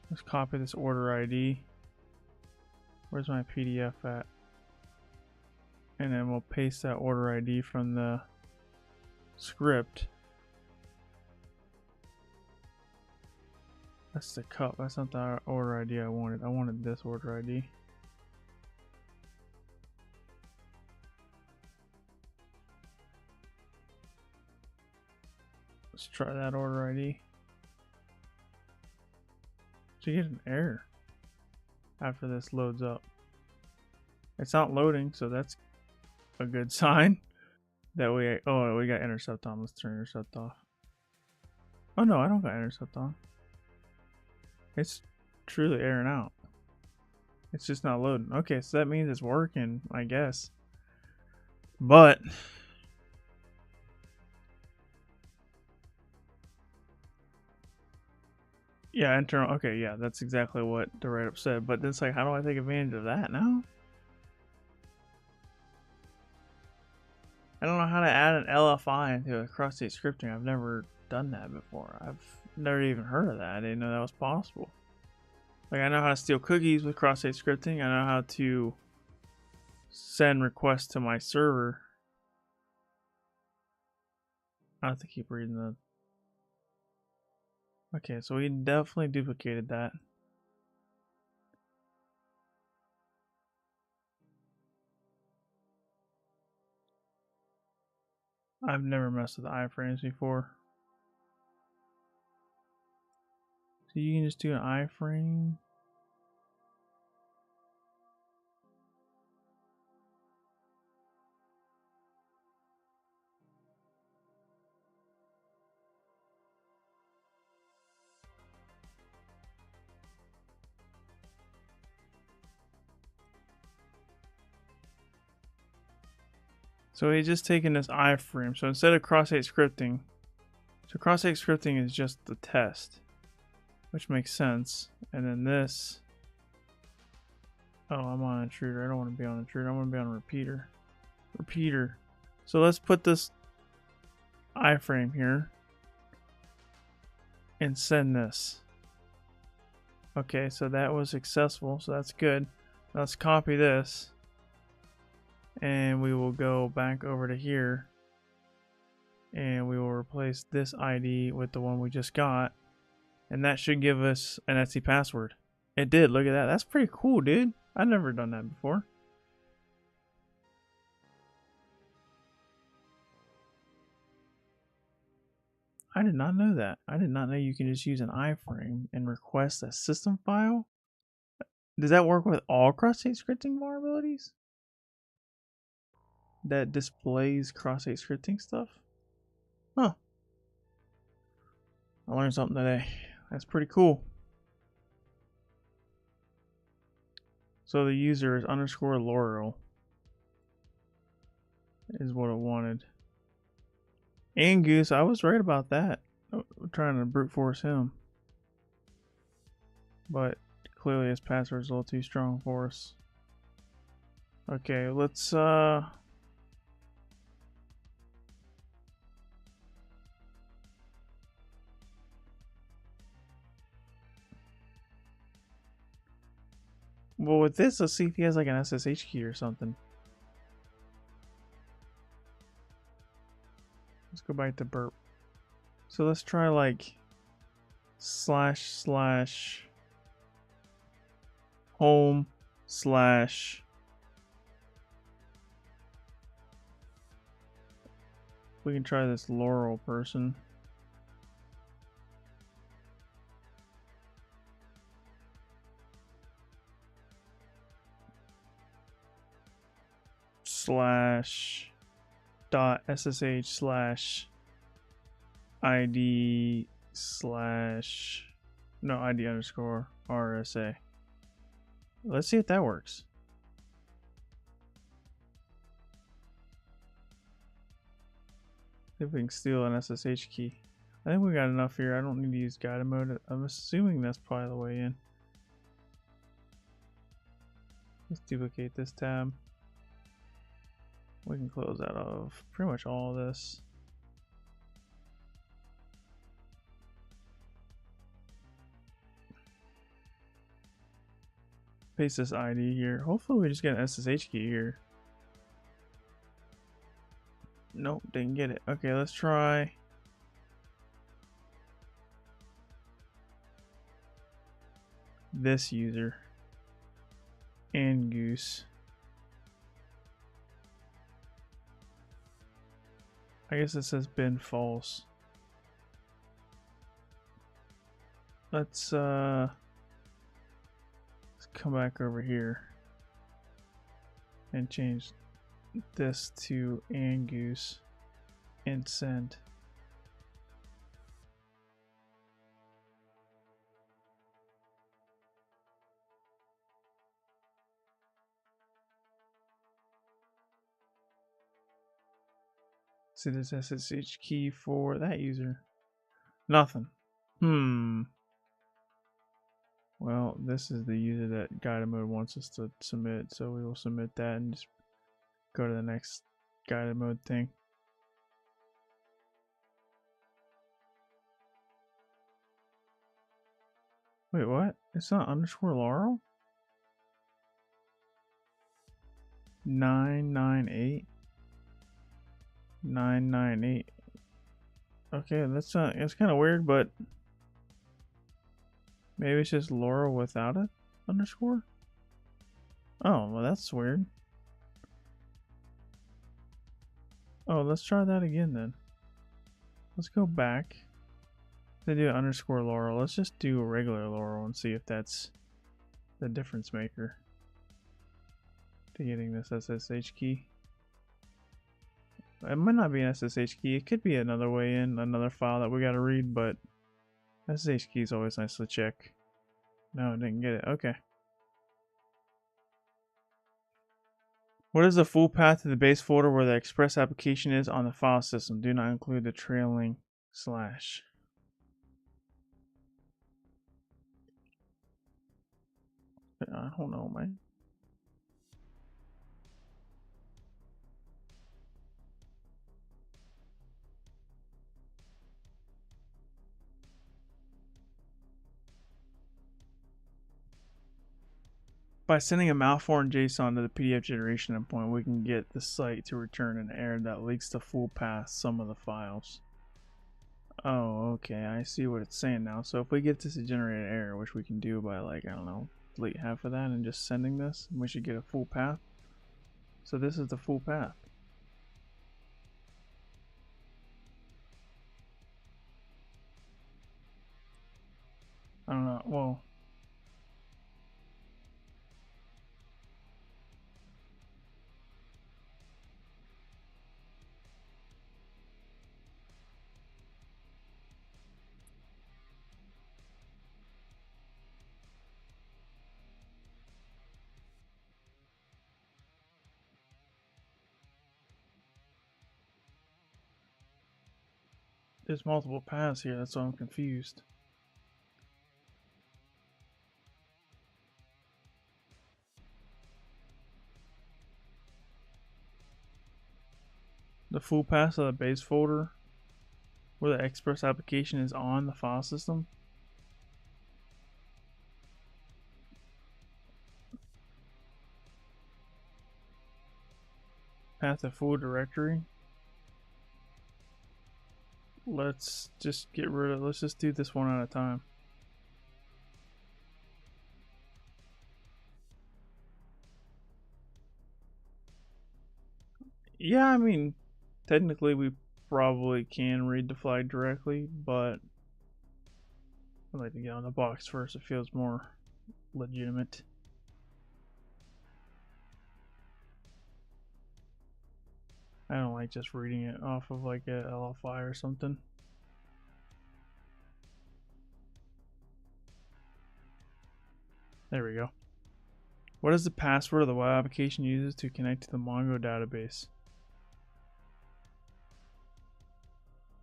Let's copy this order ID. Where's my PDF at? And then we'll paste that order ID from the script. That's the cup. That's not the order ID I wanted. I wanted this order ID. Let's try that order ID. So you get an error after this loads up. It's not loading, so that's a good sign. That we got intercept on. Let's turn intercept off. Oh no, I don't got intercept on. It's truly airing out. It's just not loading. Okay, so that means it's working, I guess. But yeah, internal. Okay, yeah, that's exactly what the write-up said. But it's like, how do I take advantage of that now? I don't know how to add an LFI into a cross-state scripting. I've never done that before. I've never even heard of that. I didn't know that was possible. Like, I know how to steal cookies with cross-state scripting. I know how to send requests to my server. I have to keep reading the... Okay, so we definitely duplicated that. I've never messed with iframes before. So you can just do an iframe. So he's just taking this iframe. So instead of cross-state scripting, so cross-state scripting is just the test, which makes sense. And then this, oh, I'm on intruder. I don't want to be on intruder. I want to be on repeater. Repeater. So let's put this iframe here and send this. Okay, so that was successful. So that's good. Let's copy this. And we will go back over to here. And we will replace this ID with the one we just got. And that should give us an Etsy password. It did. Look at that. That's pretty cool, dude. I've never done that before. I did not know that. I did not know you can just use an iframe and request a system file. Does that work with all cross-state scripting vulnerabilities? That displays cross-state scripting stuff? Huh. I learned something today. That's pretty cool. So the user is underscore Laurel. Is what it wanted. And Goose, I was right about that. I'm trying to brute force him. But clearly his password is a little too strong for us. Okay, let's well, with this, let's see if he has like an SSH key or something. Let's go back to burp. So let's try like // home / we can try this Laurel person. slash dot ssh slash id slash no id underscore rsa. Let's see if that works. See if we can steal an SSH key. I think we got enough here. I don't need to use guided mode. I'm assuming that's probably the way in. Let's duplicate this tab. We can close out of pretty much all of this. Paste this ID here. Hopefully we just get an SSH key here. Nope, didn't get it. Okay, let's try. This user. And goose. I guess it says been false. Let's come back over here and change this to angoose and send. See this SSH key for that user. Nothing. Well, this is the user that guided mode wants us to submit, so we will submit that and just go to the next guided mode thing. Wait, what? It's not underscore Laurel? 998? 998. Okay, that's it's kind of weird, but maybe it's just Laurel without it underscore? Oh, well that's weird. Oh, let's try that again then. Let's go back. They do underscore Laurel. Let's just do a regular Laurel and see if that's the difference maker to getting this SSH key. It might not be an SSH key. It could be another way in, another file that we got to read, but SSH key is always nice to check. No, I didn't get it. Okay. What is the full path to the base folder where the express application is on the file system? Do not include the trailing slash. I don't know, man. By sending a malformed JSON to the PDF generation endpoint, we can get the site to return an error that leaks the full path some of the files. Oh, okay, I see what it's saying now. So if we get this to generate an error, which we can do by, like, I don't know, delete half of that and just sending this, we should get a full path. So this is the full path. I don't know, well, there's multiple paths here, that's why I'm confused. The full path of the base folder where the express application is on the file system. Path to full directory. Let's just get rid of, let's just do this one at a time. Yeah, I mean, technically we probably can read the flag directly, but I like to get on the box first. It feels more legitimate. I don't like just reading it off of like a LFI or something. There we go. What is the password the web application uses to connect to the Mongo database?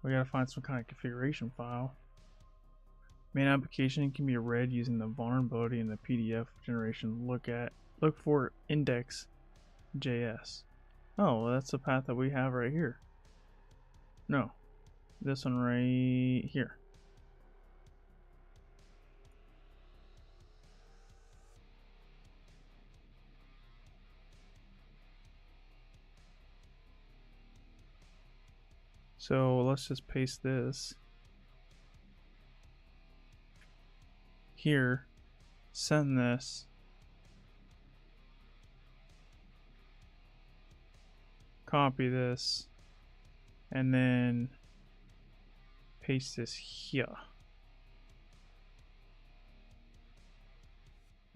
We gotta find some kind of configuration file. Main application can be read using the vulnerability in the PDF generation. Look for index.js. Oh, well, that's the path that we have right here. No, this one right here. So let's just paste this here, send this, copy this, and then paste this here.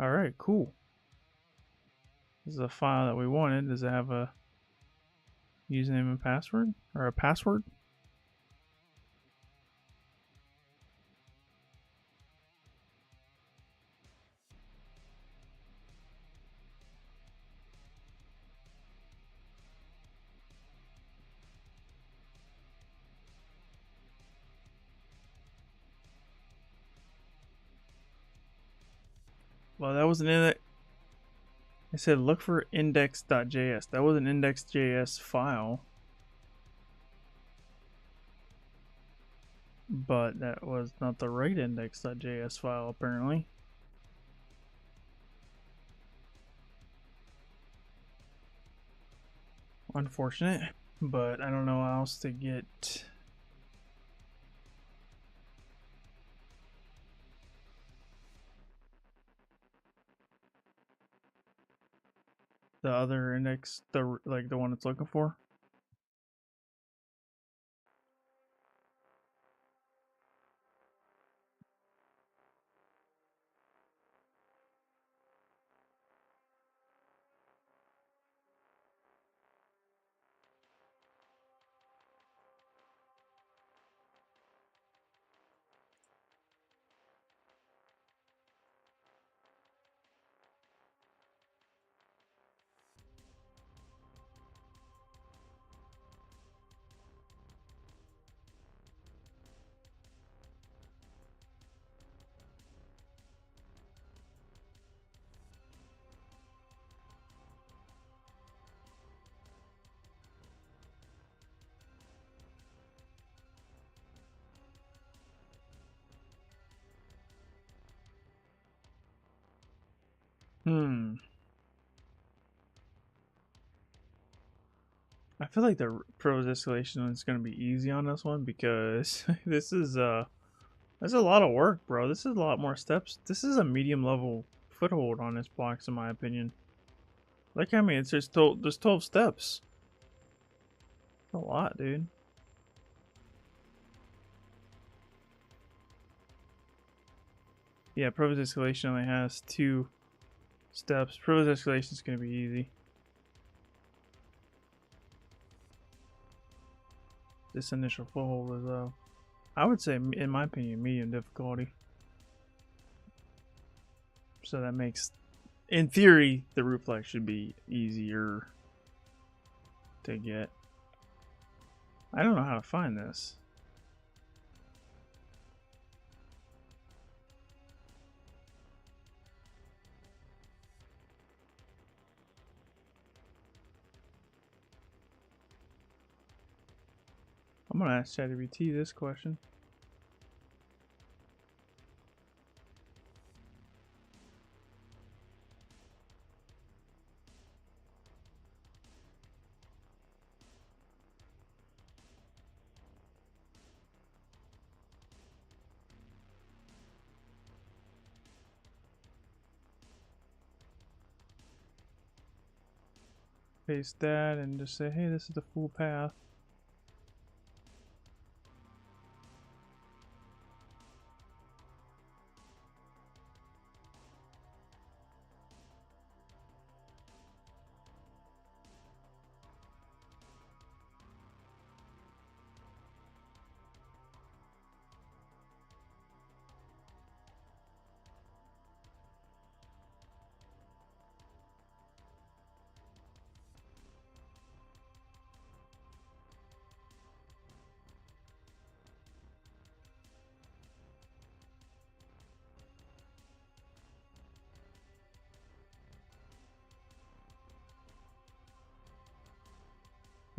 Alright, cool. This is a file that we wanted. Does it have a username and password? Or a password? Well, that wasn't in it. I said look for index.js. That was an index.js file. But that was not the right index.js file, apparently. Unfortunate. But I don't know how else to get the other index, the one it's looking for. I feel like the pros escalation is going to be easy on this one because this is there's a lot of work, bro. This is a lot more steps. This is a medium level foothold on this box, in my opinion. Like, I mean, it's just there's 12 steps. That's a lot, dude. Yeah, privilege escalation only has 2 steps. Privilege escalation is going to be easy. This initial foothold is, I would say, in my opinion, medium difficulty. So that makes, in theory, the root flag should be easier to get. I don't know how to find this. I'm gonna ask ChatGPT this question. Paste that and just say, hey, this is the full path.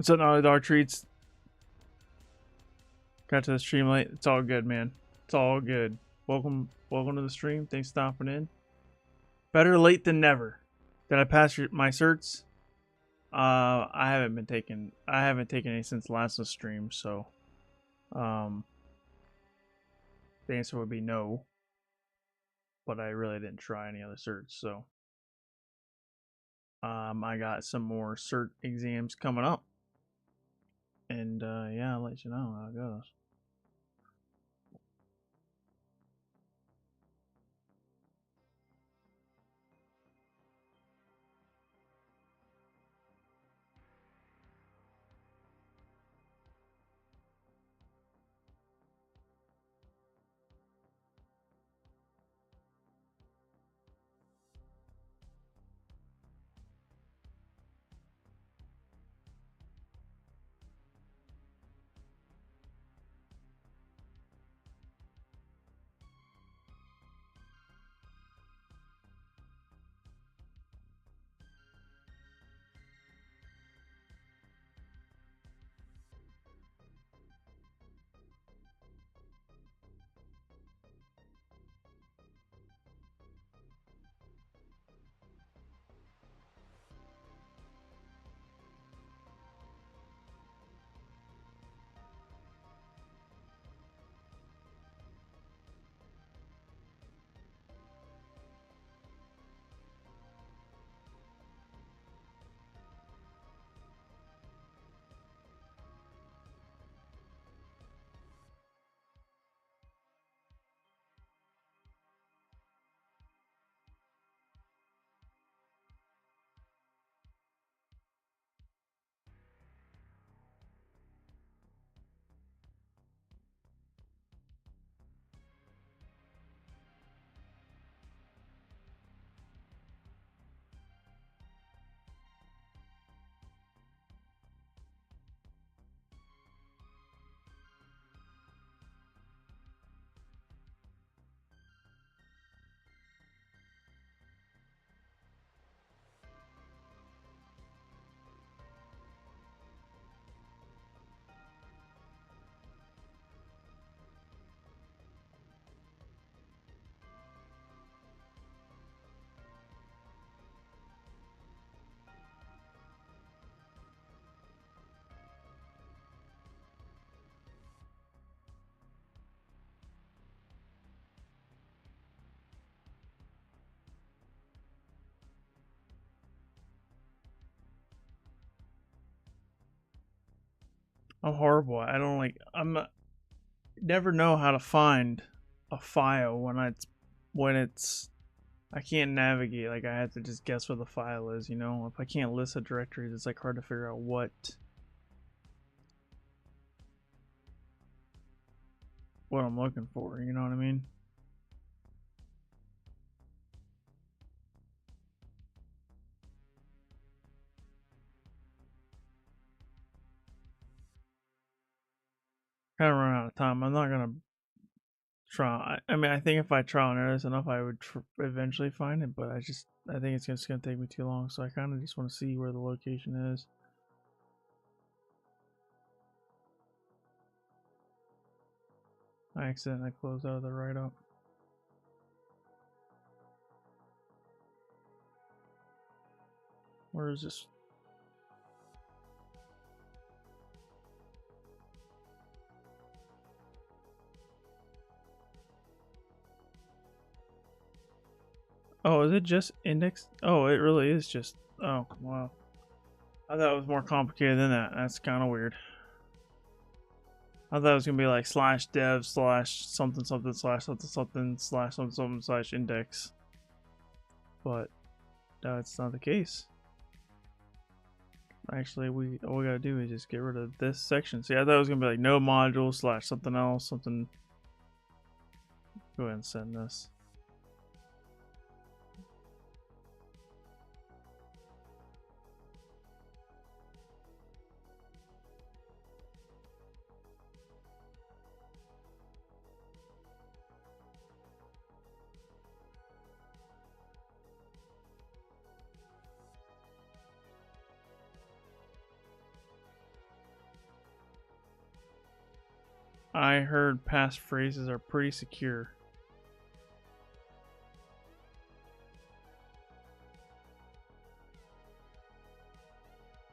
What's up, Gnarly Dog Treats? Got to the stream late. It's all good, man. It's all good. Welcome to the stream. Thanks for stopping in. Better late than never. Did I pass my certs? I haven't taken any since last stream, so the answer would be no. But I really didn't try any other certs, so I got some more cert exams coming up, and yeah, I'll let you know how it goes. I'm horrible. I don't like. Never know how to find a file when it's. I can't navigate. Like I have to just guess what the file is. You know, if I can't list the directories, it's like hard to figure out what I'm looking for. You know what I mean? Kind of run out of time. I'm not gonna try. I mean, I think if I try and error this enough, I would eventually find it. But I think it's just gonna take me too long. So I kind of just want to see where the location is. I accidentally closed out of the write-up. Where is this? Oh, is it just index? Oh, it really is just. Oh, wow. I thought it was more complicated than that. That's kind of weird. I thought it was gonna be like /dev /something something /something something /something something /index, but that's not the case. Actually, all we gotta do is just get rid of this section. See, I thought it was gonna be like no module / something else something. Go ahead and send this. I heard passphrases are pretty secure.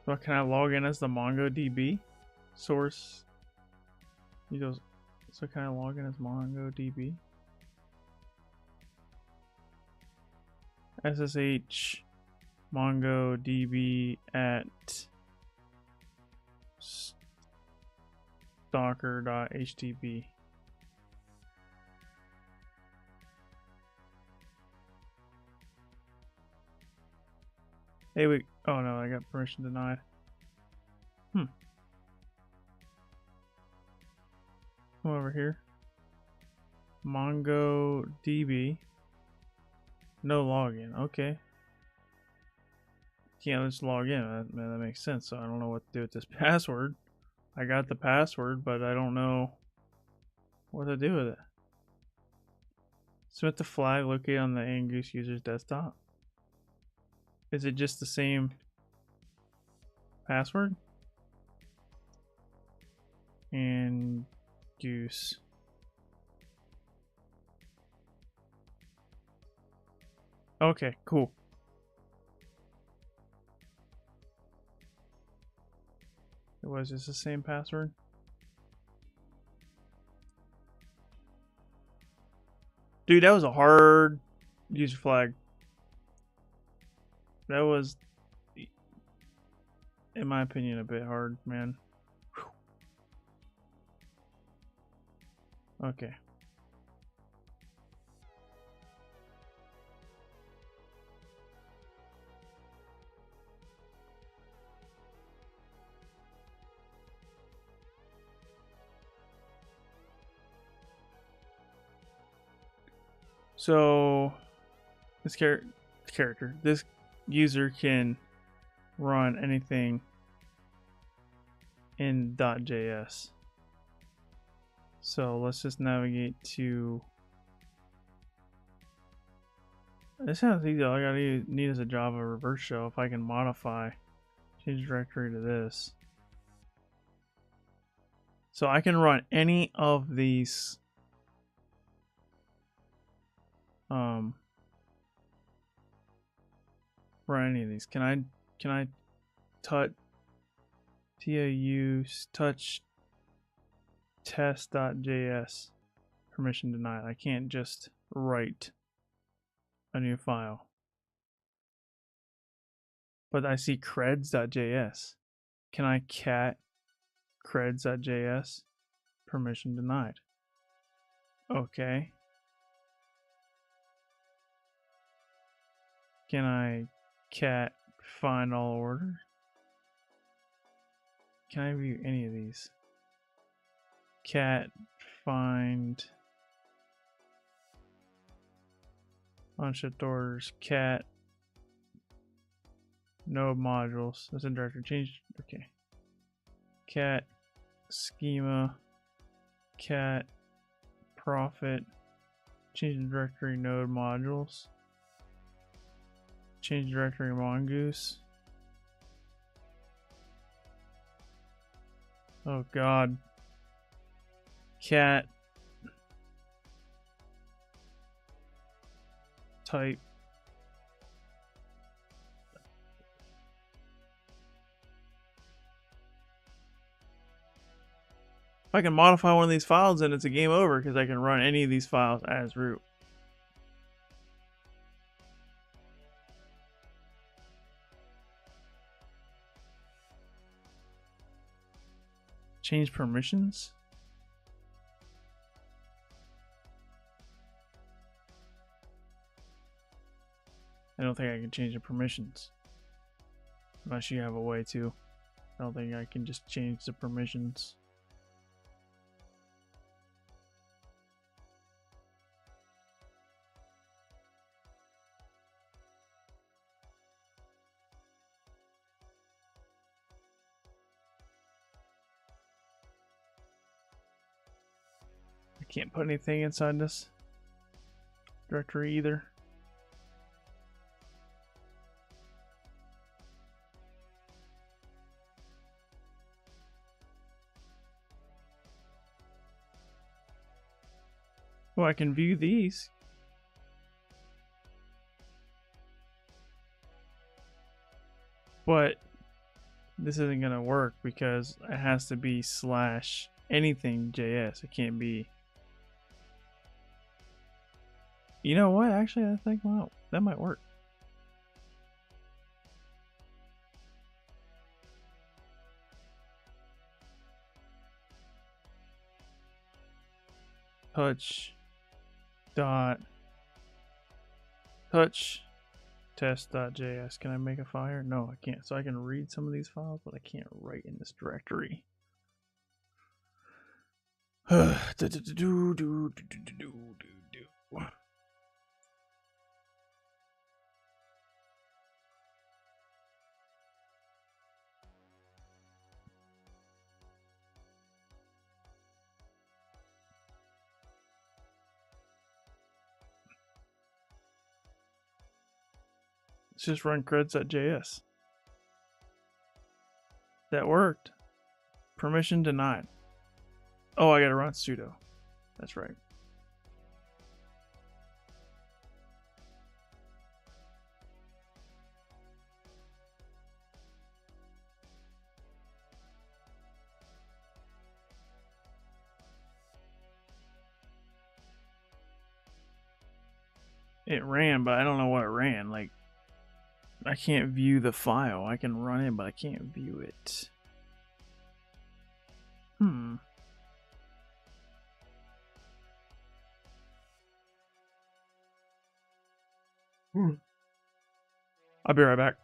So can I log in as the MongoDB source? He goes, so can I log in as MongoDB? SSH MongoDB at stalker.htb. Hey, wait. Oh no, I got permission denied. Come over here. MongoDB. No login. Okay. Can't just log in. That makes sense. So I don't know what to do with this password. I got the password, but I don't know what to do with it. Submit the flag located on the Angoose user's desktop. Is it just the same password? Angoose. Okay, cool. It was just the same password. Dude, that was a hard user flag. That was, in my opinion, a bit hard, man. Whew. Okay. So this this user can run anything in .js. So let's just navigate to. This sounds easy. All I gotta need is a Java reverse shell. If I can modify, change directory to this. So I can run any of these run any of these. Can I touch touch test.js? Permission denied. I can't just write a new file. But I see creds.js. Can I cat creds.js? Permission denied. Okay. Can I cat find all orders? Can I view any of these? Cat find unshipped orders. Cat node modules. That's a directory change. Okay. Cat schema. Cat profit. Change the directory node modules. Change directory mongoose. Oh god. Cat type. If I can modify one of these files, then it's a game over because I can run any of these files as root. Change permissions. I don't think I can change the permissions. Unless you have a way to. I don't think I can just change the permissions. I can't put anything inside this directory either. Well, I can view these. But this isn't going to work because it has to be / anything JS. It can't be. You know what? Actually, I think, wow, that might work. Touch test.js. Can I make a file? No, I can't. So I can read some of these files, but I can't write in this directory. Let's just run creds.js. That worked. Permission denied. Oh, I gotta run sudo. That's right. It ran, but I don't know what it ran. Like, I can't view the file. I can run it, but I can't view it. I'll be right back.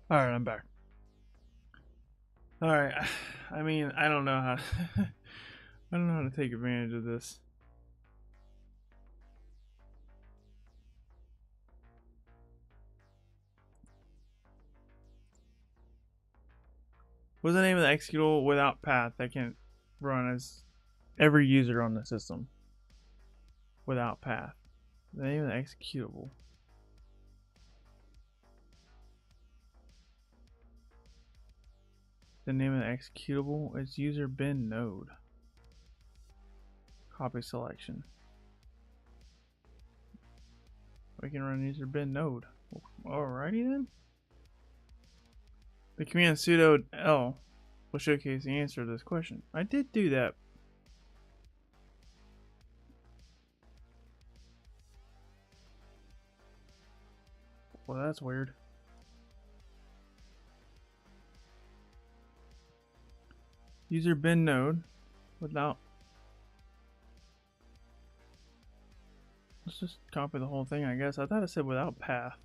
All right, I'm back. All right. I mean, I don't know how. I don't know how to take advantage of this. What's the name of the executable without path that can run as every user on the system without path? The name of the executable. the name of the executable is user bin node. Copy selection. We can run user bin node. Alrighty then. The command sudo l will showcase the answer to this question. I did do that. Well, that's weird. User bin node without. Let's just copy the whole thing, I guess. I thought it said without path.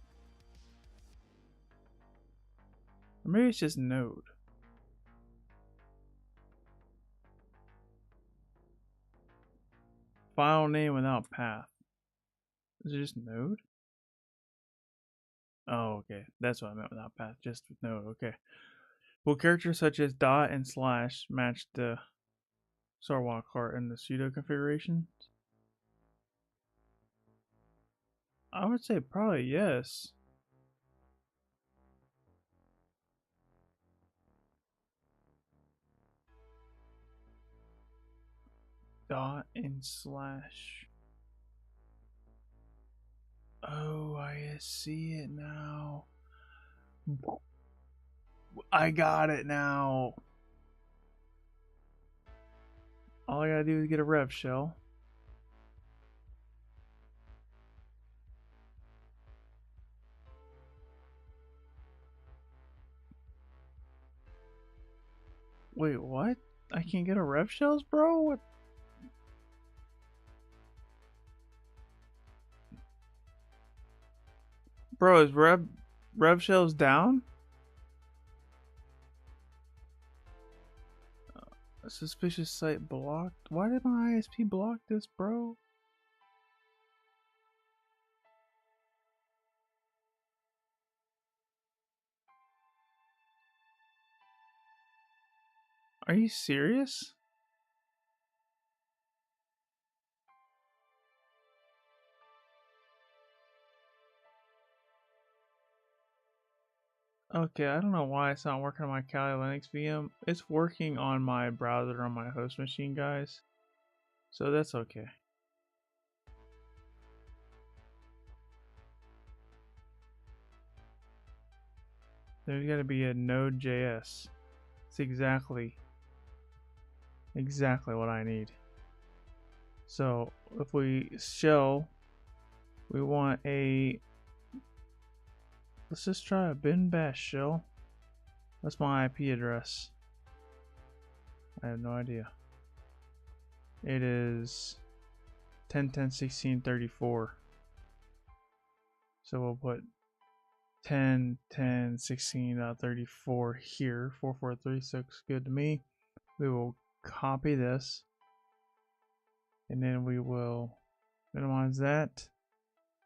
Or maybe it's just node. File name without path. Is it just node? Oh, okay. That's what I meant without path. Just node. Okay. Will characters such as dot and slash match the Sarwalk cart in the pseudo configuration? I would say probably yes. Dot and slash. Oh, I see it now. I got it now. All I gotta do is get a rev shell. Wait, what? I can't get a rev shells, bro? What? Bro, is rev shells down? A suspicious site blocked. Why did my ISP block this, bro? Are you serious? Okay, I don't know why it's not working on my Kali Linux VM. It's working on my browser on my host machine, guys. So that's okay. There's got to be a Node.js. It's exactly what I need. So if we shell, we want a. Let's just try a bin bash shell. That's my IP address. I have no idea. It is 10.10.16.34. So we'll put 10.10.16.34 here. 4436 looks good to me. We will copy this, and then we will minimize that.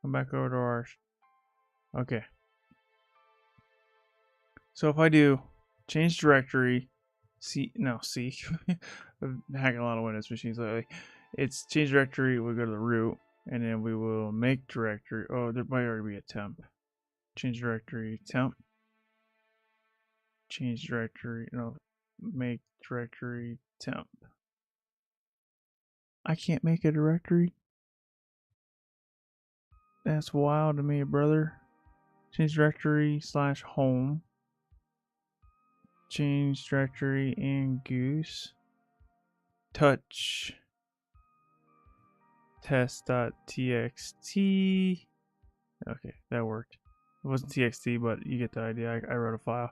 Come back over to our. Okay. So if I do change directory, C. I'm hacking a lot of Windows machines lately. It's change directory. We go to the root, and then we will make directory. Oh, there might already be a temp. Change directory temp. Change directory. No, make directory temp. I can't make a directory. That's wild to me, brother. Change directory / home. Change directory and goose. Touch test.txt. Okay, that worked. It wasn't txt, but you get the idea. I wrote a file.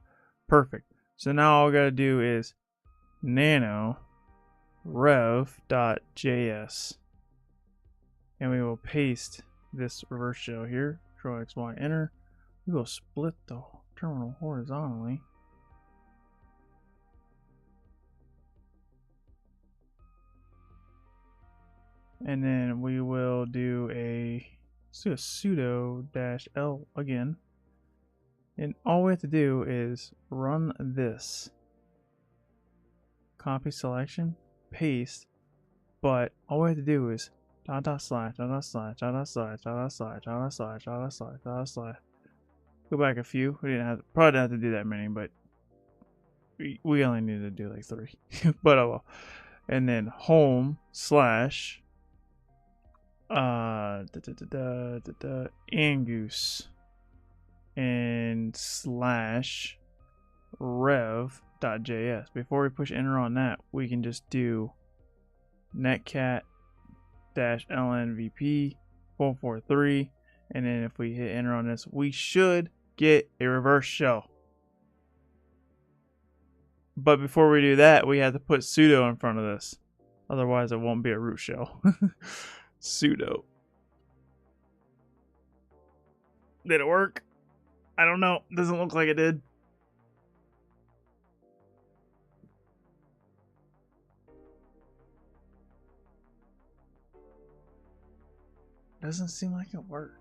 Perfect. So now all I gotta do is nano rev.js, and we will paste this reverse shell here. Control X, Y, enter. We will split the terminal horizontally. And then we will do a sudo -l again. And all we have to do is run this. Copy selection, paste, but all we have to do is // Go back a few. We probably didn't have to do that many, but we only need to do like 3, but oh well. And then home slash angoose and slash rev.js. Before we push enter on that, we can just do netcat-lnvp 443, and then if we hit enter on this, we should get a reverse shell. But before we do that, we have to put sudo in front of this. Otherwise, it won't be a root shell. Sudo. Did it work? I don't know. Doesn't look like it did. Doesn't seem like it worked.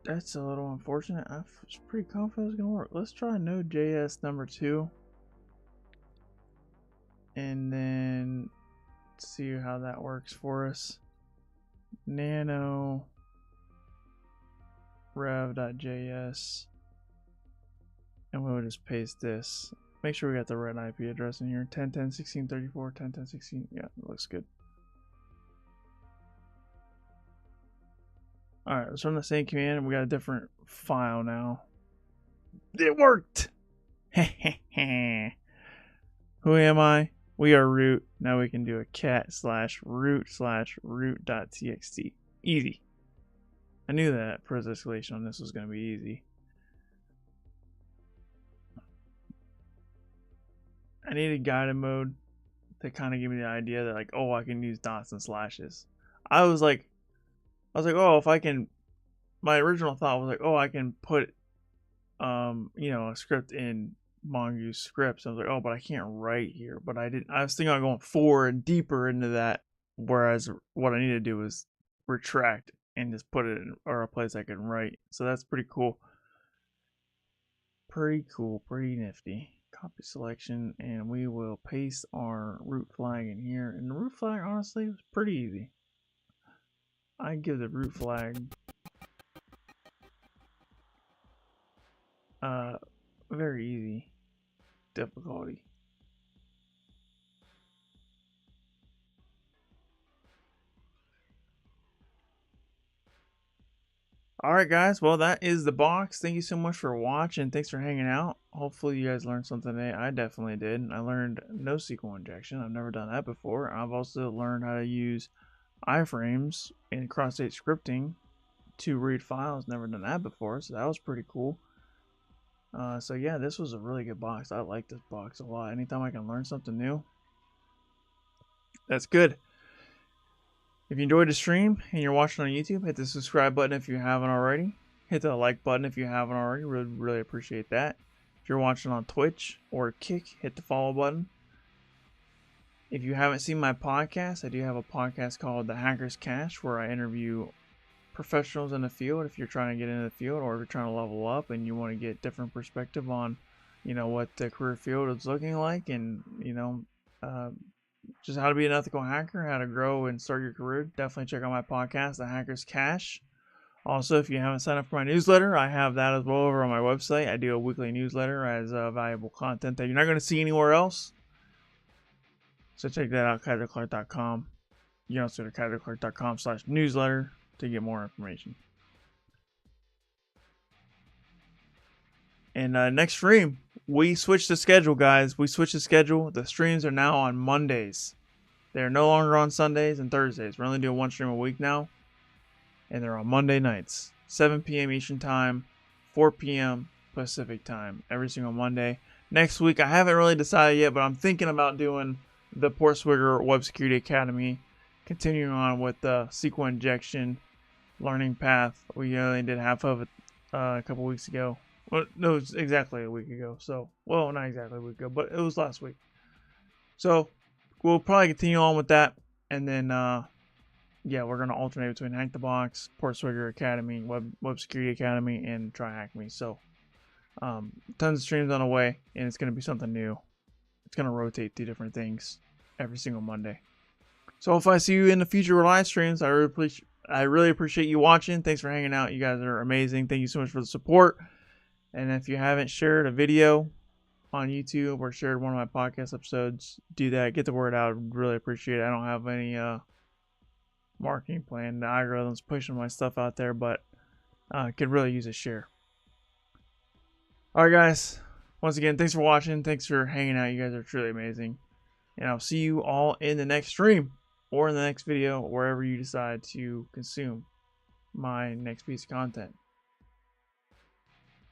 That's a little unfortunate. I was pretty confident it was going to work. Let's try Node.js number 2. And then see how that works for us. Nano rev.js. And we'll just paste this. Make sure we got the right IP address in here. 10.10.16.34, 10.10.16. Yeah, it looks good. Alright, let's run the same command and we got a different file now. It worked! Who am I? We are root. Now we can do a cat/root/root.txt. Easy. I knew that process escalation on this was going to be easy. I needed guided mode to kind of give me the idea that, like, oh, I can use dots and slashes. I was like, oh, if I can, my original thought was like, oh, I can put, you know, a script in Mongoose scripts. I was like, oh, but I can't write here. But I didn't. I was thinking about going forward and deeper into that. Whereas what I need to do is retract and just put it in or a place I can write. So that's pretty cool. Pretty cool. Pretty nifty. Copy selection, and we will paste our root flag in here. And the root flag, honestly, was pretty easy. I give the root flag very easy difficulty. Alright guys, well that is the box. Thank you so much for watching. Thanks for hanging out. Hopefully you guys learned something today. I definitely did. I learned NoSQL injection. I've never done that before. I've also learned how to use iframes in cross-state scripting to read files. Never done that before, so that was pretty cool. So yeah, this was a really good box. I like this box a lot. Anytime I can learn something new, that's good. If you enjoyed the stream and you're watching on YouTube, hit the subscribe button if you haven't already. Hit the like button if you haven't already. Really appreciate that. If you're watching on Twitch or Kick, hit the follow button. If you haven't seen my podcast, I do have a podcast called The Hacker's Cache where I interview professionals in the field. If you're trying to get into the field or if you're trying to level up and you want to get different perspective on, you know, what the career field is looking like, and you know, just how to be an ethical hacker, how to grow and start your career, definitely check out my podcast, The Hacker's Cache. Also, if you haven't signed up for my newsletter, I have that as well over on my website. I do a weekly newsletter as valuable content that you're not going to see anywhere else. So check that out, kyserclark.com. You can also go to kyserclark.com/newsletter to get more information. And next stream, we switched the schedule, guys. We switched the schedule. The streams are now on Mondays. They're no longer on Sundays and Thursdays. We're only doing one stream a week now. And they're on Monday nights. 7 p.m. Eastern Time, 4 p.m. Pacific Time. Every single Monday. Next week, I haven't really decided yet, but I'm thinking about doing the Portswigger Web Security Academy. Continuing on with the SQL injection learning path. We only did half of it a couple weeks ago. Well, no, it was exactly a week ago. So, well, not exactly a week ago, but it was last week. So, we'll probably continue on with that. And then, yeah, we're going to alternate between Hack the Box, Portswigger Academy, Web Security Academy, and Try Hack Me. So, tons of streams on the way, and it's going to be something new. It's going to rotate through different things every single Monday. So if I see you in the future live streams, I really appreciate you watching. Thanks for hanging out. You guys are amazing. Thank you so much for the support. And if you haven't shared a video on YouTube or shared one of my podcast episodes, do that. Get the word out. I'd really appreciate it. I don't have any marketing plan. The algorithm's pushing my stuff out there, but could really use a share. Alright guys, once again, thanks for watching. Thanks for hanging out. You guys are truly amazing. And I'll see you all in the next stream or in the next video, wherever you decide to consume my next piece of content.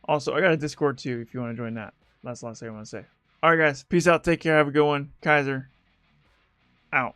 Also, I got a Discord too if you want to join that. That's the last thing I want to say. Alright guys, peace out. Take care. Have a good one. Kyser, out.